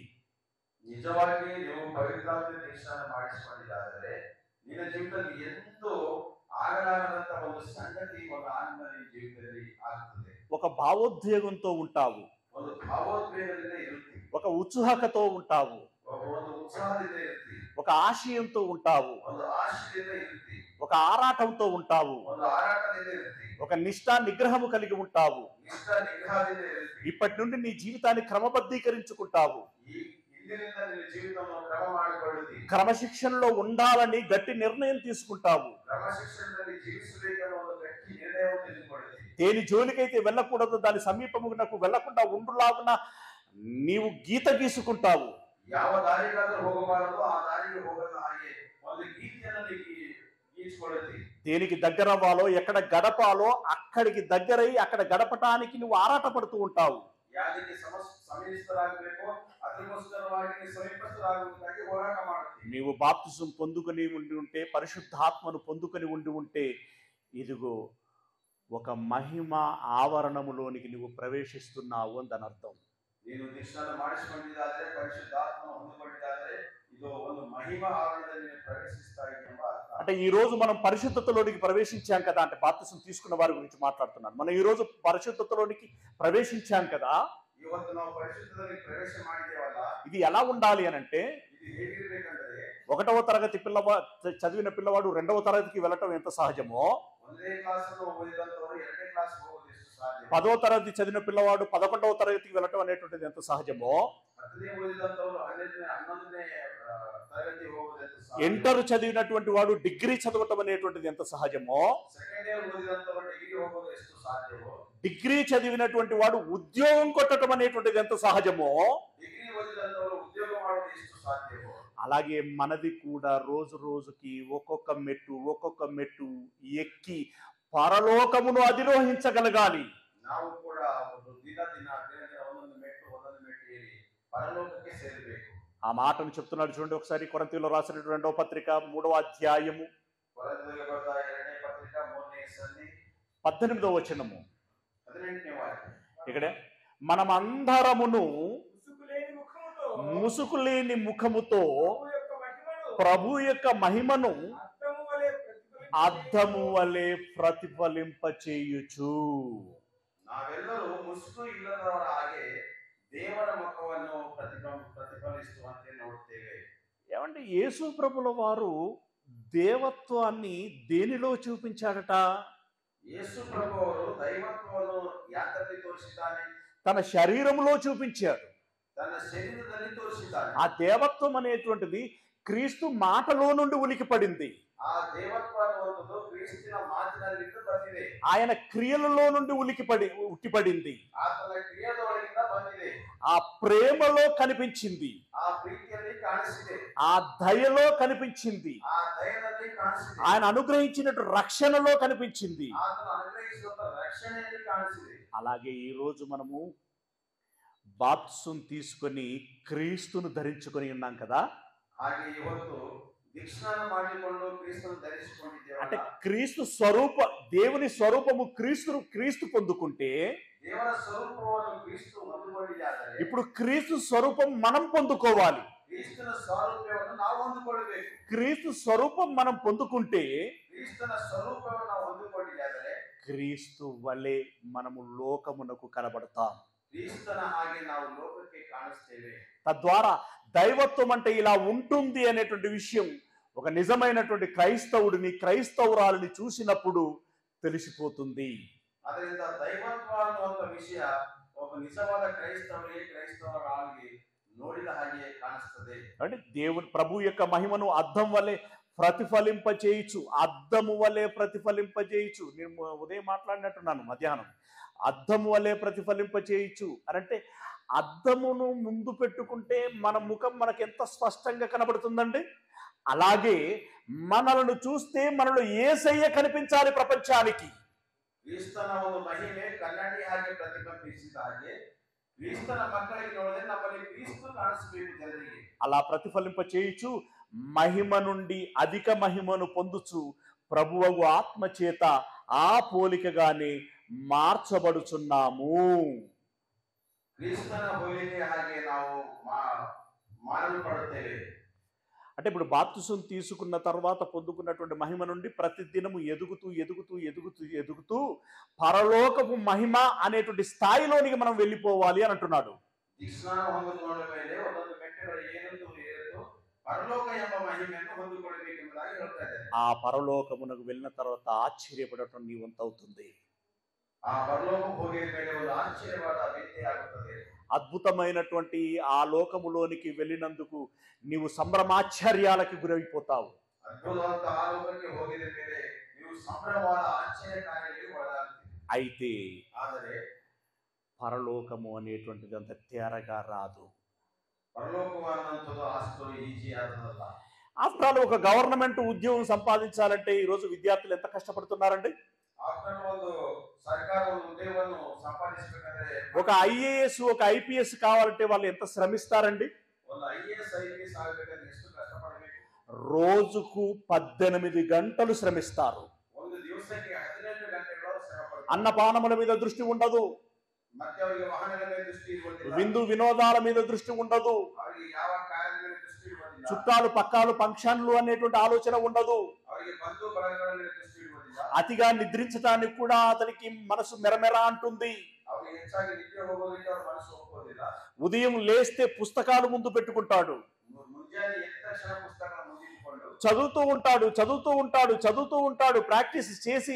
ನಿಜವಾಗಿ ನೀವು ಪವಿತ್ರಾತ್ಮ ದೀಕ್ಷಾನ ಮಾಡಿಸಿಕೊಂಡಿದ್ದಾರೆ, ನಿನ್ನ ಜೀವಿತದಲ್ಲಿ ಎಂದೂ ಆಗಲಾರದಂತ ಒಂದು ಸಂಗತಿ, ಒಂದು ಆನಂದ ನಿನ್ನ ಜೀವಿತದಲ್ಲಿ ಆಗ್ತದೆ. ఒక భావోద్వేగంతో ఉంటావు, ಒಂದು ಭಾವೋದ್ವೇಗದಿಂದ ಇರುತ್ತಿ, ఒక ఉత్సుకతో ఉంటావు, ಒಂದು ಉತ್ಸಾಹದಿಂದ ಇರುತ್ತಿ, ఒక ఆశయంతో ఉంటావు, ಒಂದು ಆಶಯದಿಂದ ಇರುತ್ತಿ, ఒక ఆరాటంతో ఉంటావు, ಒಂದು ಆರಾಟದಿಂದ ಇರುತ್ತಿ, ఒక నిష్ఠా నిగ్రహము కలిగి ఉంటావు. ನಿಷ್ಠ ನಿಗ್ರಹದಿಂದ ಇರುತ್ತಿ. ఇప్పటి నుండి నీ జీవితాన్ని క్రమబద్ధీకరించుకుంటావు. ಇಂದಿನಿಂದ ನಿನ್ನ ಜೀವಿತವನ್ನು ಕ್ರಮ ಮಾಡಿಕೊಳ್ಳುತ್ತಿ. క్రమశిక్షణలో ఉండాలని గట్టి నిర్ణయం తీసుకుంటావు. ಕ್ರಮಶಿಕ್ಷಣದಲ್ಲಿ ಜೀವಿಸಬೇಕೆಂಬ ಒಂದು ಗಟ್ಟಿ ನಿರ್ಣಯವನ್ನು ತೆಗೆದುಕೊಳ್ಳುತ್ತಿ. దేని జోలికైతే వెళ్ళకూడదు దాని సమీపమునకు వెళ్లకుండా ఉండులాగున నీవు గీత గీసుకుంటావు. ಯಾವ ದಾರಿಗಾದರೂ ಹೋಗಬಾರದು ಆ ದಾರಿಗೆ ಹೋಗದ ಹಾಗೆ ಒಂದು ಗೀತೆಯನ್ನು గీసుಕೊಳ್ಳುತ್ತಿ. దేనికి దగ్గర అవ్వాలో ఎక్కడ గడపాలో అక్కడికి దగ్గరై అక్కడ గడపటానికి నువ్వు ఆరాటపడుతూ ఉంటావు. ಯಾರಿಗೆ ಸಮೀಪಿತರಾಗಬೇಕು ಅದಕ್ಕೋಸ್ಕರವಾಗಿ ಸಮೀಪಸ್ಥರಾಗುವುದಕ್ಕಾಗಿ ಹೋರಾಟ ಮಾಡುತ್ತಿ. నీవు బాప్తిసం పొందుకొని ఉండి ఉంటే, పరిశుద్ధాత్మను పొందుకొని ఉండి ఉంటే, ఇదిగో ఒక మహిమ ఆవరణములోనికి నువ్వు ప్రవేశిస్తున్నావు అని దాని అర్థం. ನೀನು ದೀಕ್ಷಾನ ಮಾಡಿಸಿಕೊಂಡಿದ್ದಾದರೆ, ಪರಿಶುದ್ಧಾತ್ಮ ಹೊಂದಿಕೊಂಡಿದ್ದಾದರೆ, ಇದು ಒಂದು ಮಹಿಮಾ ಆವರಣದಲ್ಲಿ ನೀನು ಪ್ರವೇಶಿಸ್ತಾ ಇದೆಯಾ ಎಂಬ ಅರ್ಥ. అంటే ఈ రోజు మనం పరిశుద్ధతలోనికి ప్రవేశించాం కదా, అంటే బాప్తిసం తీసుకున్న వారి గురించి మాట్లాడుతున్నాను. మనం ఈ రోజు పరిశుద్ధతలోనికి ప్రవేశించాం కదా, ಇವತ್ತು ನಾವು ಪರಿಶುದ್ಧದಲ್ಲಿ ಪ್ರವೇಶ ಮಾಡಿದ್ದೇವಲ್ಲ, ఇది ఎలా ఉండాలి అని అంటే, ಇದು ಹೇಗಿರಬೇಕಂದ್ರೆ 1వ తరగతి చదివిన పిల్లవాడు 2వ తరగతికి వెళ్ళటం ఎంత సహజమో, 1ನೇ ಕ್ಲಾಸ್ ಓದಿದಂತವರು 2ನೇ ಕ್ಲಾಸ್ ಹೋಗೋದು ಎಷ್ಟು ಸಾಧ್ಯ, 10వ తరగతి చదివిన పిల్లవాడు 11వ తరగతికి వెళ్ళటం అనేటువంటిది ఎంత సహజమో, 10ನೇ ಓದಿದಂತವರು 11ನೇ తరగతి ಹೋಗೋದು ಎಷ್ಟು ಸಾಧ್ಯ, ఇంటర్ చదివినటువంటి వాడు డిగ్రీ చదవటం అనేటువంటిది ఎంత సహజమో, ಸೆಕೆಂಡ್ ಇಯರ್ ಓದಿದಂತವರು ಡಿಗ್ರಿ ಹೋಗೋದು ಎಷ್ಟು ಸಾಧ್ಯವೋ, డిగ్రీ చదివినటువంటి వాడు ఉద్యోగం కొట్టడం అనేటువంటిది ఎంత సహజమో, ಡಿಗ್ರಿ ಓದಿದಂತವರು ಉದ್ಯೋಗ ಮಾಡೋದು ಎಷ್ಟು ಸಾಧ್ಯವೋ, అలాగే మనది కూడా రోజు రోజుకి ఒక్కొక్క మెట్టు ఎక్కి పరలోకమును అధిరోహించగలగాలి. ನಾವು ಕೂಡ ದಿನ ಒಂದೊಂದು ಮೆಟ್ಟು ಏರಿ ಪರಲೋಕಕ್ಕೆ ಸೇರಬೇಕು. ఆ మాటను చెప్తున్నాడు చూడండి ఒకసారి. కొరింథీయులకు రాసిన 2వ పత్రిక 3వ అధ్యాయము కొరింథీయులకు రాసిన 2వ పత్రిక 3వ సంధి 18వ వచనము. 18వ వాక్యం. ఇక్కడ మనమందరమును ముసుకులేని ముఖముతో ప్రభు యొక్క మహిమను అద్దము వలె ప్రతిఫలింపచేయుచు. ನಾವೆಲ್ಲರೂ ಮುಸುಕು ಇಲ್ಲದವರ ಹಾಗೆ ದೇವರ ಮುಖವನ್ನು యేసు ప్రభుల వారు దేవత్వాన్ని దేనిలో చూపించాడట? ಯೇಸು ಪ್ರಭು ಅವರು ದೈವತ್ವವನ್ನು ಯಾತ್ರೆಯಲ್ಲಿ ತೋರಿಸಿದ್ದಾನೆ. తన శరీరంలో చూపించాడు. ತನ್ನ ಶರೀರದಲ್ಲಿ ತೋರಿಸಿದ್ದಾನೆ. ఆ దేవత్వం అనేటువంటిది క్రీస్తు మాటలో నుండి ఉలికి పడింది. ಆ ದೇವತ್ವ ಅನ್ನುವುದು ಕ್ರಿಸ್ತನ ಮಾತಿನಲ್ಲಿ ಬಂದಿದೆ. ఆయన క్రియలలో నుండి ఉట్టిపడింది. ಆತನ ಕ್ರಿಯೆಯೊಳಗಿಂದ ಬಂದಿದೆ. ఆ ప్రేమలో కనిపించింది. ಆ ಪ್ರೀತಿಯಲ್ಲಿ ಕಾಣಿಸಿದೆ. ఆ దయలో కనిపించింది. ಆ ದಯದಲ್ಲಿ ಕಾಣಿಸಿದೆ. ఆయన అనుగ్రహించినట్టు రక్షణలో కనిపించింది. ಆತನು ಅನುಗ್ರಹಿಸುವಂತ ರಕ್ಷಣೆಯಲ್ಲಿ ಕಾಣಿಸಿದೆ. అలాగే ఈ రోజు మనము బాప్తిసం తీసుకొని క్రీస్తును ధరించుకొని ఉన్నాం కదా. ಹಾಗೆ ಇವತ್ತು ದೀಕ್ಷಾನ ಮಾಡಿಕೊಂಡು ಕ್ರಿಸ್ತನು ಧರಿಸಿಕೊಂಡಿದ್ದೇವೆ. అంటే క్రీస్తు స్వరూప దేవుని స్వరూపము క్రీస్తు పొందుకుంటే ದೇವರ ಸ್ವರೂಪವನ್ನು ಕ್ರಿಸ್ತು ಹೊಂದಿಕೊಂಡಿದ್ದಾರೆ. ఇప్పుడు క్రీస్తు స్వరూపం మనం పొందుకోవాలి. ಕ್ರಿಸ್ತನ ಸ್ವರೂಪವನ್ನು ನಾವು ಹೊಂದಿಕೊಳ್ಳಬೇಕು. క్రీస్తు స్వరూపం మనం పొందుకుంటే ಕ್ರಿಸ್ತನ ಸ್ವರೂಪವನ್ನು ನಾವು ಹೊಂದಿಕೊಂಡಿದ್ದಾರೆ క్రీస్తు వలె మనము లోకమునకు కనబడతాం. ಕ್ರಿಸ್ತನ ಹಾಗೆ ನಾವು ಲೋಕಕ್ಕೆ ಕಾಣಿಸ್ತೇವೆ. తద్వారా దైవత్వం అంటే ఇలా ఉంటుంది అనేటువంటి విషయం ఒక నిజమైనటువంటి క్రైస్తవుడిని క్రైస్తవురాలిని చూసినప్పుడు తెలిసిపోతుంది. ಅದರಿಂದ ದೈವತ್ವ ಅನ್ನುವಂತ ವಿಷಯ ಒಬ್ಬ ನಿಜವಾದ ಕ್ರೈಸ್ತವರಾಗಿ ನೋಡಿದ ಹಾಗೆ ಕಾಣಿಸ್ತದೆ. అంటే దేవుని ప్రభు యొక్క మహిమను అద్దం వలె ప్రతిఫలింపచేయచ్చు. అద్దము వలె ప్రతిఫలింపచేయచ్చు. నేను ఉదయం మాట్లాడినట్టున్నాను మధ్యాహ్నం. అద్దము వలె ప్రతిఫలింపచేయచ్చు అని అంటే అద్దమును ముందు పెట్టుకుంటే మన ముఖం మనకు ఎంత స్పష్టంగా కనబడుతుందండి. అలాగే మనలను చూస్తే మనలో యేసయ్య కనిపించాలి ప్రపంచానికి. ಕ್ರಿಸ್ತನ ಒಂದು ಮಹಿಮೆ ಕನ್ನಡಿ ಹಾಗೆ ಪ್ರತಿಬಿಂಬಿಸಿದ ಹಾಗೆ ಕ್ರಿಸ್ತನ ಮಕ್ಕಳಿಗೆ ನೋಡಿದ್ರೆ ನಮ್ಮಲ್ಲಿ ಕ್ರಿಸ್ತು ಕಾಣಿಸಬೇಕು ಜನರಿಗೆ. అలా ప్రతిఫలింప చేయొచ్చు. మహిమ నుండి అధిక మహిమను పొందుచు ప్రభువు ఆత్మ చేత ఆ పోలికగానే మార్చబడుచున్నాము. ಕ್ರಿಸ್ತನ ಹೋಲಿಕೆ ಹಾಗೆ ನಾವು ಮಾಡಲ್ಪಡುತ್ತೇವೆ. అంటే ఇప్పుడు బాప్తిసం తీసుకున్న తర్వాత పొందుకున్నటువంటి మహిమ నుండి ప్రతిదినము ఎదుగుతూ పరలోకపు మహిమ అనేటువంటి స్థాయిలోనికి మనం వెళ్ళిపోవాలి అని అంటున్నాడు. ದೀಕ್ಷಾನ ಹೊಂದಿಕೊಂಡ ಮೇಲೆ ಒಂದೊಂದು ಮೆಟ್ಟಲು ಏರುತ್ತೂ ಪರಲೋಕ ಎಂಬ ಮಹಿಮೆಯನ್ನು ಹೊಂದಿಕೊಳ್ಳಬೇಕೆಂಬುದಾಗಿ ಹೇಳ್ತಾ ಇದ್ದಾರೆ. ఆ పరలోకమునకు వెళ్ళిన తర్వాత ఆశ్చర్యపడటం నీ వంతవుతుంది. ಆ ಪರಲೋಕಕ್ಕೆ ಹೋಗಿದ ಮೇಲೆ ಒಂದು ಆಶ್ಚರ್ಯವಾದ ವ್ಯಕ್ತಿ ಆಗುತ್ತದೆ. అద్భుతమైనటువంటి ఆ లోకములోనికి వెళ్ళినందుకు నీవు సంభ్రమాశ్చర్యాలకు గురైపోతావు. అద్భుతమైన ఆ లోకానికి ಹೋಗಿದ ಮೇಲೆ ನೀವು ಸಂಭ್ರಮವಾದ ಆಶ್ಚర్యకార్యాలకు ಒಳಗಾಗುತ್ತೀರಿ. అయితే ಆದರೆ పరలోకము అనేటువంటిది అంత తేరగా రాదు. పరలోకము అన్నంతదో అಷ್ಟು ఈజీ ఆదనಲ್ಲ. ఆఫ్టర్ ఆల్ ఒక గవర్నమెంట్ ఉద్యోగం సంపాదించాలంటే ఈ రోజు విద్యార్థులు ఎంత కష్టపడుతున్నారండి. ఆఫ్టర్ ಒಂದು ಸರ್ಕಾರ ಒಂದು ಉದ್ಯೋಗವನ್ನು ಸಂಪಾದಿಸಬೇಕಂದ್ರೆ ఒక ఐఏఎస్ ఒక ఐపీఎస్ కావాలంటే వాళ్ళు ఎంత శ్రమిస్తారండి. ಒಂದು ಐಎಎಸ್ ಐಪಿಎಸ್ ಆಗಬೇಕಂದ್ರೆ ಎಷ್ಟು ಕಷ್ಟಪಡಬೇಕು. రోజుకు 18 గంటలు శ్రమిస్తారు. ಒಂದು ದಿವಸಕ್ಕೆ 18 ಗಂಟೆಗಳು ಶ್ರಮ ಪಡ್ತಾರೆ. అన్నపానముల మీద దృష్టి ఉండదు. ಮತ್ತೆ ಅವರಿಗೆ ವಾಹನಗಳ ಮೇಲೆ ದೃಷ್ಟಿ ಇರುವುದಿಲ್ಲ. విందు వినోదాల మీద దృష్టి ఉండదు. ಅವರಿಗೆ ಯಾವ ಕಾರ್ಯಗಳ ಮೇಲೆ ದೃಷ್ಟಿ ಇರುವುದಿಲ್ಲ. చుట్టాలు పక్కాలు ఫంక్షన్లు అనేటువంటి ఆలోచన ఉండదు. ಅವರಿಗೆ ಬಂಧು ಬಳಗಗಳ ಮೇಲೆ ದೃಷ್ಟಿ ಇರುವುದಿಲ್ಲ. అతిగా నిద్రించడానికి కూడా అతనికి మనసు మెరమెర అంటుంది. ಅವರಿಗೆ ಹೆಚ್ಚಾಗಿ ನಿದ್ರೆ ಹೋಗೋದಕ್ಕೆ ಅವರ ಮನಸ್ಸು ಒಪ್ಪೋದಿಲ್ಲ. ఉదయం లేస్తే పుస్తకాలు ముందు పెట్టుకుంటాడు. ಮುಂಜಾನೆ ಎದ್ದ ತಕ್ಷಣ ಪುಸ್ತಕ ಮುಂದಿಟ್ಟುಕೊಂಡು చదువుతూ ఉంటాడు. ప్రాక్టీస్ చేసి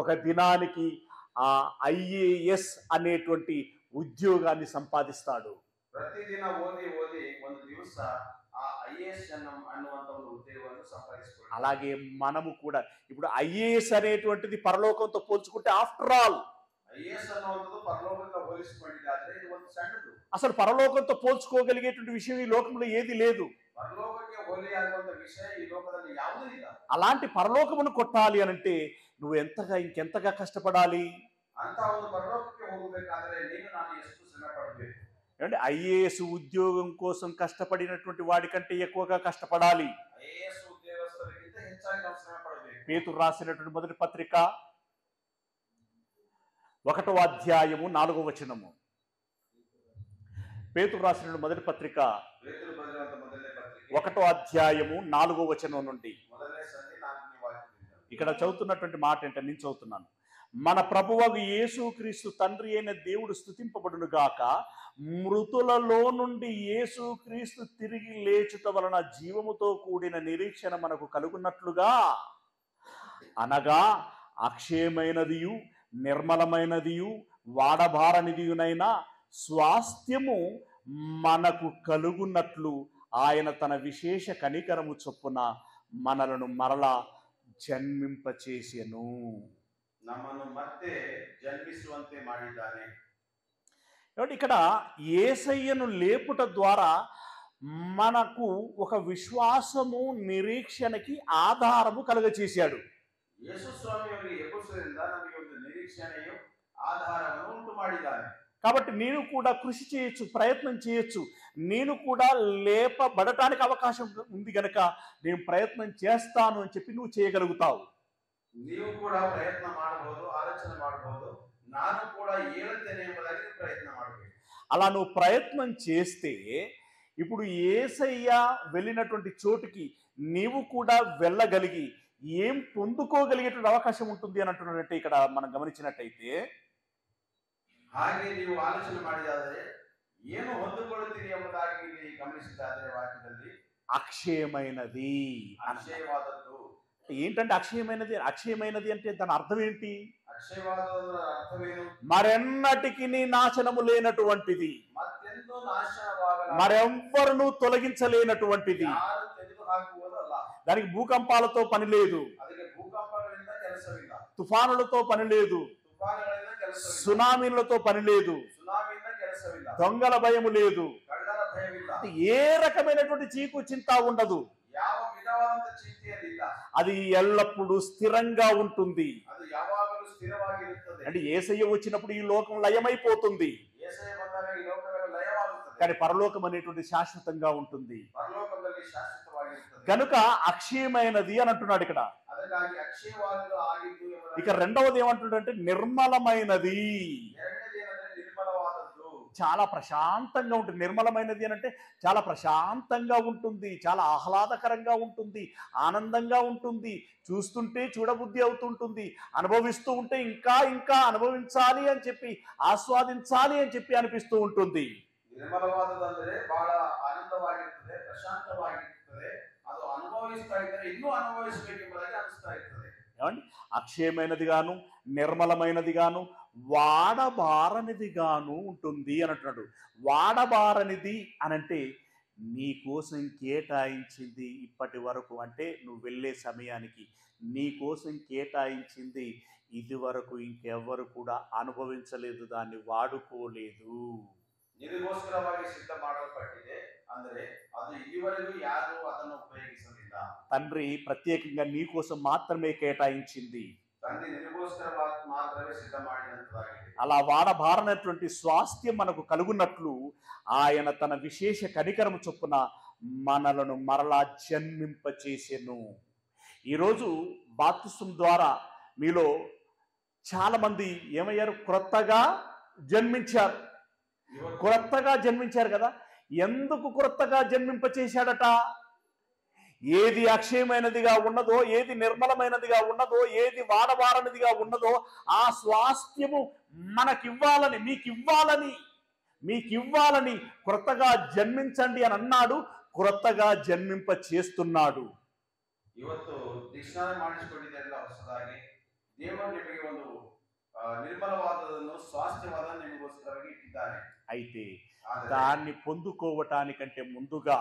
ఒక దినానికి ఆ ఐఏఎస్ అనేటువంటి ఉద్యోగాన్ని సంపాదిస్తాడు. ప్రతిదిన ఓది ಒಂದು ದಿವಸ ఆ ఐఏఎస్ ಅನ್ನುವಂತ ಒಂದು ఉద్యోగాన్ని సంపాదిస్తాడు. అలాగే మనము కూడా ఇప్పుడు ఐఏఎస్ అనేటువంటిది పరలోకంతో పోల్చుకుంటే ఆఫ్టర్ ఆల్ ఐఏఎస్ ಅನ್ನುವಂತದ್ದು పరలోకంతో పోల్చుకుంటే ఇది ಒಂದು ಸಣ್ಣದು. అసలు పరలోకంతో పోల్చుకోగలిగేటువంటి విషయం ఈ లోకంలో ఏది లేదు. పరలోకಕ್ಕೆ ಹೋಲಿಯಾಗುವಂತ విషయ ఈ లోకದಲ್ಲಿ ಯಾವುದೂ ಇಲ್ಲ. అలాంటి పరలోకమును కొట్టాలి అనంటే నువ్వు ఇంకెంతగా కష్టపడాలి. ಅಂತ ಒಂದು పరలోకಕ್ಕೆ ಹೋಗಬೇಕಾದ್ರೆ ನೀನು ನಾನು ಎಷ್ಟು ಶ್ರಮ ಪಡಬೇಕು. అంటే ఐఏఎస్ ఉద్యోగం కోసం కష్టపడినటువంటి వాడికంటే ఎక్కువగా కష్టపడాలి. ఐఏఎస్ ఉద్యోగస్తులకింత ಹೆಚ್ಚಾಗಿ ನಾವು ಶ್ರಮ ಪಡಬೇಕು. పేతురు రాసినటువంటి మొదటి పత్రిక 1వ అధ్యాయము 4వ వచనము. పేతురు రాసినటువంటి మొదటి పత్రిక 1వ అధ్యాయము 4వ వచనం నుండి ఇక్కడ చదువుతున్నటువంటి మాట ఏంటంటే నేను చదువుతున్నాను. మన ప్రభువగు యేసుక్రీస్తు తండ్రి అయిన దేవుడు స్తుతింపబడును గాక. మృతులలో నుండి యేసుక్రీస్తు తిరిగి లేచుట వలన జీవముతో కూడిన నిరీక్షణ మనకు కలుగున్నట్లుగా, అనగా అక్షయమైనదియు నిర్మలమైనదియు వాడబారనిదియునైన స్వాస్థ్యము మనకు కలుగున్నట్లు ఆయన తన విశేష కనికరము చొప్పున మనలను మరలా జన్మింపచేసెను. ನಮ್ಮನ್ನು ಮತ್ತೆ ಜನ್ಮಿಸುವಂತೆ ಮಾಡಿದ್ದಾನೆ. కాబట్టి ఇక్కడ యేసయ్యను లేపుట ద్వారా మనకు ఒక విశ్వాసము నిరీక్షణకి ఆధారము కలుగచేశాడు. ಯೇಸು ಸ್ವಾಮಿಯವರಿಗೆ ಎಬ್ಬಿಸುವುದರಿಂದ ನಮಗೆ ಒಂದು ನಿರೀಕ್ಷಣೆಯು ಆಧಾರವನ್ನು ಉಂಟು ಮಾಡಿದ್ದಾನೆ. కాబట్టి నేను కూడా కృషి చేయొచ్చు, ప్రయత్నం చేయొచ్చు. నేను కూడా లేపబడటానికి అవకాశం ఉంది గనక నేను ప్రయత్నం చేస్తాను అని చెప్పి నువ్వు చేయగలుగుతావు. ನೀವು ಕೂಡ ಪ್ರಯತ್ನ ಮಾಡಬಹುದು, ಆಲೋಚನೆ ಮಾಡಬಹುದು. ನಾನು ಕೂಡ ಏಳುತ್ತೇನೆ ಎಂಬುದಾಗಿ ಪ್ರಯತ್ನ ಮಾಡಬೇಕು. అలా నువ్వు ప్రయత్నం చేస్తే ఇప్పుడు యేసయ్య వెళ్ళినటువంటి చోటుకి నీవు కూడా వెళ్ళగలిగి ఏం పొందుకోగలిగేటువంటి అవకాశం ఉంటుంది అని అంటున్నట్టే ఇక్కడ మనం గమనించినట్టయితే, ಹಾಗೆ ನೀವು ಆಲೋಚನೆ ಮಾಡಿದಾದರೆ ಏನು ಹೊಂದಿಕೊಳ್ಳುತ್ತೀರಿ ಎಂಬುದಾಗಿ ಇಲ್ಲಿ ಗಮನಿಸಿದಾದರೆ ವಾಕ್ಯದಲ್ಲಿ అక్షయమైనది. ಅಕ್ಷಯವಾದದ್ದು. ఏంటంటే అక్షయమైనది? అక్షయమైనది అంటే దాని అర్థం ఏంటి? ಅಕ್ಷಯವಾದದರ ಅರ್ಥವೇನು? మరెన్నటికి నాశనము లేనటువంటిది, ಮತ್ತೆಂದೂ ನಾಶನವಾಗಲಾರದು, మరెవ్వరును తొలగించలేనటువంటిది. ಯಾರು ತೆಗೆದುಹಾಕುವುದಲ್ಲ. దానికి భూకంపాలతో పని లేదు, ಅದಕ್ಕೆ ಭೂಕಂಪಗಳಿಂದ ಕೆಲಸವಿಲ್ಲ, తుఫానులతో పని లేదు, ತುಫಾನುಗಳಿಂದ ಕೆಲಸವಿಲ್ಲ, సునామీలతో పని లేదు, ಸುನಾಮಿಯಿಂದ ಕೆಲಸವಿಲ್ಲ, దొంగల భయము లేదు, ಕಳ್ಳರ ಭಯವಿಲ್ಲ, ఏ రకమైనటువంటి చీకు చింత ఉండదు. ಯಾವ ವಿಧವಾದಂತ ಚಿಂತೆಯಲ್ಲಿಲ್ಲ. అది ఎల్లప్పుడూ స్థిరంగా ఉంటుంది. ಅದು ಯಾವಾಗಲೂ ಸ್ಥಿರವಾಗಿರುತ್ತದೆ. అంటే యేసయ్య వచ్చినప్పుడు ఈ లోకం లయమైపోతుంది, యేసయ్య ಬಂದಾಗ ಈ ಲೋಕವೆಲ್ಲ ಲಯವಾಗುತ್ತದೆ. కానీ పరలోకం అనేటువంటి శాశ్వతంగా ఉంటుంది. ಪರಲೋಕದಲ್ಲಿ ಶಾಶ್ವತವಾಗಿರುತ್ತದೆ. కనుక అక్షయమైనది అని అంటున్నాడు ఇక్కడ. ಅದಕ್ಕಾಗಿ ಅಕ್ಷಯವಾದದ್ದು ಆಗಿದ್ದು ಎಂಬುದಾಗಿ. ఇక రెండవది ఏమంటున్నాడంటే నిర్మలమైనది. ಎರಡನೇది ಏನಂದ್ರೆ ನಿರ್ಮಲವಾದದ್ದು. చాలా ప్రశాంతంగా ఉంటుంది. నిర్మలమైనది అని అంటే చాలా ప్రశాంతంగా ఉంటుంది, చాలా ఆహ్లాదకరంగా ఉంటుంది, ఆనందంగా ఉంటుంది, చూస్తుంటే చూడబుద్ధి అవుతుంటుంది, అనుభవిస్తూ ఉంటే ఇంకా ఇంకా అనుభవించాలి అని చెప్పి, ఆస్వాదించాలి అని చెప్పి అనిపిస్తూ ఉంటుంది. ನಿರ್ಮಲವಾದದಂದ್ರೆ ಬಹಳ ಆನಂದವಾಗಿರುತ್ತದೆ, ಪ್ರಶಾಂತವಾಗಿರುತ್ತದೆ. ಅದು ಅನುಭವಿಸ್ತಾ ಇದ್ದರೆ ಇನ್ನೂ ಅನುಭವಿಸಬೇಕೆಂಬುದಾಗಿ ಅನಿಸ್ತಾ ಇರ್ತದೆ. ఏమండి? అక్షయమైనది గాను నిర్మలమైనది గాను వాడబారనిది గాను ఉంటుంది అని అంటున్నాడు. వాడబారనిది అనంటే నీ కోసం కేటాయించింది ఇప్పటి వరకు, అంటే నువ్వు వెళ్ళే సమయానికి నీ కోసం కేటాయించింది ఇది వరకు ఇంకెవ్వరు కూడా అనుభవించలేదు, దాన్ని వాడుకోలేదు. ನಿನಗೋಸ್ಕರವಾಗಿ ಸಿದ್ಧ ಮಾಡಲ್ಪಟ್ಟಿದೆ, ಅಂದರೆ ಅದು ಇಲ್ಲಿವರೆಗೂ ಯಾರು ಅದನ್ನು ಉಪಯೋಗಿಸಲಿಲ್ಲ. తండ్రి ప్రత్యేకంగా నీ కోసం మాత్రమే కేటాయించింది. ತಂದೆ ನಿನಗೋಸ್ಕರ ಮಾತ್ರವೇ ಸಿದ್ಧ ಮಾಡಿದಂತದಾಗಿದೆ. అలా వాడబారనటువంటి స్వాస్థ్యం మనకు కలుగున్నట్లు ఆయన తన విశేష కనికరము చొప్పున మనలను మరలా జన్మింపచేసెను. ఈరోజు బాప్తిస్మం ద్వారా మీలో చాలా మంది ఏమయ్యారు? క్రొత్తగా జన్మించారు. క్రొత్తగా జన్మించారు కదా. ఎందుకు క్రొత్తగా జన్మింపచేశాడట? ఏది అక్షయమైనదిగా ఉన్నదో, ఏది నిర్మలమైనదిగా ఉన్నదో, ఏది వాడబారనిదిగా ఉన్నదో ఆ స్వాస్థ్యము మనకివ్వాలని, మీకివ్వాలని క్రొత్తగా జన్మించండి అని అన్నాడు. క్రొత్తగా జన్మింప చేస్తున్నాడు. ಇವತ್ತು ದೀಕ್ಷಾನ ಮಾಡಿಸಿಕೊಂಡಿದ್ದೆಲ್ಲ ಹೊಸದಾಗಿ ದೇವರು ನಿಮಗೆ ಒಂದು ನಿರ್ಮಲವಾದದನ್ನು ಸ್ವಾಸ್ಥ್ಯವಾದ ನಿಮಗೋಸ್ಕರವಾಗಿ ಇಟ್ಟಿದ್ದಾನೆ. అయితే దాన్ని పొందుకోవటానికంటే ముందుగా,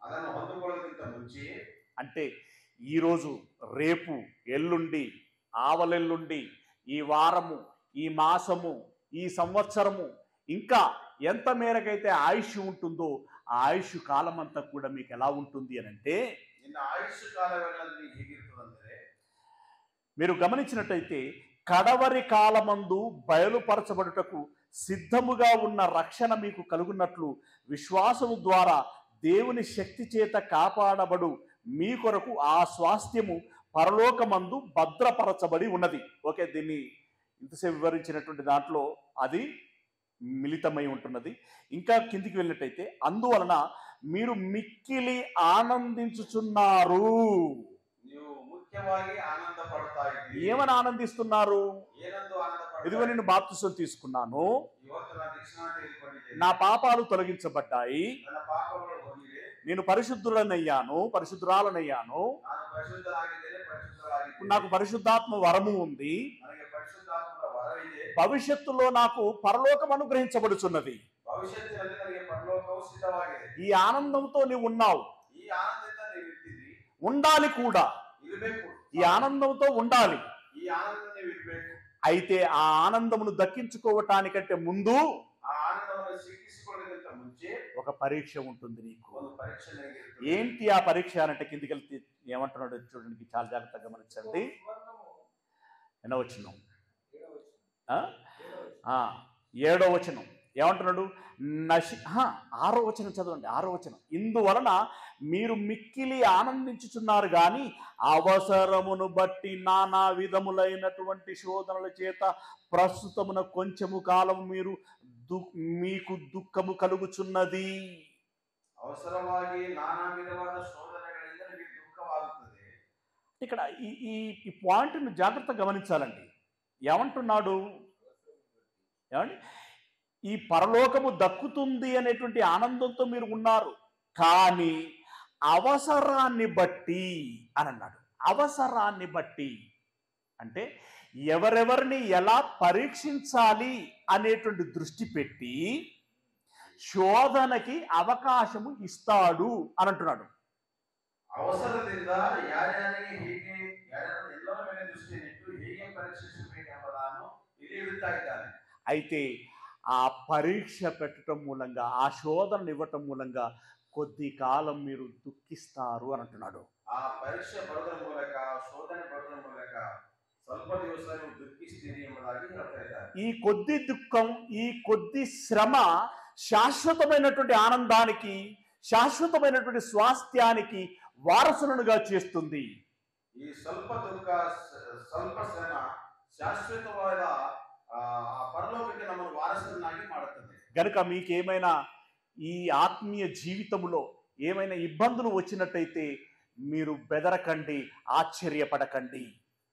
ಅದನ್ನು ಹೊಂದಿಕೊಳ್ಳೋದಕ್ಕಿಂತ ಮುಂಚೆ, అంటే ఈరోజు, రేపు, ఎల్లుండి, ఆవలెల్లుండి, ఈ వారము, ఈ మాసము, ఈ సంవత్సరము, ఇంకా ఎంత మేరకైతే ఆయుష్ ఉంటుందో ఆ ఆయుష్ కాలం అంతా కూడా మీకు ఎలా ఉంటుంది అని అంటే, ನಿನ್ನ ಆಯುಷ್ ಕಾಲಗಳಲ್ಲಿ ಹೇಗಿರ್ತದಂದ್ರೆ, మీరు గమనించినట్టయితే కడవరి కాలమందు బయలుపరచబడుటకు సిద్ధముగా ఉన్న రక్షణ మీకు కలుగున్నట్లు విశ్వాసము ద్వారా దేవుని శక్తి చేత కాపాడబడు మీ కొరకు ఆ స్వాస్థ్యము పరలోకమందు భద్రపరచబడి ఉన్నది. ఓకే, దీన్ని ఇంతసేపు వివరించినటువంటి దాంట్లో అది మిళితమై ఉంటున్నది. ఇంకా కిందికి వెళ్ళినట్టయితే, అందువలన మీరు మిక్కిలి ఆనందించుచున్నారు. ನೀವು ಮುಖ್ಯವಾಗಿ ಆನಂದ ಪಡ್ತಾ ಇದ್ದೀರಿ. ఏమని ఆనందిస్తున్నారు? ಏನೆಂದು ಆನಂದ ಪಡ್ತಾ ఇదిగో నేను బాప్తిసం తీసుకున్నాను, ಇವತ್ತು ನಾನು ದೀಕ್ಷಾನ ತೆಗೆದುಕೊಂಡಿದ್ದೇನೆ, నా పాపాలు తొలగించబడ్డాయి, ನನ್ನ ಪಾಪಗಳು ಹೋಗಿವೆ, నేను పరిశుద్ధులనయ్యాను, పరిశుద్ధురాలనయ్యాను, ನಾನು ಪರಿಶುದ್ಧನಾಗಿದ್ದೇನೆ, ಪರಿಶುದ್ಧರಾಗಿದ್ದೇನೆ, నాకు పరిశుద్ధాత్మ వరము ఉంది, ನನಗೆ ಪರಿಶುದ್ಧಾತ್ಮನ ವರವಿದೆ, భవిష్యత్తులో నాకు పరలోకం అనుగ్రహించబడుచున్నది. ಭವಿಷ್ಯತ್ತಿನಲ್ಲಿ ನನಗೆ ಪರಲೋಕವು ಸಿದ್ಧವಾಗಿದೆ. ఈ ఆనందంతో నీవు ఉన్నావు, ಈ ಆನಂದದಿಂದ ನೀವು ಇರ್ತಿದ್ರಿ, ఉండాలి కూడా. ಇರಬೇಕು, ఈ ఆనందంతో ఉండాలి. ಈ ಆನಂದ ನೀವು ಇರಬೇಕು. అయితే ఆ ఆనందమును దక్కించుకోవటానికంటే ముందు ಆ ಆನಂದವನ್ನು ಸಿಕ್ಕಿಸಿಕೊಳ್ಳೋದಕ್ಕಿಂತ ಮುಂಚೆ ఒక పరీక్ష ఉంటుంది నీకు. ಒಂದು ಪರೀಕ್ಷೆ ನಿಮಗೆ ಇರ್ತದೆ. ఏంటి ఆ పరీక్ష అంటే కిందికి వెళ్తే ఏమంటున్నాడు చూడండి, చాలా జాగ్రత్తగా గమనించండి. ఎన్నో వచనం? 7వ వచనం ఏమంటున్నాడు? 6వ వచనం చదవండి. 6వ వచనం, ఇందువలన మీరు మిక్కిలి ఆనందించుచున్నారు గాని అవసరమును బట్టి నానా విధములైనటువంటి శోధనల చేత ప్రస్తుతమున కొంచెము కాలం మీకు దుఃఖము కలుగుచున్నది. అవసరವಾಗಿ నానా విధವಾದ శోధనಗಳಿಂದ ನಿಮಗೆ దుఃఖವಾಗುತ್ತದೆ. ఇక్కడ ఈ పాయింట్ను జాగ్రత్తగా గమనించాలండి. ఏమంటున్నాడు? ఏమండి, ఈ పరలోకము దక్కుతుంది అనేటువంటి ఆనందంతో మీరు ఉన్నారు, కానీ అవసరాన్ని బట్టి అని అన్నాడు. అవసరాన్ని బట్టి అంటే ఎవరెవరిని ఎలా పరీక్షించాలి అనేటువంటి దృష్టి పెట్టి శోధనకి అవకాశము ఇస్తాడు అని అంటున్నాడు. అవసరದಿಂದ ಯಾರ್ಯಾರಿಗೆ ಹೇಗೆ ಎಲ್ಲರ ಮೇಲೆ ದೃಷ್ಟಿಯನ್ನಿಟ್ಟು ಹೇಗೆ ಪರೀಕ್ಷಿಸಬೇಕೆಂಬುದನ್ನು ಇಲ್ಲಿ ಇಡುತ್ತಾ ಇದ್ದಾನೆ. అయితే ఆ పరీక్ష పెట్టడం మూలంగా, ఆ శోధనను ఇవ్వటం మూలంగా కొద్ది కాలం మీరు దుఃఖిస్తారు అని అంటున్నాడు. ఆ పరీక్ష బరువుల ಮೂಲಕ, శోధన బరువుల ಮೂಲಕ ಸ್ವಲ್ಪ ದಿವಸ ನೀವು దుఃఖిಸ್ತೀರಿ ಎಂಬುದಾಗಿ ಹೇಳ್ತಾ ಇದ್ದಾರೆ. ఈ కొద్ది దుఃఖం, ఈ కొద్ది శ్రమ శాశ్వతమైనటువంటి ఆనందానికి, శాశ్వతమైనటువంటి స్వాస్థ్యానికి వారసులుగా చేస్తుంది. ఈ ಸ್ವಲ್ಪ దుఃಖ, ಸ್ವಲ್ಪ శ్రమ శాశ్వతವಾದ పరలోకಕ್ಕೆ నమ్మను వారసులనాಗಿ ಮಾಡುತ್ತದೆ. గనుక మీకేమైనా ఈ ఆత్మీయ జీవితంలో ఏమైనా ఇబ్బందులు వచ్చినట్టయితే మీరు బెదరకండి, ఆశ్చర్యపడకండి.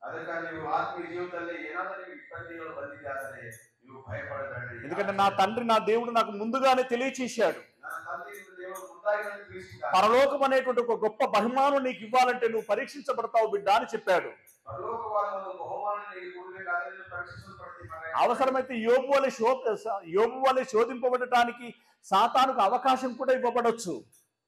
ಅದಕ್ಕಾಗಿ ನೀವು ಆತ್ಮೀಯ ಜೀವಿತದಲ್ಲಿ ಏನಾದರೂ ಇಬ್ಬಂದಿಗಳು ಬಂದಿದೆ ಆದರೆ ನೀವು ಭಯಪಡಬೇಡಿ. ఎందుకంటే నా తండ్రి, నా దేవుడు నాకు ముందుగానే తెలియచేశాడు, ನನ್ನ ತಂದೆ దేవుడు ముందుగానే ತಿಳಿಸಿದ್ದಾನೆ, పరలోకం అనేటువంటి ఒక గొప్ప బహుమానం నీకు ఇవ్వాలంటే నువ్వు పరీక్షించబడతావు బిడ్డ అని చెప్పాడు. పరలోకవాద ಒಂದು ಬಹುಮಾನ నీకు ಕೊಡಬೇಕಾದರೆ ನೀನು ಪರೀಕ್ಷಿಸಲ್ಪಡ್ತೀಯ ಮಗನೇ. అవసరమైతే యోబు వలె శోధింపబడటానికి సాతానుకు అవకాశం కూడా ఇవ్వబడొచ్చు.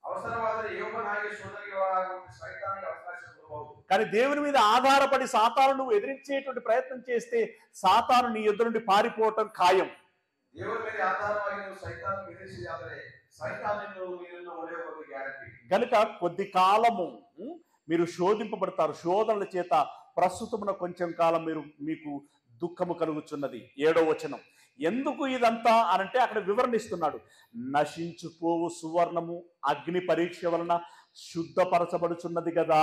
అవసరవాದರೆ యోబునాగి శోధనకి ఒಳಗಾಗುವಂತೆ సైతానికి అవకాశం కొడಬಹುದು. కానీ దేవుని మీద ఆధారపడి సాతాను నువ్వు ఎదిరించేటువంటి ప్రయత్నం చేస్తే సాతాను నీ ఎదురు నుండి పారిపోవటం ఖాయం. దేవుని మీద ఆధారವಾಗಿ నువ్వు సైతాన్ని ఎదిరించిదాದರೆ సైతాన్ని నిన్ను ఒడేయబోదు గ్యారెంటీ. కనుక కొద్ది కాలము మీరు శోధింపబడతారు, శోధనల చేత ప్రస్తుతమున కొంచెం కాలం మీకు దుఃఖము కలుగుచున్నది. 7వ వచనం, ఎందుకు ఇదంతా అనంటే అక్కడ వివరణిస్తున్నాడు. నశించుపోవు సువర్ణము అగ్ని పరీక్ష వలన శుద్ధపరచబడుచున్నది కదా.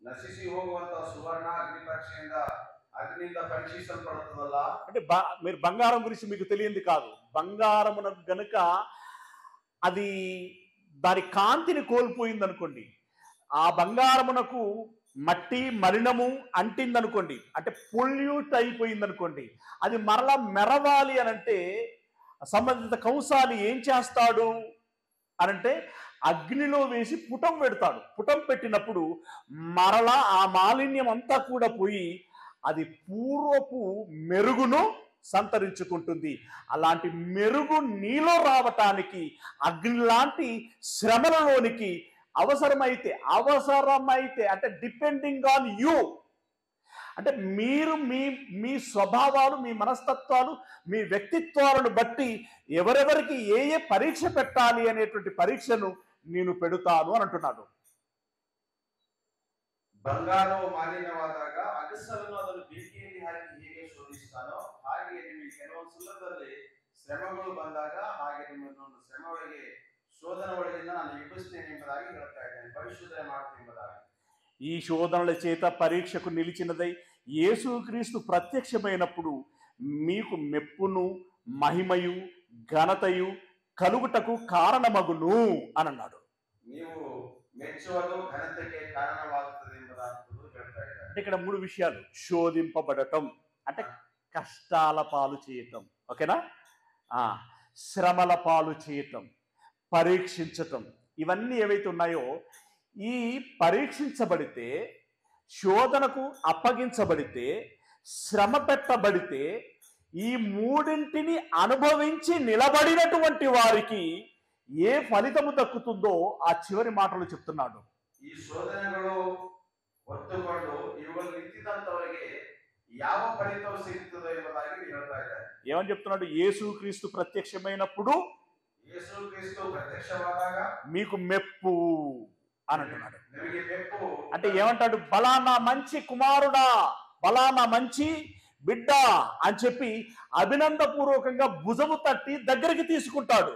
నశిసి ಹೋಗುವಂತ సువర్ణ అగ్ని పరీక్షಯಿಂದ అగ్నిಯಿಂದ పరీక్షించబడుతుందಲ್ಲ. అంటే మీరు బంగారం గురించి మీకు తెలియంది కాదు. బంగారమున గనుక అది దాని కాంతిని కోల్పోయింది అనుకోండి, ఆ బంగారమునకు మట్టి మలినము అంటిందనుకోండి, అంటే పొల్యూట్ అయిపోయింది అనుకోండి, అది మరలా మెరవాలి అనంటే సంబంధిత కౌశాలి ఏం చేస్తాడు అనంటే అగ్నిలో వేసి పుటం పెడతాడు. పుటం పెట్టినప్పుడు మరలా ఆ మాలిన్యం అంతా కూడా పోయి అది పూర్వపు మెరుగును సంతరించుకుంటుంది. అలాంటి మెరుగు నీలో రావటానికి అగ్ని లాంటి శ్రమలలోనికి అవసరమైతే అంటే డిపెండింగ్ ఆన్ యూ, అంటే మీరు మీ స్వభావాలు, మీ మనస్తత్వాలు, మీ వ్యక్తిత్వాలను బట్టి ఎవరెవరికి ఏ పరీక్ష పెట్టాలి అనేటువంటి పరీక్షను నేను పెడతాను అని అంటున్నాడు. బంగారము మాలిన్యವಾದಾಗ ಅಗಸವನ್ನು ಅದನ್ನು ಬೆಂಕಿಯಲ್ಲಿ ಹಾಕಿ ಹೇಗೆ ಶೋಧಿಸುತ್ತಾನೋ ಹಾಗೆ ನಿಮಗೆ ಕೆಲವೊಂದು ಸಂದರ್ಭದಲ್ಲಿ ಶ್ರಮಗಳು ಬಂದಾಗ ಹಾಗೆ ನಿಮ್ಮನ್ನು ಶ್ರಮ ಒಳಗೆ శోధన ಒಳಗಿಂದ ನಾನು ಎಬ್ಬಿಸ್ತೇನೆ ಎಂಬುದಾಗಿ ಹೇಳ್ತಾ ಇದ್ದೇನೆ, ಪರಿಶುದ್ಧತೆ ಮಾಡ್ತೀನಿ ಎಂಬುದಾಗಿ. ఈ శోధనల చేత పరీక్షకు నిలిచినదై యేసుక్రీస్తు ప్రత్యక్షమైనప్పుడు మీకు మెప్పును, మహిమయు, ఘనతయు కలుగుటకు కారణమగును అని అన్నాడు. ನೀವು ಮೆಚ್ಚುವುದು ಘನತೆಗೆ ಕಾರಣವಾಗುತ್ತದೆ ಎಂಬುದಾಗಿ అంటే ఇక్కడ 3 విషయాలు: శోధింపబడటం అంటే కష్టాల పాలు చేయటం, ఓకేనా, శ్రమల పాలు చేయటం, పరీక్షించటం, ఇవన్నీ ఏవైతే ఉన్నాయో ఈ పరీక్షించబడితే, శోధనకు అప్పగించబడితే, శ్రమ పెట్టబడితే, ఈ మూడింటిని అనుభవించి నిలబడినటువంటి వారికి ఏ ఫలితము దక్కుతుందో ఆ చివరి మాటలు చెప్తున్నాడు. ಈ ಶೋಧನೆಗಳು ಹೊತ್ತುಕೊಂಡು ಇವುಗಳು ನಿಂತಿದ್ದಂತವರಿಗೆ ಯಾವ ಫಲಿತವು ಸಿಗುತ್ತದೆ ಎಂಬುದಾಗಿ ಹೇಳ್ತಾ ಇದ್ದಾರೆ. ఏమని చెప్తున్నాడు? యేసుక్రీస్తు ప్రత్యక్షమైనప్పుడు, యేసుక్రీస్తు ప్రత్యక్షవాದಾಗ మీకు మెప్పు అని అంటున్నాడు. నిಮಗೆ మెప్పు అంటే ఏమంటాడు? బలానా మంచి కుమారుడా, బలానా మంచి బిడ్డ అని చెప్పి అభినందపూర్వకంగా భుజము తట్టి దగ్గరికి తీసుకుంటాడు.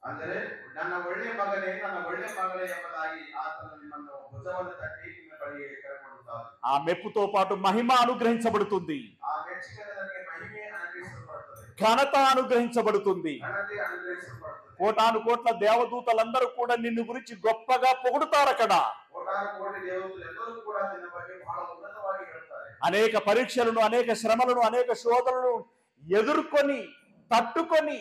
ಅಂದರೆ ನನ್ನ ಒಳ್ಳೆ ಮಗನೇ, ನನ್ನ ಒಳ್ಳೆ ಮಗಳೇ ಎಂಬುದಾಗಿ ಆತನು ನಿಮ್ಮನ್ನು ಭುಜವನ್ನು ತಟ್ಟಿ ನಿಮ್ಮ ಬಳಿಗೆ ಕರೆಕೊಡುತ್ತಾನೆ. ఆ మెప్పుతో పాటు మహిమ అనుగ్రహించబడుతుంది, ಆ ಮೆಚ್ಚುಗೆಗೆ ನನಗೆ ಮಹಿಮೆ ಅನುಗ್ರಹಿಸಲ್ಪಡುತ್ತದೆ, ఘనత అనుగ్రహించబడుతుంది. ಘನತೆ ಅನುಗ್ರಹಿಸಲ್ಪಡುತ್ತದೆ. కోటాను కోట్ల దేవదూతలందరూ కూడా నిన్ను గురించి గొప్పగా పొగుడుతారు. అక్కడ ಕೋಟಾನು ಕೋಟಿ ದೇವತೆಗಳು ಎಲ್ಲರೂ ಕೂಡ ನಿನ್ನ ಬಗ್ಗೆ ಬಹಳ ಉನ್ನತವಾಗಿ ಹೇಳ್ತಾರೆ. అనేక పరీక్షలను, అనేక శ్రమలను, అనేక శోధనలను ఎదుర్కొని తట్టుకొని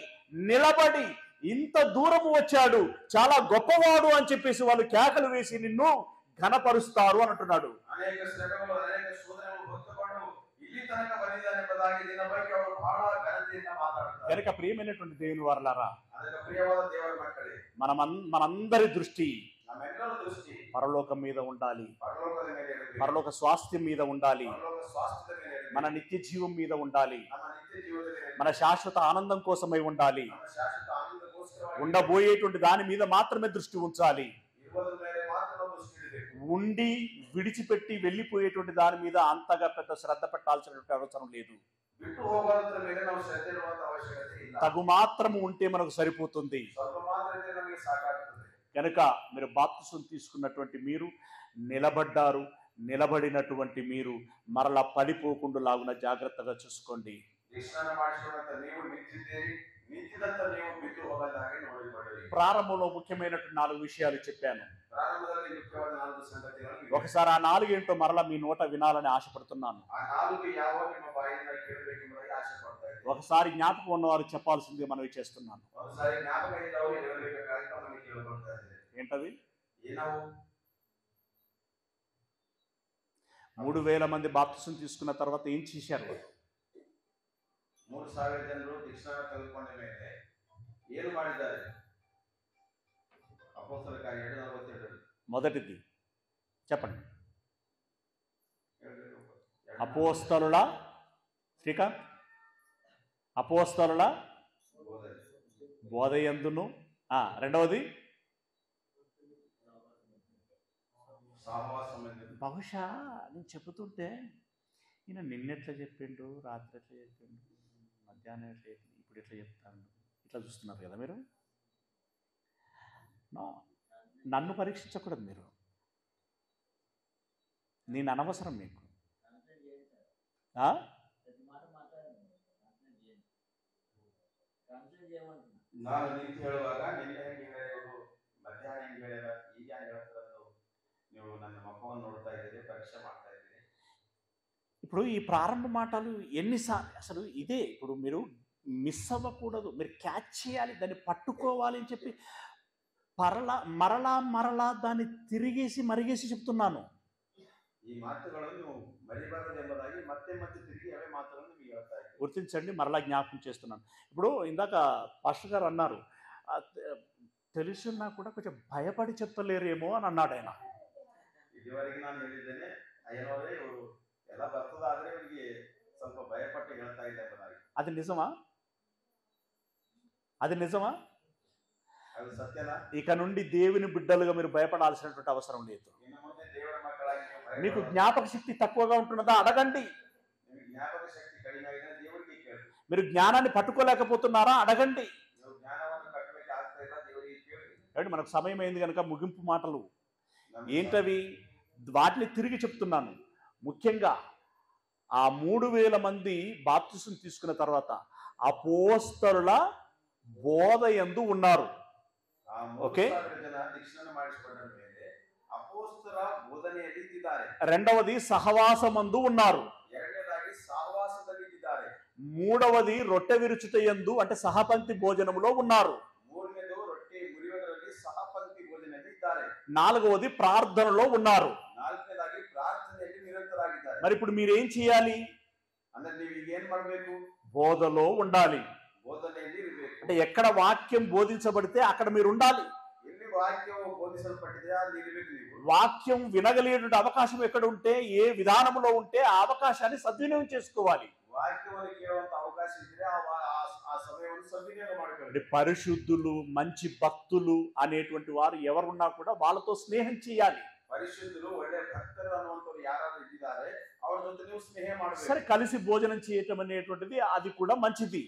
నిలబడి ఇంత దూరము వచ్చాడు, చాలా గొప్పవాడు అని చెప్పేసి వాళ్ళు కేకలు వేసి నిన్ను ఘనపరుస్తారు అని అంటున్నాడు. అనేక శ్రమలు, అనేక శోధనలు ಹೊತ್ತುಕೊಂಡು ಇಲ್ಲಿ ತನಕ ಬಂದಿದ್ದಾನೆ ಎಂಬುದಾಗಿ ನಿನ್ನ ಬಗ್ಗೆ ಅವರು ಬಹಳ ಘನತೆಯಿಂದ ಮಾತಾಡ್ತಾರೆ. కనుక ప్రియమైనటువంటి దేవుని వారలారా, ಅದಕ್ಕೆ ಪ್ರಿಯವಾದ ದೇವರ ಮಕ್ಕಳೇ, మనందరి దృష్టి ನಮ್ಮೆಲ್ಲರ ದೃಷ್ಟಿ పరలోకం మీద ఉండాలి, ಪರಲೋಕದ ಮೇಲೆ ಇರಬೇಕು. పరలోక స్వాస్థ్యం మీద ఉండాలి, ಪರಲೋಕ ಸ್ವಾಸ್ಥ್ಯದ ಮೇಲೆ ಇರಬೇಕು. మన నిత్య జీవం మీద ఉండాలి, ನಮ್ಮ ನಿತ್ಯ ಜೀವನದ ಮೇಲೆ, మన శాశ్వత ఆనందం కోసమై ఉండాలి, ನಮ್ಮ ಶಾಶ್ವತ ಆನಂದಕ್ಕೋಸ್ಕರವಾಗಿ ఉండబోయేటువంటి దాని మీద మాత్రమే దృష్టి ఉంచాలి. ಇರುವುದರ ಮೇಲೆ ಮಾತ್ರ ನಾವು ದೃಷ್ಟಿ ಇಡಬೇಕು. ఉండి విడిచిపెట్టి వెళ్ళిపోయేటువంటి దాని మీద అంతగా పెద్ద శ్రద్ధ పెట్టాల్సినటువంటి అవసరం లేదు. ಬಿಟ್ಟು ಹೋಗೋದ್ರ ಮೇಲೆ ನಾವು ಶ್ರದ್ಧೆ ಇಡುವಂತ ಅವಶ್ಯಕತೆ ಇಲ್ಲ. తగు మాత్రము ఉంటే మనకు సరిపోతుంది. ಸ್ವಲ್ಪ ಮಾತ್ರ ಇದ್ರೆ ನಮಗೆ ಸಾಕಾಗ್ತದೆ. కనుక మీరు బాప్తిసం తీసుకున్నటువంటి మీరు నిలబడ్డారు, నిలబడినటువంటి మీరు మరలా పడిపోకుండా లాగున జాగ్రత్తగా చూసుకోండి. ದೀಕ್ಷಾನ ಮಾಡಿಸಿಕೊಂಡಂತ ನೀವು ನಿಂತಿದ್ದೀರಿ, ನಿಂತಿದಂತ ನೀವು ಬಿದ್ದು ಹೋಗದಾಗೆ ನೋಡಿಕೊಳ್ಳಿ. ప్రారంభంలో ముఖ్యమైనటువంటి 4 విషయాలు చెప్పాను. ಪ್ರಾರಂಭದಲ್ಲಿ ಮುಖ್ಯವಾದ 4 ಸಂಗತಿಗಳು. ఒకసారి ఆ 4 ఏంటో మరలా మీ నోట వినాలని ఆశపడుతున్నాను. ಆ 4 ಯಾವ ನಿಮ್ಮ ಬಾಯಿಂದ ಕೇಳಬೇಕೆಂಬುದಾಗಿ ಆಸೆ ಪಡ್ತಾ ಇದ್ದೀನಿ. ఒకసారి జ్ఞాపకం ఉన్నవారు చెప్పాల్సింది మనవి చేస్తున్నాను. ಒಂದ್ಸಾರಿ ಜ್ಞಾಪಕ ಇದ್ದವರು ಹೇಳಬೇಕಾಗಿ ನಮಗೆ ಕೇಳ್ಕೊಳ್ತಾ ಇದ್ದಾರೆ. ఏంటవి? ಏನವು? 3000 మంది బాప్తిసం తీసుకున్న తర్వాత ఏం చేశారు? 3000 ಜನರು ದೀಕ್ಷಾನ ತೆಗೆದುಕೊಂಡ ಮೇಲೆ ಏನು ಮಾಡಿದ್ದಾರೆ? ಅಪೊಸ್ತಲರ ಕಾರ್ಯ 7:42. మొదటిది చెప్పండి. అపోస్తలుల శ్రీకాంత్, అపోస్తలుల బోధయందును, రెండవది బహుశా నేను చెబుతుంటే ఈయన నిన్నెట్లా చెప్పిండు, రాత్రి ఎట్లా చెప్పిండు, మధ్యాహ్నం ఎట్లా చెప్పిండు, ఇప్పుడు ఎట్లా చెప్తాను, ఇట్లా చూస్తున్నారు కదా మీరు. నన్ను పరీక్షించకూడదు మీరు, నేను అనవసరం మీకు. ನಾನು ನಿಂತು ಹೇಳುವಾಗ ನಿನ್ನೆ ಹೆಂಗೆ ಹೇಳಿದ್ರು, ಮಧ್ಯಾಹ್ನ ಹೆಂಗೆ ಹೇಳ್ಯಾರ, ಈಗ ಹೆಂಗೆ ಹೇಳ್ತಾರಂದು ನೀವು ನನ್ನ ಮುಖವನ್ನು ನೋಡ್ತಾ ಇದ್ದೀರಿ, ಪರೀಕ್ಷೆ ಮಾಡ್ತಾ ಇದ್ದೀರಿ. ఇప్పుడు ఈ ప్రారంభ మాటలు ఎన్నిసార్లు అసలు ఇదే. ఇప్పుడు మీరు మిస్ అవ్వకూడదు, మీరు క్యాచ్ చేయాలి, దాన్ని పట్టుకోవాలి అని చెప్పి మరలా దాన్ని తిరిగేసి మరిగేసి చెప్తున్నాను. ఈ మాటలను ನೀವು మరిబారదు ఎంబుదాಗಿ ಮತ್ತೆ ಮತ್ತೆ తిరిగి అవే మాటలను మీకు ಹೇಳ್ತಾ ఇದ್ದೀನಿ. గుర్తించండి, మరలా జ్ఞాపకం చేస్తున్నాను. ఇప్పుడు ఇందాక పాస్టర్ గారు అన్నారు, తెలుసున్నా కూడా కొంచెం భయపడి చెప్పలేరేమో అని అన్నాడు ఆయన. ಇದುವರೆಗೆ ನಾನು ಹೇಳಿದ್ದೇನೆ, ಅಯ್ಯನವರೇ ಇವರು ಎಲ್ಲ ಬರ್ತದಾದ್ರೆ ಇವರಿಗೆ ಸ್ವಲ್ಪ ಭಯಪಟ್ಟು ಹೇಳ್ತಾ ಇದೆ ಎಂಬುದಾಗಿ. అది నిజమా? అది నిజమా? ಅದು ಸತ್ಯನಾ? ఇక నుండి దేవుని బిడ్డలుగా మీరు భయపడాల్సినటువంటి అవసరం లేదు. ಇನ್ನು ಮುಂದೆ ದೇವರ ಮಕ್ಕಳಾಗಿ ನೀವು మీకు జ్ఞాపక శక్తి తక్కువగా ఉంటున్నదా? అడగండి. ನಿಮಗೆ ಜ್ಞಾಪಕ ಶಕ್ತಿ ಕಡಿಮೆ ಆಗಿದೆ, ದೇವರಿಗೆ ಕೇಳಿ. మీరు జ్ఞానాన్ని పట్టుకోలేకపోతున్నారా? అడగండి. ನೀವು ಜ್ಞಾನವನ್ನು ಕಟ್ಟಲಿಕ್ಕೆ ಆಗ್ತಾ ಇಲ್ಲ, ದೇವರಿಗೆ ಕೇಳಿ. కాబట్టి మనకు సమయం అయింది కనుక ముగింపు మాటలు ఏంటవి వాటిని తిరిగి చెప్తున్నాను. ముఖ్యంగా ఆ 3000 మంది బాప్తిసం తీసుకున్న తర్వాత అపోస్తలుల బోధయందు ఉన్నారు. ಆ 3000 ಜನ ದೀಕ್ಷಾನ ಮಾಡಿಸಿಕೊಂಡ ಮೇಲೆ ಅಪೊಸ್ತಲರ ಬೋಧ ಬೋಧನೆಯಲ್ಲಿ ಇದ್ದಾರೆ. రెండవది సహవాసమందు ఉన్నారు. ಎರಡನೇದಾಗಿ ಸಹವಾಸದಲ್ಲಿ ಇದ್ದಾರೆ. మూడవది రొట్టె విరుచుటయందు అంటే సహపంక్తి భోజనములో ఉన్నారు. ಮೂರನೇದು ರೊಟ್ಟಿ ಮುರಿಯುವುದರಲ್ಲಿ ಸಹಪಂಕ್ತಿ ಭೋಜನದಲ್ಲಿ ಇದ್ದಾರೆ. నాలుగవది ప్రార్థనలో ఉన్నారు. ನಾಲ್ಕನೇದಾಗಿ ಪ್ರಾರ್ಥನೆಯಲ್ಲಿ ನಿರಂತರಾಗಿದ್ದಾರೆ. మరి ఇప్పుడు మీరేం చేయాలి? ಅಂದ್ರೆ ನೀವು ಈಗ ಏನ್ ಮಾಡ್ಬೇಕು? బోధలో ఉండాలి. ಬೋಧನೆಯಲ್ಲಿ ಇರಬೇಕು. అంటే ఎక్కడ వాక్యం బోధించబడితే అక్కడ మీరు ఉండాలి. ಎಲ್ಲಿ ವಾಕ್ಯವು ಬೋಧಿಸಲ್ಪಟ್ಟಿದೆ ಅಲ್ಲಿ ಇರಬೇಕು ನೀವು. వాక్యం వినగలిగేటువంటి అవకాశం ఎక్కడ ఉంటే, ఏ విధానంలో ఉంటే ఆ అవకాశాన్ని సద్వినియోగం చేసుకోవాలి. వాక్యವನ್ನು ಕೇಳುವಂತ ಅವಕಾಶ ಇದ್ರೆ ಆ ಸಮಯವನ್ನು ಸದ್ವಿನಿಯೋಗ అంటే ಮಾಡಿಕೊಳ್ಳಿ. పరిశుద్ధులు, మంచి భక్తులు అనేటువంటి వారు ఎవరున్నా కూడా వాళ్ళతో స్నేహం చేయాలి. ಪರಿಶುದ್ಧರು, ಒಳ್ಳೆ ಭಕ್ತರು ಅನ್ನುವಂಥವ್ರು ಯಾರಾದ್ರೂ ಇದ್ದಾರೆ ಅವ್ರ ಜೊತೆ ನೀವು ಸ್ನೇಹ సరే, ಮಾಡಬೇಕು. కలిసి భోజనం చేయటం అనేటువంటిది అది కూడా మంచిది.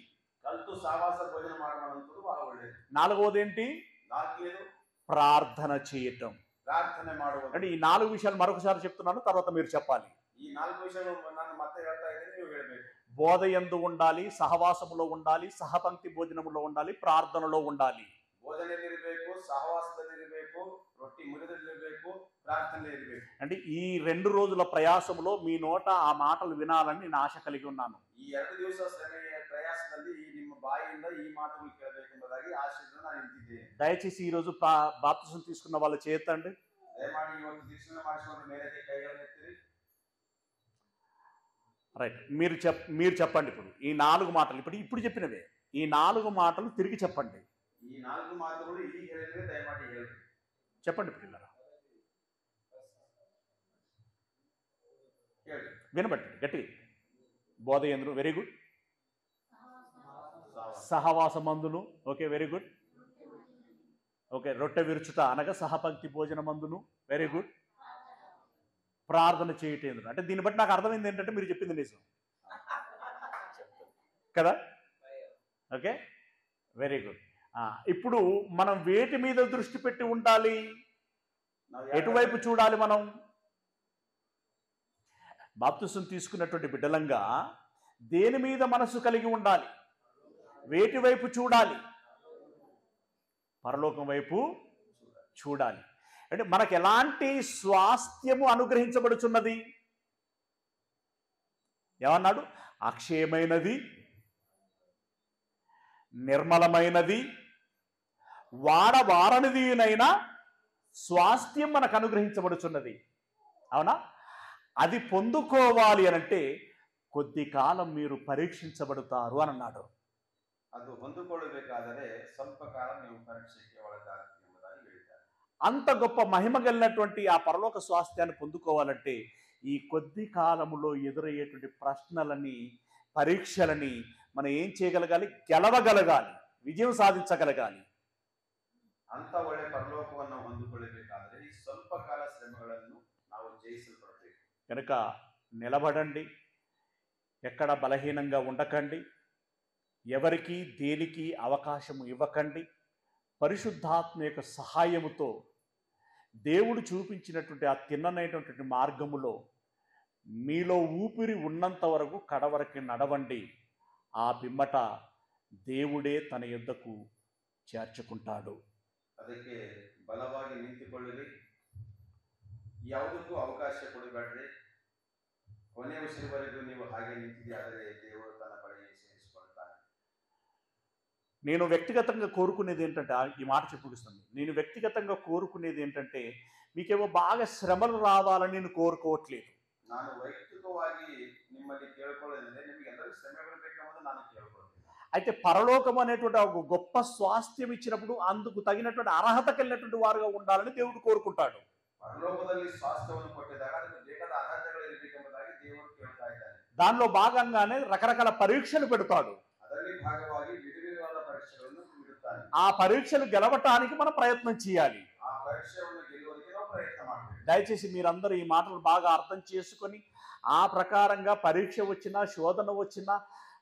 ಕಲಿತು ಸಹವಾಸ ಭೋಜನ ಮಾಡುವಂಥದ್ದು ಬಹಳ ಒಳ್ಳೆಯದು. నాలుగవది ఏంటి? ನಾಲ್ಕನೇದು ప్రార్థన చేయటం. ಪ್ರಾರ್ಥನೆ ಮಾಡುವುದು. అంటే ఈ 4 విషయాలు మరొకసారి చెప్తున్నాను, తర్వాత మీరు చెప్పాలి. ಈ 4 ವಿಷಯಗಳು ನಾನು ಮತ್ತೆ ಹೇಳ್ತಾ ಇದ್ದೀನಿ, ನೀವು ಹೇಳಬೇಕು. బోధ యందు ఉండాలి, సహవాసములో ఉండాలి, సహపంక్తి భోజనములో ఉండాలి, ప్రార్థనలో ఉండాలి. ಬೋಧನೆಯಲ್ಲಿ ಇರಬೇಕು, ಸಹವಾಸದಲ್ಲಿ ಇರಬೇಕು, ರೊಟ್ಟಿ ಮುರಿದಲ್ಲಿರಬೇಕು, ಪ್ರಾರ್ಥನೆ ಇರಬೇಕು. అంటే ఈ 2 రోజుల ప్రయాసములో మీ నోట ఆ మాటలు వినాలని నేను ఆశ కలిగి ఉన్నాను. ಈ 2 ದಿವಸ ಶ್ರಮೆಯ ಪ್ರಯಾಸದಲ್ಲಿ ಈ ನಿಮ್ಮ ಬಾಯಿಯಿಂದ ಈ ಮಾತುಗಳು ಕೇಳಬೇಕೆಂಬುದಾಗಿ ಆಶೆಯನ್ನು ನಾನು ನಿಂತಿದ್ದೇನೆ. దయచేసి ఈ రోజు బాప్తిసం తీసుకున్న వాళ్ళు చేయొద్దండి. ದಯಮಾಡಿ ಇವತ್ತು ದೀಕ್ಷೆ ಮಾಡಿಸಿಕೊಂಡು ಮೇಲೆ ಕೈಗಳನ್ನು ಎತ್ತಿರಿ. రైట్, మీరు చెప్పండి. ఇప్పుడు ఈ 4 మాటలు ఇప్పుడు చెప్పినవే, ఈ 4 మాటలు తిరిగి చెప్పండి. ಈ 4 ಮಾತುಗಳು ಈಗ ಹೇಳಿದ್ರೆ ದಯಮಾಡಿ ಹೇಳಿ. చెప్పండి పిల్లరా, ಹೇಳಿ. వినబట్టండి గట్టి. బోధ యందు, వెరీ గుడ్. ಸಹವಾಸ. సహవాసమందును, ఓకే, వెరీ గుడ్. ఓకే, రొట్టె విరుచుట అనగా సహపంక్తి భోజనమందును, వెరీ గుడ్. ప్రార్థన చేయటం, అంటే దీన్ని బట్టి నాకు అర్థమైంది ఏంటంటే మీరు చెప్పింది నిజం కదా. Okay, very good. ఇప్పుడు మనం వేటి మీద దృష్టి పెట్టి ఉండాలి? ನಾವು ఎటువైపు చూడాలి? మనం బాప్తిసం తీసుకున్నటువంటి బిడ్డలంగా దేని మీద మనసు కలిగి ఉండాలి? వేటి వైపు చూడాలి? పరలోకం వైపు చూడాలి. అంటే మనకు ఎలాంటి స్వాస్థ్యము అనుగ్రహించబడుచున్నది? ఏమన్నాడు? అక్షయమైనది, నిర్మలమైనది, వాడవారనిదినైనా స్వాస్థ్యం మనకు అనుగ్రహించబడుచున్నది. అవునా? అది పొందుకోవాలి అనంటే కొద్ది కాలం మీరు పరీక్షించబడతారు అని అన్నాడు. ಅದು ಹೊಂದಿಕೊಳ್ಳಬೇಕಾದರೆ ಸ್ವಲ್ಪ ಕಾಲ ನೀವು ಪರೀಕ್ಷೆಗೆ ಒಳಗಾಗ್ತೀರಿ ಎಂಬುದಾಗಿ ಹೇಳಿದ್ದಾರೆ. అంత గొప్ప మహిమ కలిగినటువంటి ఆ పరలోక స్వాస్థ్యాన్ని పొందుకోవాలంటే ఈ కొద్ది కాలములో ఎదురయ్యేటువంటి ప్రశ్నలని, పరీక్షలని మనం ఏం చేయగలగాలి? గెలవగలగాలి, విజయం సాధించగలగాలి. ಅಂತ ಒಳ್ಳೆ ಪರಲೋಕವನ್ನು ಹೊಂದಿಕೊಳ್ಳಬೇಕಾದರೆ ಈ ಸ್ವಲ್ಪ ಕಾಲ ಶ್ರಮಗಳನ್ನು ನಾವು ಜಯಿಸಲ್ಪಡಬೇಕು. కనుక నిలబడండి, ఎక్కడ బలహీనంగా ఉండకండి, ఎవరికి దేనికి అవకాశం ఇవ్వకండి. పరిశుద్ధాత్మ యొక్క సహాయముతో దేవుడు చూపించినటువంటి ఆ తిన్ననైనటువంటి మార్గములో మీలో ఊపిరి ఉన్నంత వరకు కడవరకి నడవండి. ఆ పిమ్మట దేవుడే తన యుద్ధకు చేర్చుకుంటాడు. ಅದಕ್ಕೆ ಬಲವಾಗಿ ನಿಂತುಕೊಳ್ಳಿರಿ, ಯಾವುದಕ್ಕೂ ಅವಕಾಶ ಕೊಡಬೇಡ್ರಿ. ಕೊನೆ ಉಸಿರುವರೆಗೂ ನೀವು ಹಾಗೆ ನಿಂತಿದೆಯಾದರೆ ದೇವರು ತನ್ನ ಬಳಿಗೆ ಸೇರಿಸಿಕೊಳ್ತಾನೆ. నేను వ్యక్తిగతంగా కోరుకునేది ఏంటంటే, ఈ మాట చెప్పుకొస్తాను, నేను వ్యక్తిగతంగా కోరుకునేది ఏంటంటే మీకేమో బాగా శ్రమలు రావాలని నేను కోరుకోవట్లేదు. ನಾನು ವೈಯಕ್ತಿಕವಾಗಿ ನಿಮ್ಮಲ್ಲಿ ಕೇಳ್ಕೊಳ್ಳೋದಂದ್ರೆ ನಿಮಗೆಲ್ಲರೂ ಶ್ರಮೆ ಬರಬೇಕೆಂಬುದು ನಾನು ಕೇಳ್ಕೊಳ್ತೀನಿ. అయితే పరలోకం అనేటువంటి ఒక గొప్ప స్వాస్థ్యం ఇచ్చినప్పుడు అందుకు తగినటువంటి అర్హత కలిగినటువంటి వారుగా ఉండాలని దేవుడు కోరుకుంటాడు. పరలోకದಲ್ಲಿ ಸ್ವಾಸ್ಥ್ಯವನ್ನು ಕೊಟ್ಟಿದಾಗ ಅದಕ್ಕೆ ಬೇಕಾದ ಅರ್ಹತೆಗಳು ಇರಬೇಕೆಂಬುದಾಗಿ ದೇವರು ಕೇಳ್ತಾ ಇದ್ದಾನೆ. దానిలో భాగంగానే రకరకాల పరీక్షలు పెడతాడు. ಅದರಲ್ಲಿ ಭಾಗವಾಗಿ ವಿಧವಿಧವಾದ ಪರೀಕ್ಷೆಗಳನ್ನು ನೀಡುತ್ತಾನೆ. ఆ పరీక్షలు గెలవటానికి మనం ప్రయత్నం చేయాలి. ಆ ಪರೀಕ್ಷೆಯನ್ನು ಗೆಲ್ಲುವುದಕ್ಕೆ ನಾವು ಪ್ರಯತ್ನ ಮಾಡಬೇಕು. దయచేసి మీరందరూ ఈ మాటలు బాగా అర్థం చేసుకొని ఆ ప్రకారంగా పరీక్ష వచ్చినా, శోధన వచ్చినా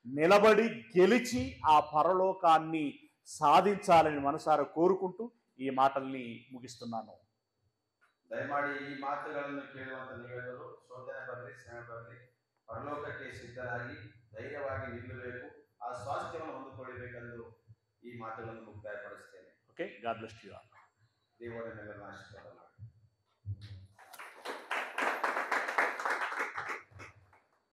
నిలబడి గెలిచి ఆ పరలోకాన్ని సాధించాలని మనసారా కోరుకుంటూ ఈ మాటల్ని ముగిస్తున్నాను. ದಯಮಾಡಿ ಈ ಮಾತುಗಳನ್ನು ಕೇಳುವಂತ ನೀವೆಲ್ಲರೂ ಶೋಧನೆ ಬರಲಿ, ಶ್ರಮೆ ಬರಲಿ, ಪರಲೋಕಕ್ಕೆ ಸಿದ್ಧರಾಗಿ ಧೈರ್ಯವಾಗಿ ನಿಲ್ಲಬೇಕು, ಆ ಸ್ವಾಸ್ಥ್ಯವನ್ನು ಹೊಂದಿಕೊಳ್ಳಬೇಕೆಂದು ಈ ಮಾತುಗಳನ್ನು ಮುಕ್ತಾಯಪಡಿಸ್ತೇನೆ. Okay, God bless you all. ದೇವರನ್ನೆಲ್ಲ ಆಶೀರ್ವಾದ ಮಾಡಿ.